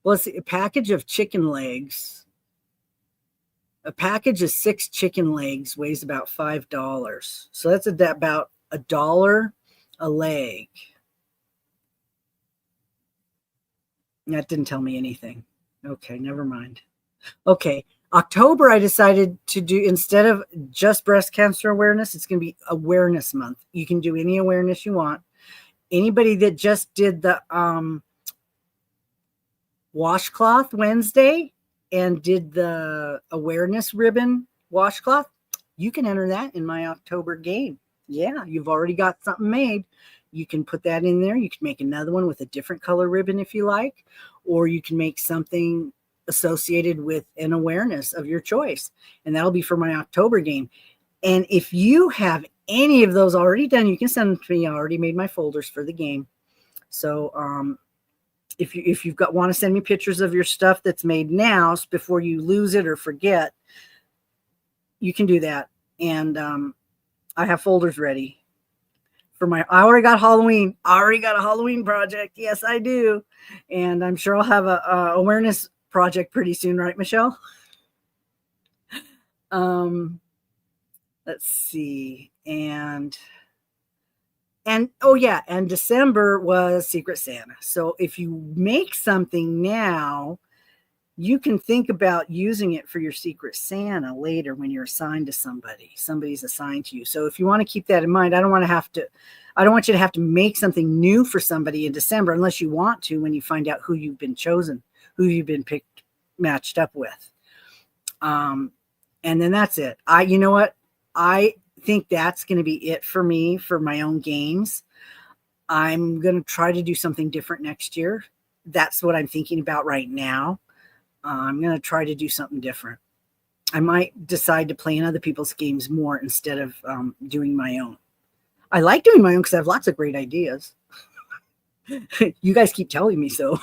Well, let's see, a package of chicken legs. A package of 6 chicken legs weighs about $5. So that's about $1 a leg. That didn't tell me anything. Okay, never mind. Okay, October, I decided to do, instead of just breast cancer awareness, it's going to be awareness month. You can do any awareness you want. Anybody that just did the washcloth Wednesday and did the awareness ribbon washcloth, you can enter that in my October game. Yeah, you've already got something made. You can put that in there. You can make another one with a different color ribbon if you like, or you can make something associated with an awareness of your choice. And that'll be for my October game. And if you have any of those already done, you can send them to me. I already made my folders for the game. So if you've got want to send me pictures of your stuff that's made now before you lose it or forget, you can do that. And I have folders ready for my, I already got Halloween. I already got a Halloween project. Yes, I do. And I'm sure I'll have a awareness project pretty soon, right, Michelle? Let's see. And oh yeah, and December was Secret Santa. So if you make something now, you can think about using it for your Secret Santa later when you're assigned to somebody. Somebody's assigned to you. So if you want to keep that in mind, I don't want you to have to make something new for somebody in December unless you want to when you find out who you've been chosen, who you've been matched up with. And then that's it. You know what? I think that's going to be it for me for my own games. I'm going to try to do something different next year. That's what I'm thinking about right now. I'm going to try to do something different. I might decide to play in other people's games more instead of doing my own. I like doing my own because I have lots of great ideas. You guys keep telling me so.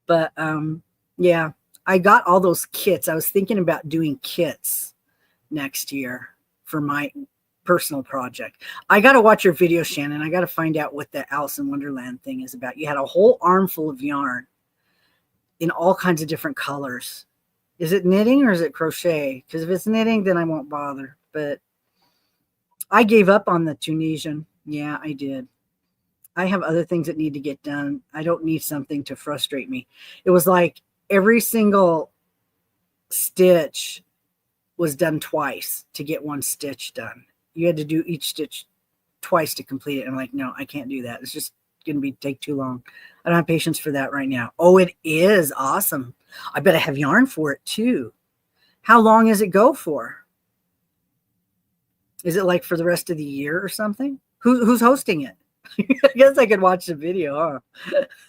But yeah, I got all those kits. I was thinking about doing kits next year for my personal project. I got to watch your video, Shannon. I got to find out what the Alice in Wonderland thing is about. You had a whole armful of yarn in all kinds of different colors. Is it knitting or is it crochet? Because if it's knitting, then I won't bother. But I gave up on the Tunisian. Yeah, I did. I have other things that need to get done. I don't need something to frustrate me. It was like every single stitch was done twice to get one stitch done. You had to do each stitch twice to complete it. I'm like, no, I can't do that. It's just going to take too long. I don't have patience for that right now. Oh, it is awesome. I bet I have yarn for it too. How long does it go for? Is it like for the rest of the year or something? Who's hosting it? I guess I could watch the video,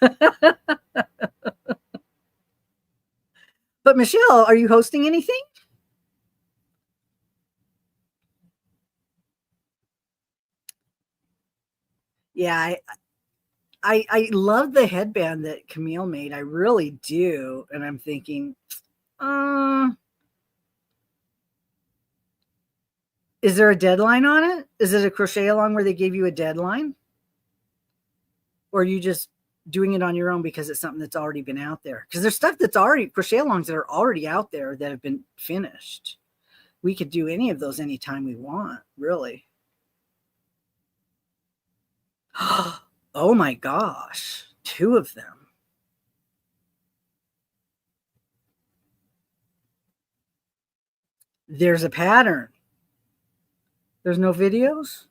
huh? But Michelle, are you hosting anything? Yeah, I love the headband that Camille made. I really do. And I'm thinking, is there a deadline on it? Is it a crochet along where they gave you a deadline? Or are you just doing it on your own because it's something that's already been out there? Because there's stuff that's already, crochet alongs that are already out there that have been finished. We could do any of those anytime we want, really. Oh my gosh, 2 of them. There's a pattern. There's no videos?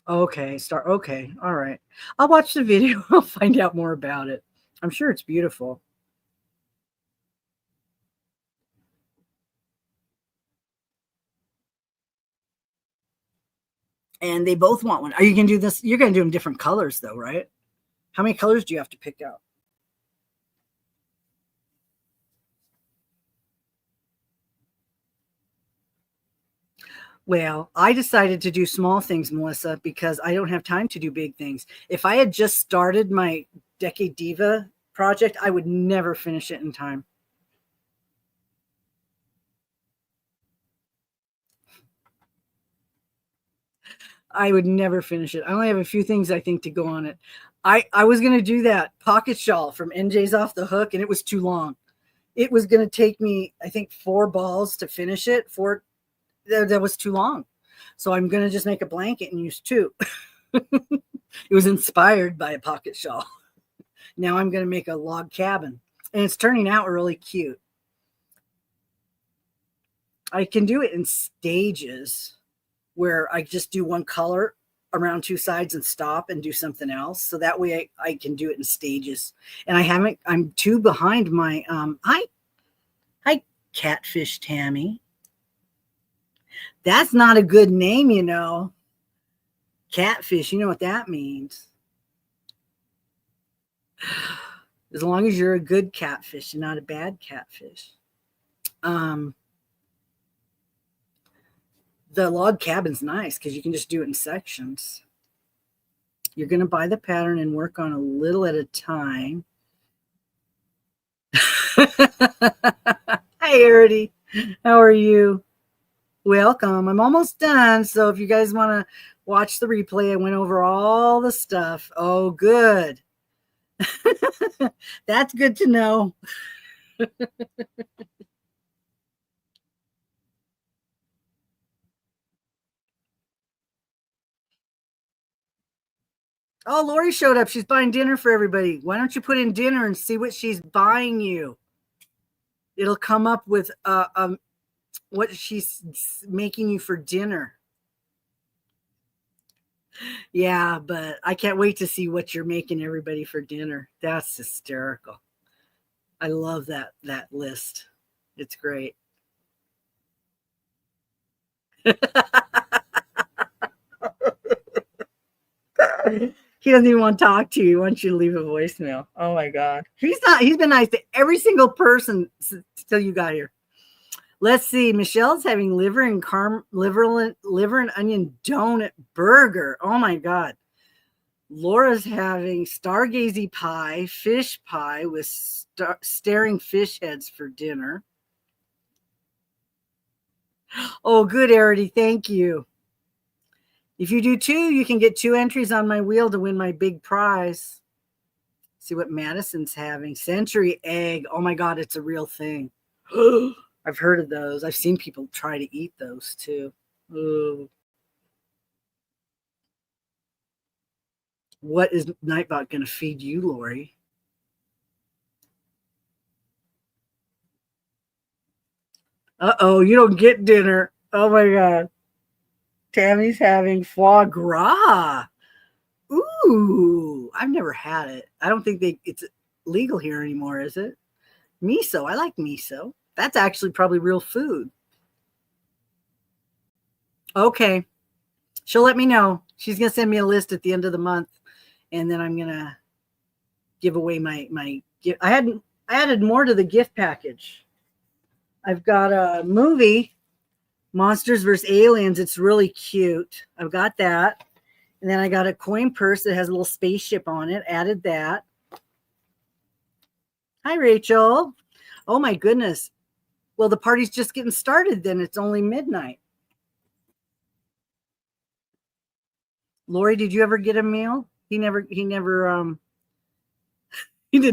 Okay, okay, all right. I'll watch the video. I'll find out more about it. I'm sure it's beautiful. And they both want one. Are you going to do this? You're going to do them different colors though, right? How many colors do you have to pick out? Well, I decided to do small things, Melissa, because I don't have time to do big things. If I had just started my Decade Diva project, I would never finish it in time. I would never finish it. I only have a few things I think to go on it. I was going to do that pocket shawl from NJ's Off the Hook, and it was too long. It was going to take me, I think, 4 balls to finish it. That was too long. So I'm going to just make a blanket and use 2. It was inspired by a pocket shawl. Now I'm going to make a log cabin, and it's turning out really cute. I can do it in stages where I just do one color around 2 sides and stop and do something else. So that way I can do it in stages. And I'm 2 behind my, hi, Catfish Tammy. That's not a good name, you know. Catfish, you know what that means. As long as you're a good catfish and not a bad catfish. The log cabin's nice because you can just do it in sections. You're going to buy the pattern and work on a little at a time. Hi, Arity. How are you? Welcome. I'm almost done. So if you guys want to watch the replay, I went over all the stuff. Oh, good. That's good to know. Oh, Lori showed up. She's buying dinner for everybody. Why don't you put in dinner and see what she's buying you? It'll come up with what she's making you for dinner. Yeah, but I can't wait to see what you're making everybody for dinner. That's hysterical. I love that list. It's great. He doesn't even want to talk to you. He wants you to leave a voicemail. Oh my God. He's been nice to every single person till you got here. Let's see. Michelle's having liver and onion donut burger. Oh my God. Laura's having stargazy pie, fish pie with staring fish heads for dinner. Oh, good, Arity. Thank you. If you do two, you can get 2 entries on my wheel to win my big prize. See what Madison's having. Century egg. Oh my God, it's a real thing. I've heard of those. I've seen people try to eat those too. Ooh. What is Nightbot going to feed you, Lori? Uh-oh, you don't get dinner. Oh my God. Tammy's having foie gras. Ooh, I've never had it. I don't think it's legal here anymore, is it? Miso. I like miso. That's actually probably real food. Okay. She'll let me know. She's going to send me a list at the end of the month, and then I'm going to give away my gift. I added more to the gift package. I've got a movie, Monsters vs. Aliens. It's really cute. I've got that. And then I got a coin purse that has a little spaceship on it. Added that. Hi, Rachel. Oh, my goodness. Well, the party's just getting started then. It's only midnight. Lori, did you ever get a meal? He didn't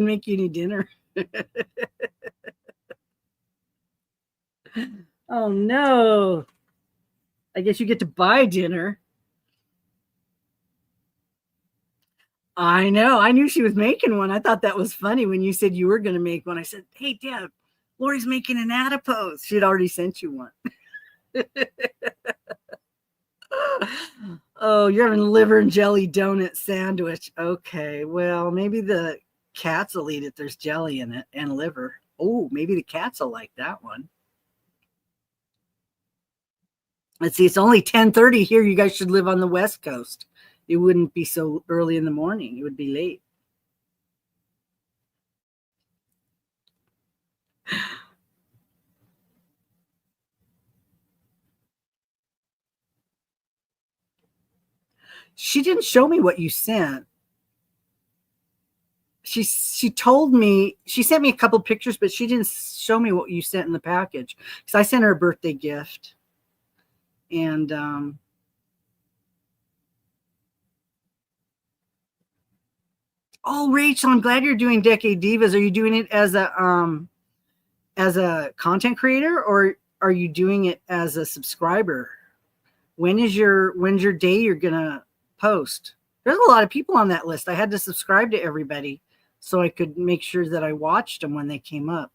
make you any dinner. Oh, no. I guess you get to buy dinner. I know. I knew she was making one. I thought that was funny when you said you were going to make one. I said, hey, Deb, Lori's making an adipose. She had already sent you one. Oh, you're having liver and jelly donut sandwich. Okay, well, maybe the cats will eat it. There's jelly in it and liver. Oh, maybe the cats will like that one. Let's see, it's only 10:30 here. You guys should live on the West Coast. It wouldn't be so early in the morning. It would be late. She didn't show me what you sent. She told me, she sent me a couple pictures, but she didn't show me what you sent in the package, because I sent her a birthday gift. And oh, Rachel, I'm glad you're doing Decade Divas. Are you doing it as a content creator, or are you doing it as a subscriber? When's your day you're gonna post? There's a lot of people on that list. I had to subscribe to everybody so I could make sure that I watched them when they came up.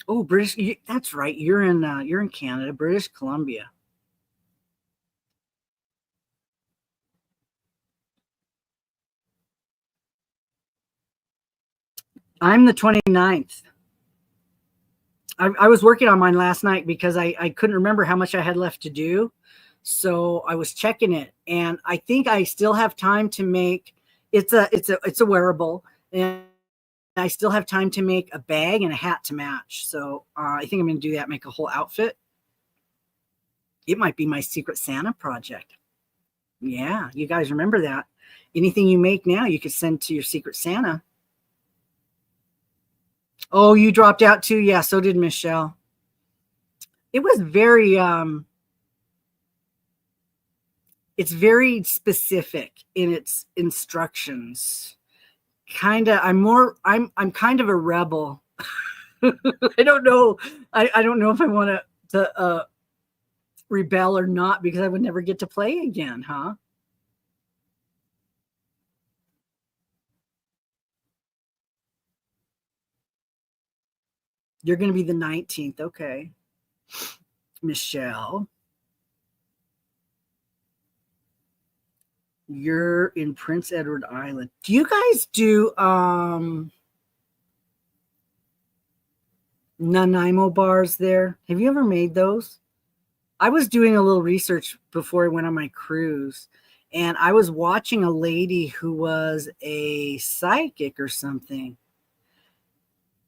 Oh, British. That's right. You're in Canada, British Columbia. I'm the 29th. I was working on mine last night because I couldn't remember how much I had left to do. So I was checking it, and I think I still have time to make it's a wearable, and I still have time to make a bag and a hat to match. So I think I'm going to do that, make a whole outfit. It might be my Secret Santa project. Yeah, you guys remember that. Anything you make now, you could send to your Secret Santa. Oh, you dropped out too? Yeah, so did Michelle. It was very it's very specific in its instructions. I'm kind of a rebel. I don't know. I don't know if I want to rebel or not, because I would never get to play again, huh? You're going to be the 19th. Okay. Michelle, you're in Prince Edward Island. Do you guys do Nanaimo bars there? Have you ever made those? I was doing a little research before I went on my cruise, and I was watching a lady who was a psychic or something,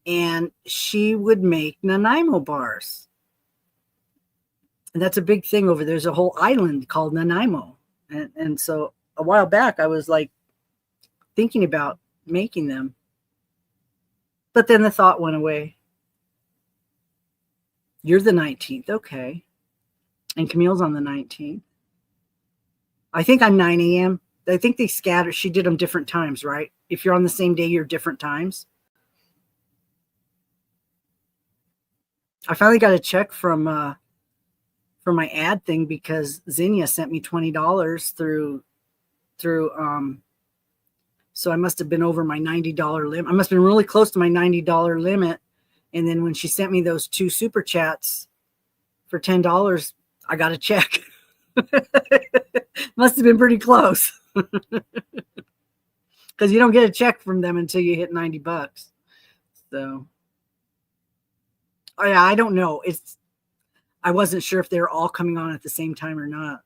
and she would make Nanaimo bars. And that's a big thing over there. There's a whole island called Nanaimo. And so a while back, I was like thinking about making them. But then the thought went away. You're the 19th. Okay. And Camille's on the 19th. I think I'm 9 a.m. I think they scattered. She did them different times, right? If you're on the same day, you're different times. I finally got a check from my ad thing because Zinnia sent me $20 through so I must have been over my $90 limit. I must have been really close to my $90 limit. And then when she sent me those 2 super chats for $10, I got a check. Must have been pretty close. Because you don't get a check from them until you hit $90. So yeah, I don't know. I wasn't sure if they were all coming on at the same time or not.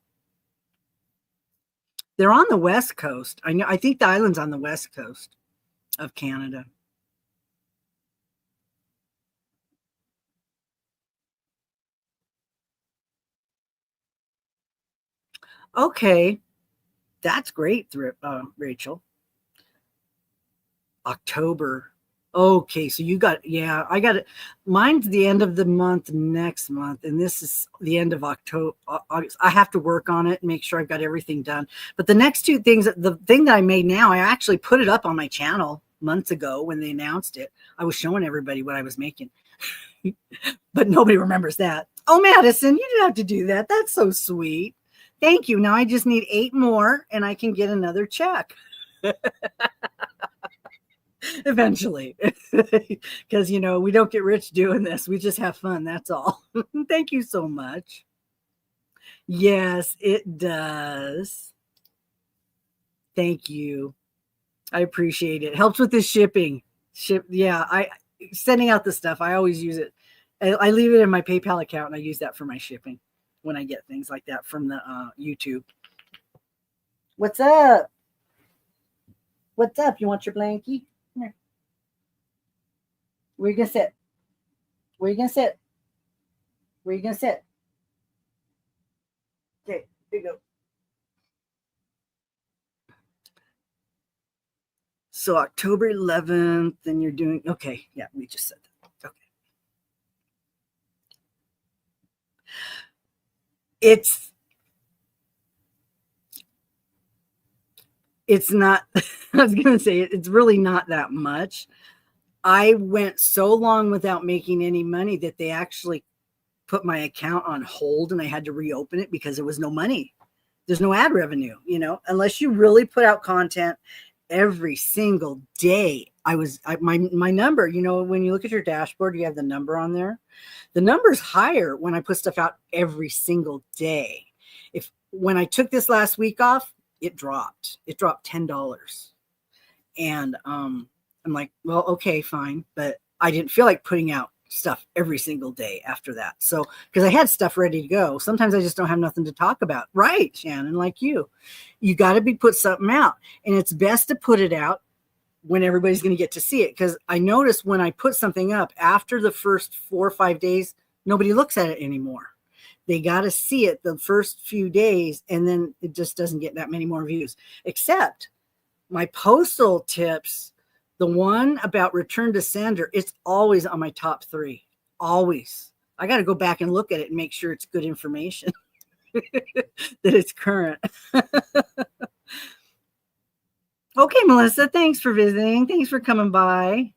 They're on the West Coast. I think the island's on the West Coast of Canada. Okay. That's great, Rachel. October. Okay, so you got, yeah, I got it. Mine's the end of the month next month, and this is the end of October. August. I have to work on it and make sure I've got everything done. But the next 2 things, the thing that I made now, I actually put it up on my channel months ago when they announced it. I was showing everybody what I was making, but nobody remembers that. Oh, Madison, you didn't have to do that. That's so sweet. Thank you. Now I just need 8 more, and I can get another check. Eventually, because we don't get rich doing this. We just have fun. That's all. Thank you so much. Yes, it does. Thank you. I appreciate it. Helps with the shipping. Yeah, sending out the stuff. I always use it. I leave it in my PayPal account, and I use that for my shipping when I get things like that from the YouTube. What's up? What's up? You want your blankie? Here. Where you gonna sit? Where you gonna sit? Where you gonna sit? Okay, here you go. So October 11th, and you're doing okay. Yeah, we just said that. Okay. It's not. I was gonna say it's really not that much. I went so long without making any money that they actually put my account on hold, and I had to reopen it because there was no money. There's no ad revenue, unless you really put out content every single day. My number, when you look at your dashboard, you have the number on there. The number's higher when I put stuff out every single day. When I took this last week off, it dropped $10. And I'm like, well, okay, fine. But I didn't feel like putting out stuff every single day after that. So, because I had stuff ready to go. Sometimes I just don't have nothing to talk about. Right, Shannon, like you got to put something out. And it's best to put it out when everybody's going to get to see it. Because I noticed when I put something up after the first 4 or 5 days, nobody looks at it anymore. They got to see it the first few days, and then it just doesn't get that many more views. Except my postal tips, the one about return to sender, it's always on my top 3. Always. I got to go back and look at it and make sure it's good information, that it's current. Okay, Melissa, thanks for visiting. Thanks for coming by.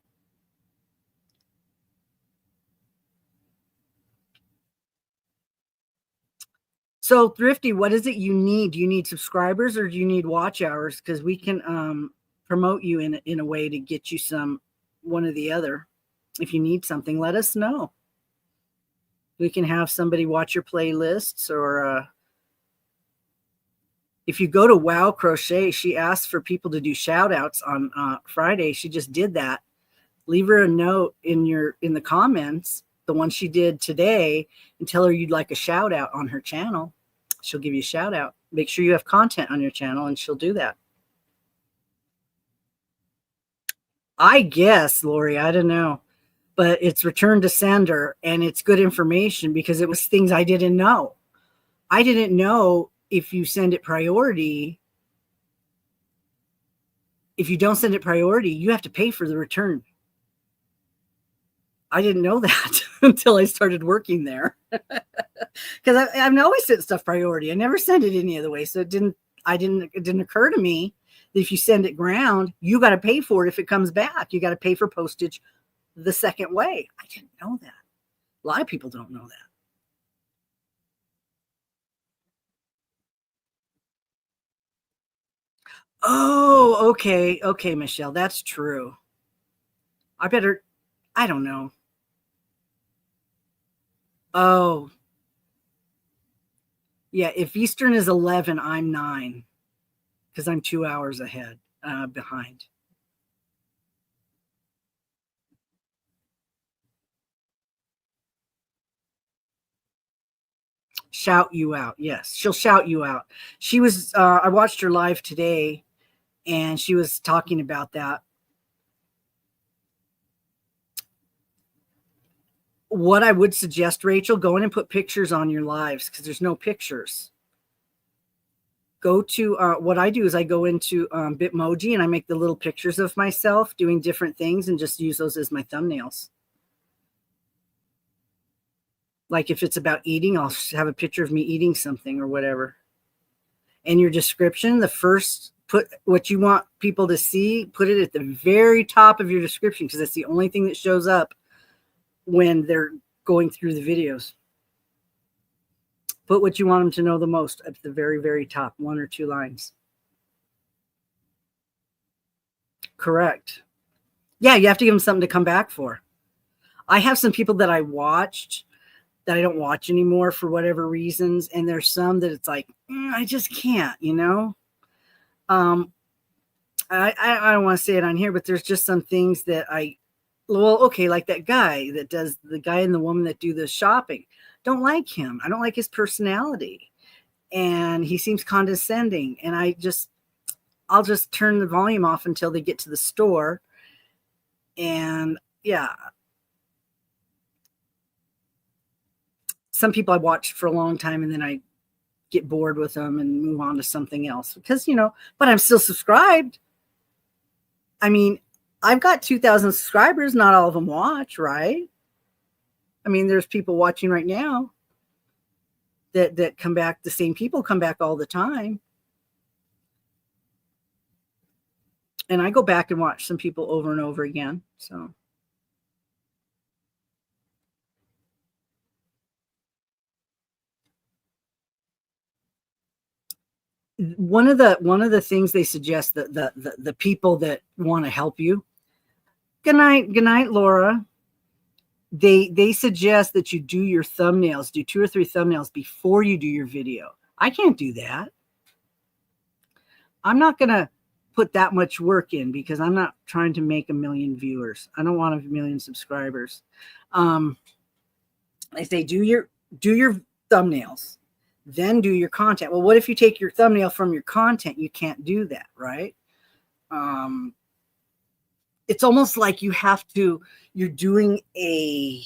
So Thrifty, what is it you need? Do you need subscribers or do you need watch hours? Because we can promote you in a way to get you one or the other. If you need something, let us know. We can have somebody watch your playlists, or if you go to Wow Crochet, she asked for people to do shout outs on Friday. She just did that. Leave her a note in the comments, the one she did today, and tell her you'd like a shout out on her channel. She'll give you a shout out. Make sure you have content on your channel, and she'll do that. I guess, Lori, I don't know, but it's return to sender, and it's good information because it was things I didn't know. I didn't know if you send it priority, if you don't send it priority, you have to pay for the return. I didn't know that until I started working there. Because I've always sent stuff priority. I never sent it any other way. So it didn't occur to me that if you send it ground, you got to pay for it if it comes back. You got to pay for postage the second way. I didn't know that. A lot of people don't know that. Oh, okay. Okay, Michelle, that's true. I don't know. Oh, yeah. If Eastern is 11, I'm 9 because I'm 2 hours behind. Shout you out. Yes, she'll shout you out. I watched her live today and she was talking about that. What I would suggest, Rachel, go in and put pictures on your lives because there's no pictures. Go to what I do is I go into Bitmoji and I make the little pictures of myself doing different things and just use those as my thumbnails. Like if it's about eating, I'll have a picture of me eating something or whatever. And your description, put what you want people to see, put it at the very top of your description because that's the only thing that shows up when they're going through the videos. Put what you want them to know the most at the very, very top, 1 or 2 lines. Correct. Yeah, you have to give them something to come back for. I have some people that I watched that I don't watch anymore for whatever reasons. And there's some that it's like, I just can't, you know? I don't want to say it on here, but there's just some things that like that guy that does the guy and the woman that do the shopping. Don't like him. I don't like his personality. And he seems condescending. And I'll just turn the volume off until they get to the store. And yeah. Some people I watched for a long time and then I get bored with them and move on to something else because, but I'm still subscribed. I mean, I've got 2,000 subscribers. Not all of them watch, right? I mean, there's people watching right now that come back. The same people come back all the time. And I go back and watch some people over and over again. So. One of the things they suggest that the people that want to help you. Good night, Laura. They suggest that you do your thumbnails, do 2 or 3 thumbnails before you do your video. I can't do that. I'm not gonna put that much work in because I'm not trying to make 1 million viewers. I don't want 1 million subscribers. They say do your thumbnails. Then do your content. Well, what if you take your thumbnail from your content? You can't do that, right? It's almost like you're doing a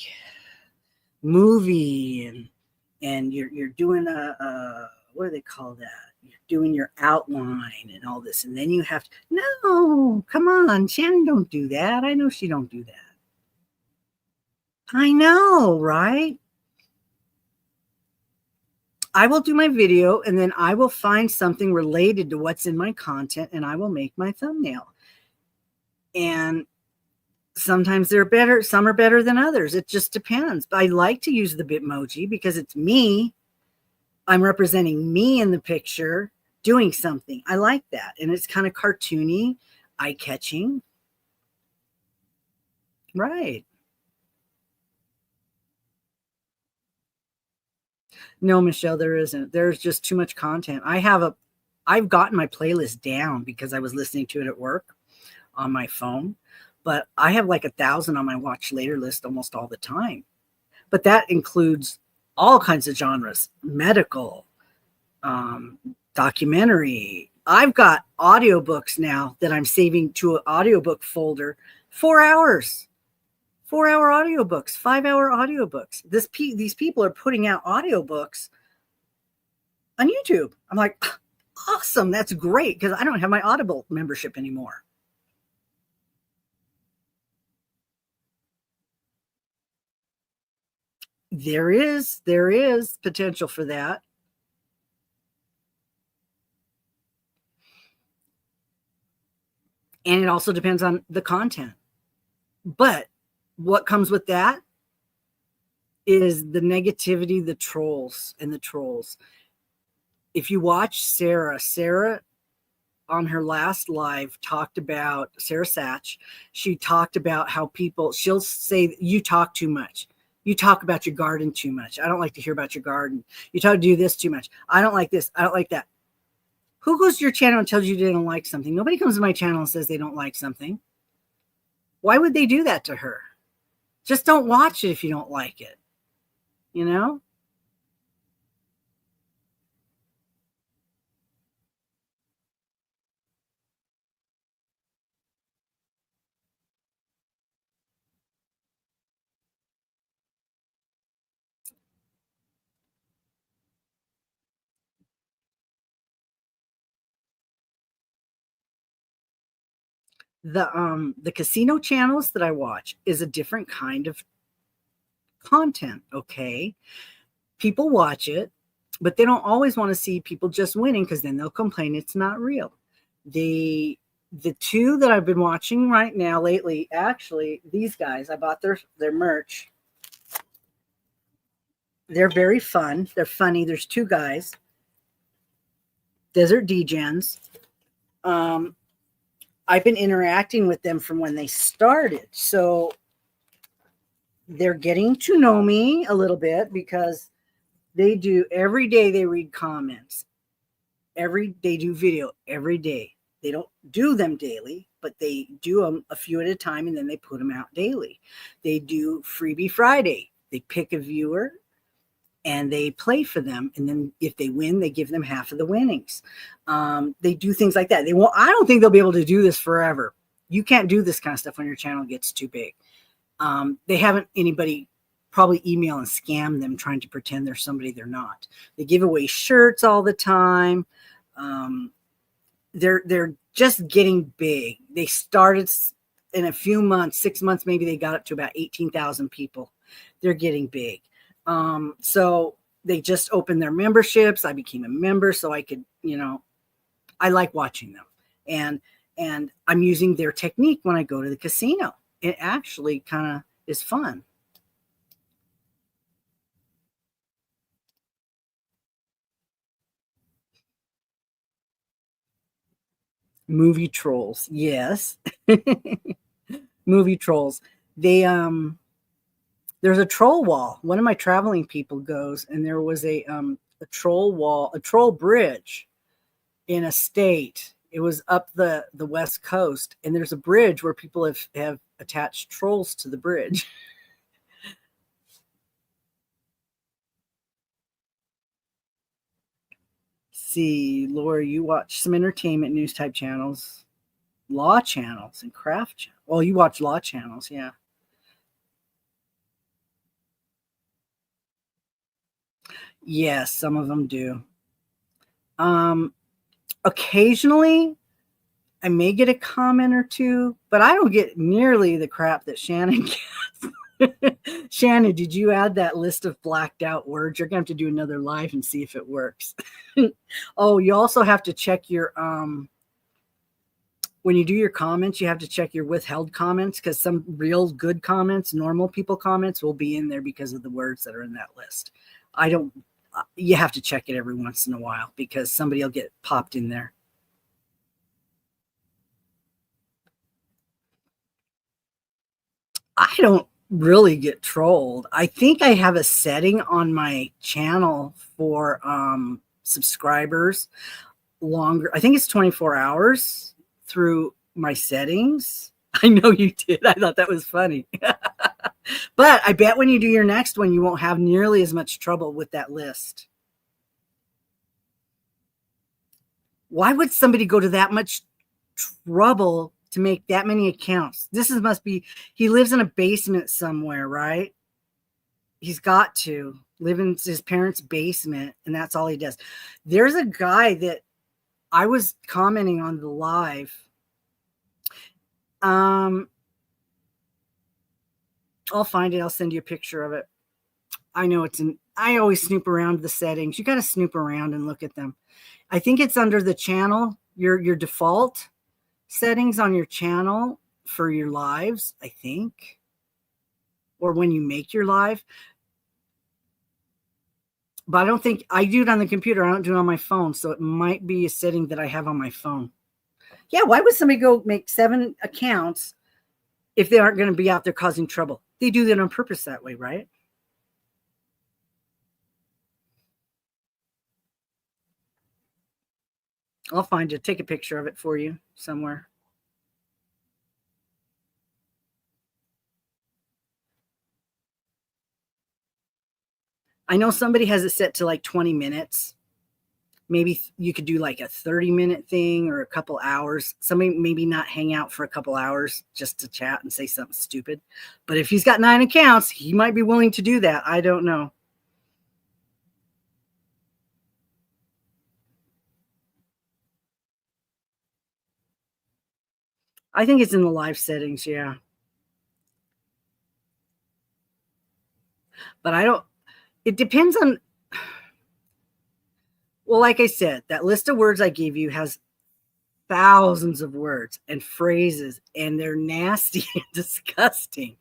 movie and you're doing what do they call that? You're doing your outline and all this. And then you have to, no, come on, Shannon, don't do that. I know she don't do that. I know, right? I will do my video and then I will find something related to what's in my content and I will make my thumbnail. And sometimes they're better. Some are better than others. It just depends. But I like to use the Bitmoji because it's me. I'm representing me in the picture doing something. I like that. And it's kind of cartoony, eye-catching. Right. No, Michelle, there isn't. There's just too much content. I've gotten my playlist down because I was listening to it at work on my phone, but I have like 1,000 on my watch later list almost all the time. But that includes all kinds of genres, medical, documentary. I've got audiobooks now that I'm saving to an audiobook folder, 4 hours. 4-hour audiobooks, 5-hour audiobooks. These people are putting out audiobooks on YouTube. I'm like, awesome. That's great because I don't have my Audible membership anymore. There is potential for that. And it also depends on the content. But what comes with that is the negativity, the trolls and the trolls. If you watch Sarah on her last live talked about Sarah Satch. She talked about how she'll say, you talk too much. You talk about your garden too much. I don't like to hear about your garden. You talk to do this too much. I don't like this. I don't like that. Who goes to your channel and tells you they don't like something? Nobody comes to my channel and says they don't like something. Why would they do that to her? Just don't watch it if you don't like it. You know? The casino channels that I watch is a different kind of content, okay? People watch it, but they don't always want to see people just winning because then they'll complain it's not real. The two that I've been watching right now lately, actually, these guys, I bought their merch. They're very fun. They're funny. There's two guys, Desert Degens. I've been interacting with them from when they started. So they're getting to know me a little bit because they do every day. They read comments. They do video every day. They don't do them daily, but they do them a few at a time and then they put them out daily. They do Freebie Friday. They pick a viewer and they play for them. And then if they win, they give them half of the winnings. They do things like that. I don't think they'll be able to do this forever. You can't do this kind of stuff when your channel gets too big. They haven't anybody probably email and scam them trying to pretend they're somebody they're not. They give away shirts all the time. They're just getting big. They started in a few months, 6 months, maybe they got up to about 18,000 people. They're getting big. So they just opened their memberships. I became a member so I could, I like watching them. And I'm using their technique when I go to the casino. It actually kind of is fun. Movie trolls. Yes. Movie trolls. There's a troll wall. One of my traveling people goes and there was a troll wall, a troll bridge in a state. It was up the West Coast and there's a bridge where people have attached trolls to the bridge. See, Laura, you watch some entertainment news type channels, law channels, and craft channels. Well, you watch law channels, yeah. Yes, some of them do. Occasionally, I may get a comment or two, but I don't get nearly the crap that Shannon gets. Shannon, did you add that list of blacked out words? You're going to have to do another live and see if it works. Oh, you also have to check your when you do your comments, you have to check your withheld comments because some real good comments, normal people comments will be in there because of the words that are in that list. You have to check it every once in a while because somebody will get popped in there. I don't really get trolled. I think I have a setting on my channel for subscribers longer. I think it's 24 hours through my settings. I know you did. I thought that was funny. But I bet when you do your next one, you won't have nearly as much trouble with that list. Why would somebody go to that much trouble to make that many accounts? Must be, he lives in a basement somewhere, right? He's got to live in his parents' basement, and that's all he does. There's a guy that I was commenting on the live. I'll find it. I'll send you a picture of it. I know I always snoop around the settings. You got to snoop around and look at them. I think it's under the channel, your default settings on your channel for your lives, I think, or when you make your live. But I don't think I do it on the computer. I don't do it on my phone. So it might be a setting that I have on my phone. Yeah. Why would somebody go make 7 accounts if they aren't going to be out there causing trouble? They do that on purpose that way, right? I'll find it. Take a picture of it for you somewhere. I know somebody has it set to like 20 minutes. Maybe you could do like a 30-minute thing or a couple hours. Somebody maybe not hang out for a couple hours just to chat and say something stupid. But if he's got 9 accounts, he might be willing to do that. I don't know. I think it's in the live settings, yeah. But I don't, it depends on, well, like I said, that list of words I gave you has thousands of words and phrases, and they're nasty and disgusting.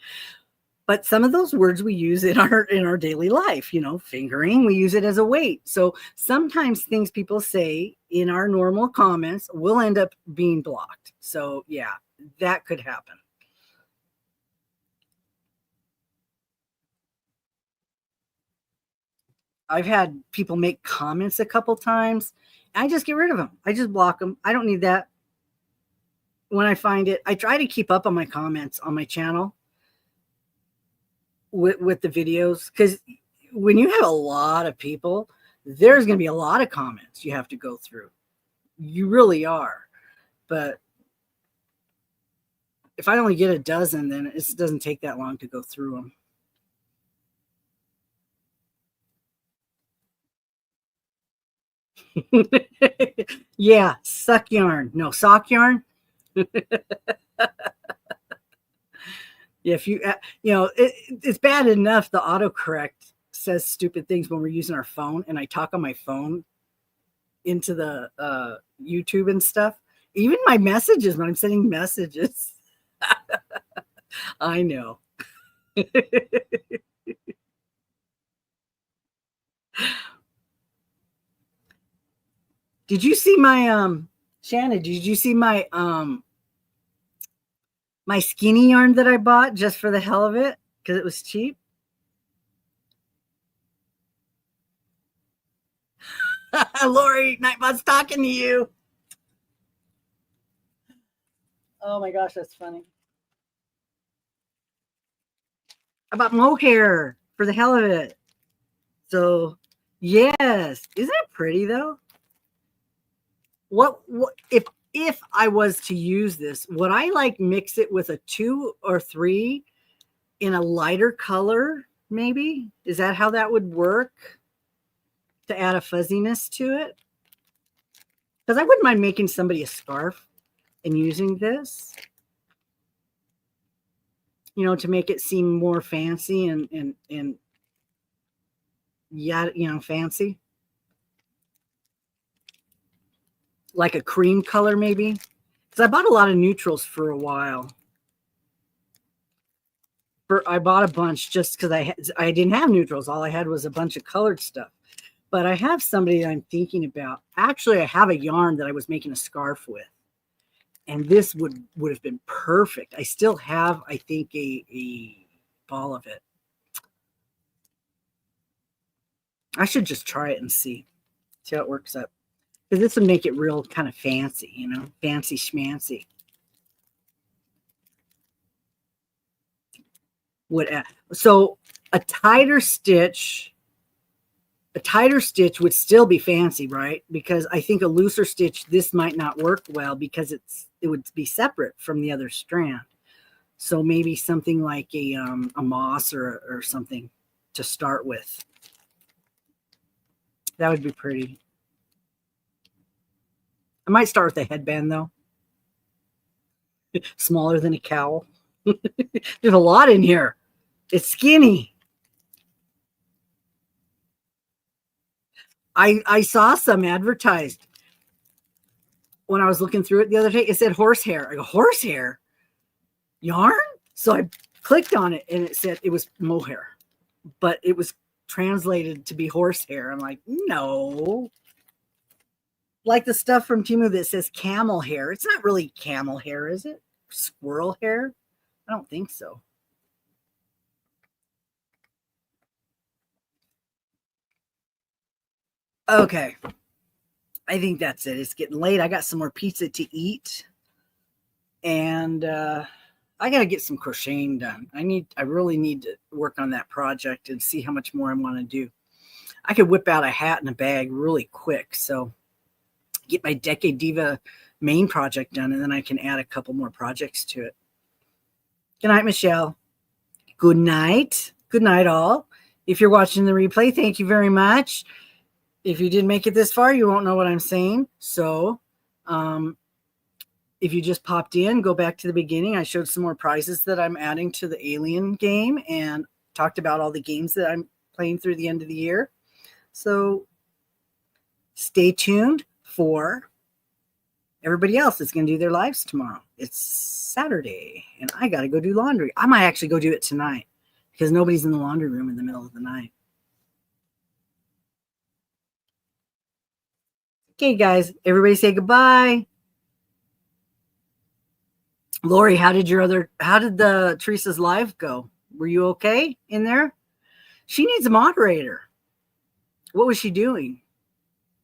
But some of those words we use in our daily life, fingering, we use it as a weight. So sometimes things people say in our normal comments will end up being blocked. So yeah, that could happen. I've had people make comments a couple times. I just get rid of them. I just block them. I don't need that. When I find it, I try to keep up on my comments on my channel with the videos, because when you have a lot of people, there's going to be a lot of comments you have to go through. You really are. But if I only get a dozen, then it doesn't take that long to go through them. Yeah, suck yarn. No, sock yarn. If you, it's bad enough the autocorrect says stupid things when we're using our phone, and I talk on my phone into the YouTube and stuff. Even my messages, when I'm sending messages. I know. Did you see my Shannon, did you see my my skinny yarn that I bought just for the hell of it because it was cheap? Lori, Nightbot's talking to you. Oh my gosh, that's funny. I bought mohair for the hell of it. So yes, isn't it pretty though? What if I was to use this, would I like mix it with a 2 or 3 in a lighter color? Maybe, is that how that would work to add a fuzziness to it? Because I wouldn't mind making somebody a scarf and using this, to make it seem more fancy and yeah, fancy. Like a cream color maybe. Because I bought a lot of neutrals for a while. I bought a bunch just because I didn't have neutrals. All I had was a bunch of colored stuff. But I have somebody that I'm thinking about. Actually, I have a yarn that I was making a scarf with. And this would have been perfect. I still have, I think, a ball of it. I should just try it and see how it works out. Because this would make it real kind of fancy, fancy schmancy. So a tighter stitch would still be fancy, right? Because I think a looser stitch, this might not work well because it would be separate from the other strand. So maybe something like a moss or something to start with. That would be pretty. I might start with a headband though. Smaller than a cowl. There's a lot in here. It's skinny. I saw some advertised when I was looking through it the other day. It said horsehair. I go, horsehair yarn? So I clicked on it and it said it was mohair, but it was translated to be horsehair. I'm like, no. Like the stuff from Timu that says camel hair. It's not really camel hair, is it? Squirrel hair? I don't think so. Okay. I think that's it. It's getting late. I got some more pizza to eat. And I got to get some crocheting done. I really need to work on that project and see how much more I want to do. I could whip out a hat and a bag really quick. So get my Decade Diva main project done, and then I can add a couple more projects to it. Good night, Michelle. Good night. Good night, all. If you're watching the replay, thank you very much. If you didn't make it this far, you won't know what I'm saying. So if you just popped in, go back to the beginning. I showed some more prizes that I'm adding to the Alien game and talked about all the games that I'm playing through the end of the year. So stay tuned for everybody else that's going to do their lives tomorrow. It's Saturday, and I got to go do laundry. I might actually go do it tonight because nobody's in the laundry room in the middle of the night. Okay, guys, everybody say goodbye. Lori, how did the Teresa's live go? Were you okay in there? She needs a moderator. What was she doing?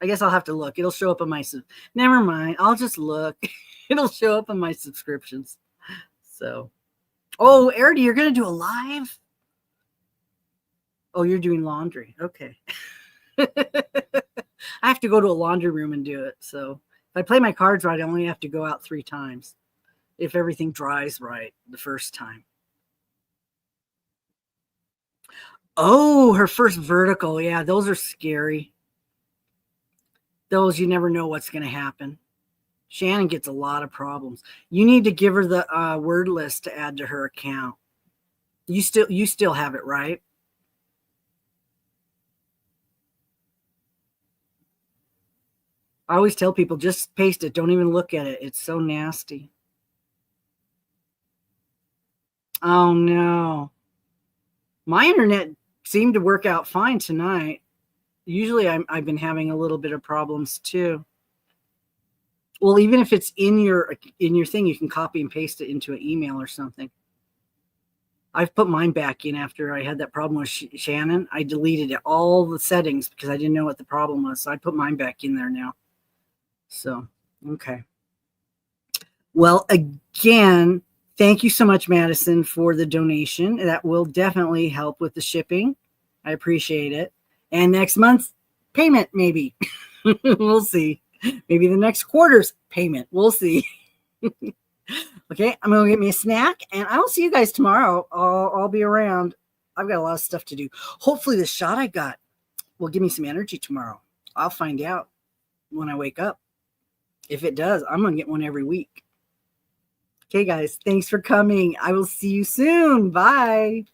I guess I'll have to look. It'll show up on my, never mind. I'll just look. It'll show up on my subscriptions. So, oh, Erdy, you're going to do a live? Oh, you're doing laundry. Okay. I have to go to a laundry room and do it. So if I play my cards right, I only have to go out 3 times. If everything dries right the first time. Oh, her first vertical. Yeah, those are scary. Those, you never know what's going to happen. Shannon gets a lot of problems. You need to give her the word list to add to her account. You still have it, right? I always tell people, just paste it. Don't even look at it. It's so nasty. Oh, no. My internet seemed to work out fine tonight. Usually I've been having a little bit of problems too. Well, even if it's in your thing, you can copy and paste it into an email or something. I've put mine back in after I had that problem with Shannon. I deleted all the settings because I didn't know what the problem was. So I put mine back in there now. So, okay. Well, again, thank you so much, Madison, for the donation. That will definitely help with the shipping. I appreciate it. And next month's payment, maybe. We'll see. Maybe the next quarter's payment. We'll see. Okay, I'm going to get me a snack, and I will see you guys tomorrow. I'll be around. I've got a lot of stuff to do. Hopefully the shot I got will give me some energy tomorrow. I'll find out when I wake up. If it does, I'm going to get one every week. Okay, guys, thanks for coming. I will see you soon. Bye.